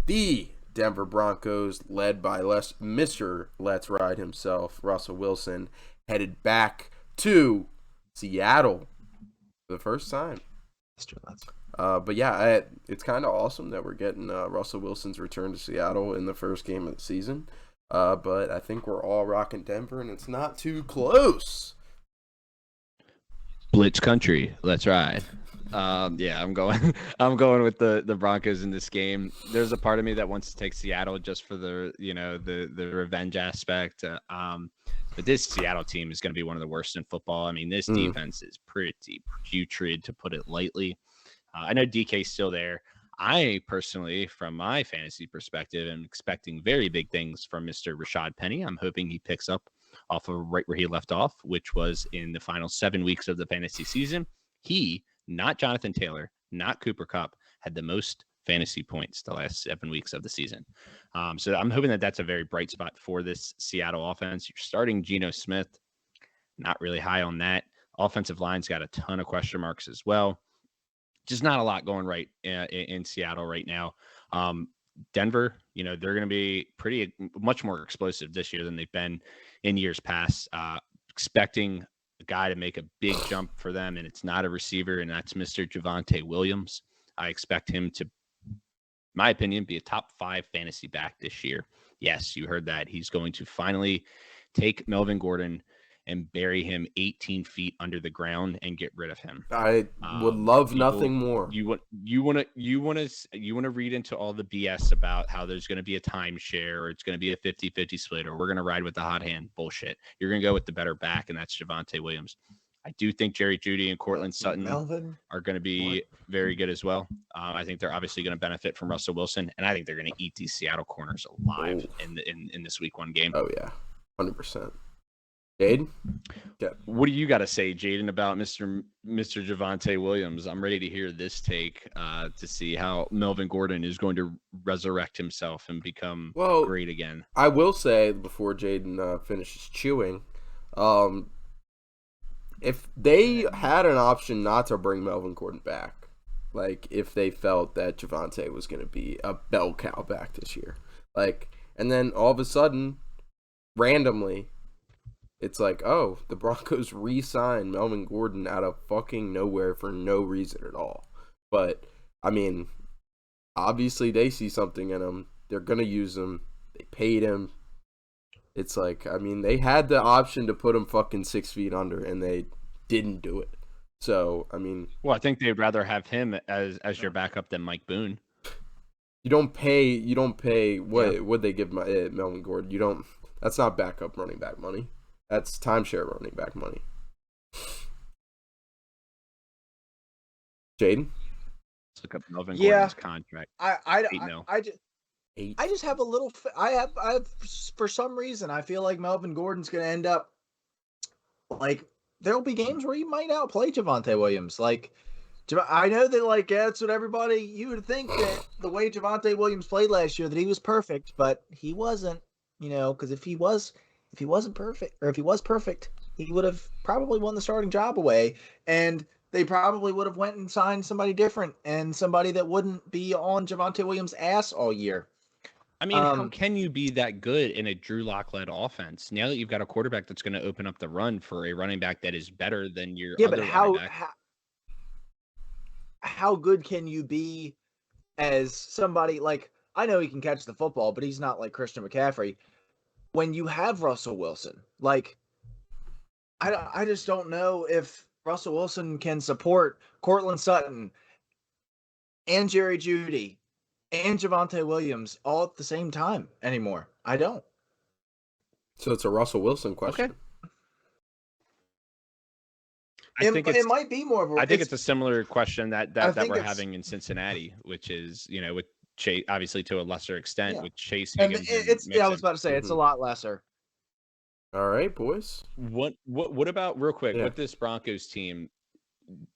the Denver Broncos, led by Mr. Let's Ride himself, Russell Wilson, headed back to Seattle for the first time. Mr. Let's. But yeah, it's kind of awesome that we're getting Russell Wilson's return to Seattle in the first game of the season. But I think we're all rocking Denver, and it's not too close. Blitz country, let's ride. Yeah, I'm going with the Broncos in this game. There's a part of me that wants to take Seattle just for the revenge aspect. But this Seattle team is going to be one of the worst in football. I mean, this defense is pretty putrid, to put it lightly. I know DK's still there. I personally, from my fantasy perspective, am expecting very big things from Mr. Rashad Penny. I'm hoping he picks up off of right where he left off, which was in the final 7 weeks of the fantasy season. He, not Jonathan Taylor, not Cooper Kupp, had the most fantasy points the last 7 weeks of the season. So I'm hoping that that's a very bright spot for this Seattle offense. You're starting Geno Smith, not really high on that. Offensive line's got a ton of question marks as well. Just not a lot going right in Seattle right now. Denver, they're going to be much more explosive this year than they've been in years past. Expecting a guy to make a big jump for them, and it's not a receiver, and that's Mr. Javonte Williams. I expect him to, my opinion, be a top 5 fantasy back this year. Yes, you heard that. He's going to finally take Melvin Gordon and bury him 18 feet under the ground and get rid of him. I would love nothing more. You want to read into all the BS about how there's going to be a timeshare or it's going to be a 50-50 split or we're going to ride with the hot hand. Bullshit. You're going to go with the better back, and that's Javonte Williams. I do think Jerry Jeudy and Cortland Sutton are going to be very good as well. I think they're obviously going to benefit from Russell Wilson, and I think they're going to eat these Seattle corners alive in this Week 1 game. Oh yeah, 100%. Jade? What do you got to say, Jaden, about Mr. Javonte Williams? I'm ready to hear this take to see how Melvin Gordon is going to resurrect himself and become great again. I will say before Jaden finishes chewing, if they had an option not to bring Melvin Gordon back, like if they felt that Javonte was going to be a bell cow back this year, like, and then all of a sudden, randomly, it's like, oh, the Broncos re-signed Melvin Gordon out of fucking nowhere for no reason at all. But, I mean, obviously they see something in him. They're going to use him. They paid him. It's like, I mean, they had the option to put him fucking 6 feet under, and they didn't do it. So, I mean... Well, I think they'd rather have him as your backup than Mike Boone. You don't pay what they give Melvin Gordon. That's not backup running back money. That's timeshare running back money. Jaden? Let's look up Melvin Gordon's contract. I just have a little. I have for some reason I feel like Melvin Gordon's going to end up like there'll be games where he might outplay Javonte Williams. Like I know that that's what everybody you would think that the way Javonte Williams played last year that he was perfect, but he wasn't. Because if he wasn't perfect, or if he was perfect, he would have probably won the starting job away, and they probably would have went and signed somebody different and somebody that wouldn't be on Javonte Williams' ass all year. I mean, how can you be that good in a Drew Lock-led offense now that you've got a quarterback that's going to open up the run for a running back that is better than your other running back? How good can you be as somebody like I know he can catch the football, but he's not like Christian McCaffrey. When you have Russell Wilson, I just don't know if Russell Wilson can support Cortland Sutton and Jerry Jeudy and Javonte Williams all at the same time anymore. I don't. So it's a Russell Wilson question. Okay. It might be more of a. I think it's a similar question that we're having in Cincinnati, which is with Chase, obviously to a lesser extent with Chase Higgins. And I was about to say it's a lot lesser. All right, boys. What about real quick with this Broncos team?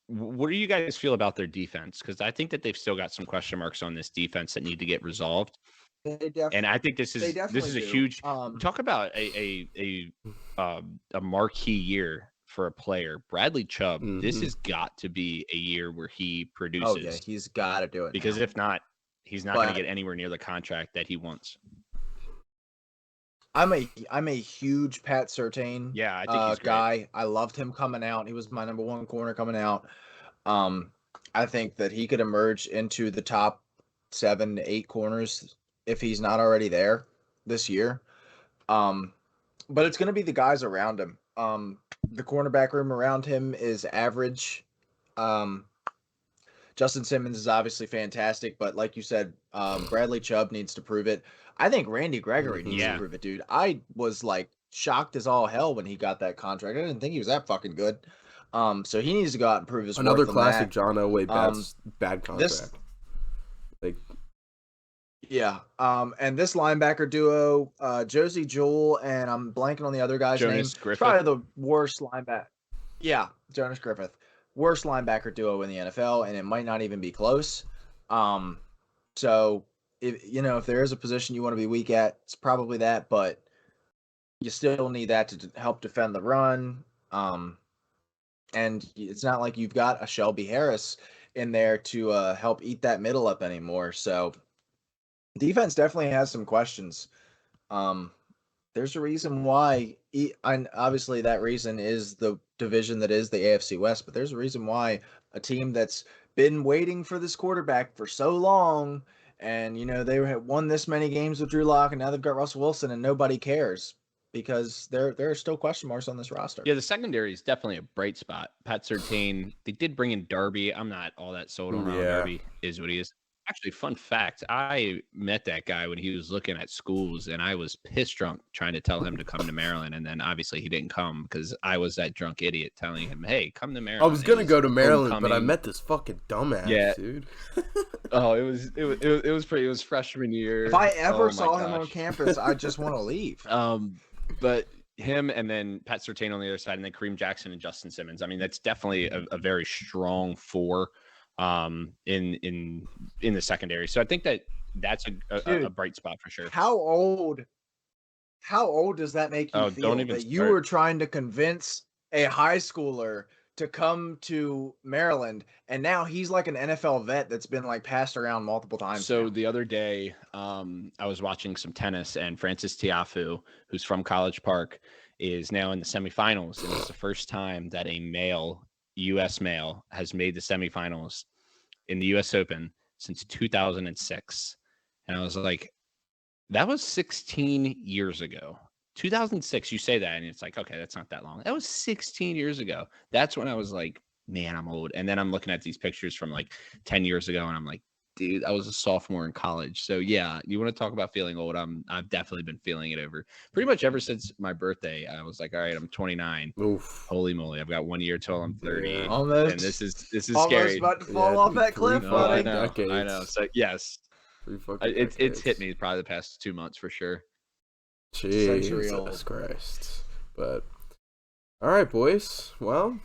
What do you guys feel about their defense? Because I think that they've still got some question marks on this defense that need to get resolved. And I think this is a huge talk about a marquee year for a player. Bradley Chubb. Mm-hmm. This has got to be a year where he produces. Oh yeah, he's got to do it because if not, he's not going to get anywhere near the contract that he wants. I'm a huge Pat Surtain I think he's guy. Great. I loved him coming out. He was my number one corner coming out. I think that he could emerge into the top 7 to 8 corners if he's not already there this year. But it's going to be the guys around him. The cornerback room around him is average. Justin Simmons is obviously fantastic, but like you said, Bradley Chubb needs to prove it. I think Randy Gregory needs to prove it, dude. I was shocked as all hell when he got that contract. I didn't think he was that fucking good. So he needs to go out and prove his worth. Another classic John Elway bad contract. And this linebacker duo, Josie Jewell, and I'm blanking on the other guy's name. Griffith. Probably the worst linebacker. Yeah, Jonas Griffith. Worst linebacker duo in the NFL, and it might not even be close. So if there is a position you want to be weak at, it's probably that, but you still need that to help defend the run. And it's not like you've got a Shelby Harris in there to help eat that middle up anymore. So defense definitely has some questions. There's a reason why, and obviously that reason is the division that is the AFC West, but there's a reason why a team that's been waiting for this quarterback for so long, and they have won this many games with Drew Lock, and now they've got Russell Wilson, and nobody cares because there are still question marks on this roster. Yeah, the secondary is definitely a bright spot. Pat Surtain, they did bring in Darby. I'm not all that sold on Darby is what he is. Actually, fun fact, I met that guy when he was looking at schools, and I was pissed drunk trying to tell him to come to Maryland, and then obviously he didn't come because I was that drunk idiot telling him, hey, come to Maryland. I was going to go to Maryland, but I met this fucking dumbass, dude. Oh, it was freshman year. If I ever saw him on campus, I just want to leave. But him and then Pat Surtain on the other side, and then Kareem Jackson and Justin Simmons. I mean, that's definitely a very strong four in the secondary. So I think that's a bright spot for sure. How old does that make you feel don't even that you start. were trying to convince a high schooler to come to Maryland, and now he's like an NFL vet that's been like passed around multiple times? So now. the other day, I was watching some tennis, and Francis Tiafoe, who's from College Park, is now in the semifinals, and it's the first time that a U.S. male, has made the semifinals in the U.S. Open since 2006. And I was like, that was 16 years ago. 2006, you say that, and it's like, okay, that's not that long. That was 16 years ago. That's when I was like, man, I'm old. And then I'm looking at these pictures from like 10 years ago, and I'm like, dude, I was a sophomore in college. So yeah, you want to talk about feeling old? I've definitely been feeling it over pretty much ever since my birthday. I was like, all right, I'm 29. Oof. Holy moly, I've got 1 year till I'm 30. Yeah. Almost, and this is almost scary. about to fall off dude, that cliff, three No, I buddy. know. I know. So yes, 3 fucking it's hit decades. me probably the past 2 months for sure. Century Jesus old. Christ. But all right, boys. Well,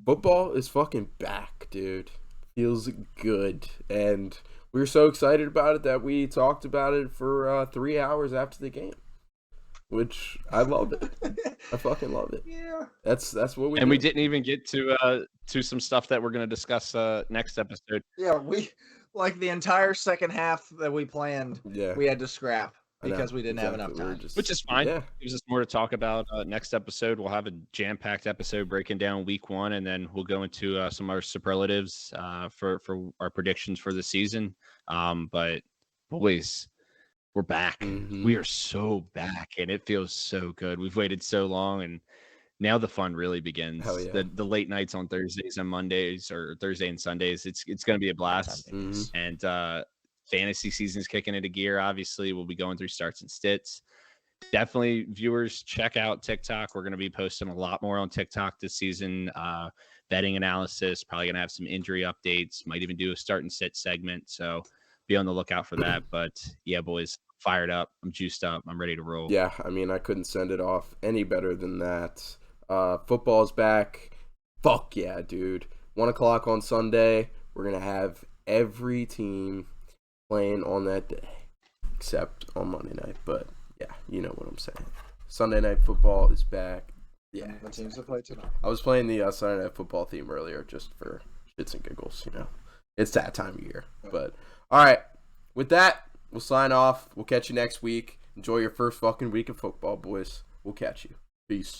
football is fucking back, dude. Feels good, and we were so excited about it that we talked about it for 3 hours after the game, which I love it. I fucking love it. Yeah. That's what we And do. we didn't even get to some stuff that we're going to discuss next episode. Yeah, we like the entire second half that we planned, Yeah, we had to scrap I know, because we didn't have enough exactly. We were time. just- Which is fine. Yeah, Gives us more to talk about. Next episode, we'll have a jam-packed episode breaking down week 1, and then we'll go into some of our superlatives for our predictions for the season. But boys, we're back. Mhm. We are so back, and it feels so good. We've waited so long, and now the fun really begins. Hell yeah. The late nights on Thursdays and Mondays, or Thursday and Sundays, it's going to be a blast. Mhm. And fantasy season's kicking into gear. Obviously, we'll be going through starts and stits. Definitely, viewers, check out TikTok. We're going to be posting a lot more on TikTok this season. Betting analysis, probably going to have some injury updates. Might even do a start and sit segment. So be on the lookout for that. But yeah, boys, fired up. I'm juiced up. I'm ready to roll. Yeah, I mean, I couldn't send it off any better than that. Football's back. Fuck yeah, dude. 1 o'clock on Sunday. We're going to have every team playing on that day, except on Monday night. But yeah, you know what I'm saying. Sunday night football is back. Yeah. The teams that play tonight. I was playing the Sunday night football theme earlier just for shits and giggles, you know. It's that time of year. But all right, with that, we'll sign off. We'll catch you next week. Enjoy your first fucking week of football, boys. We'll catch you. Peace.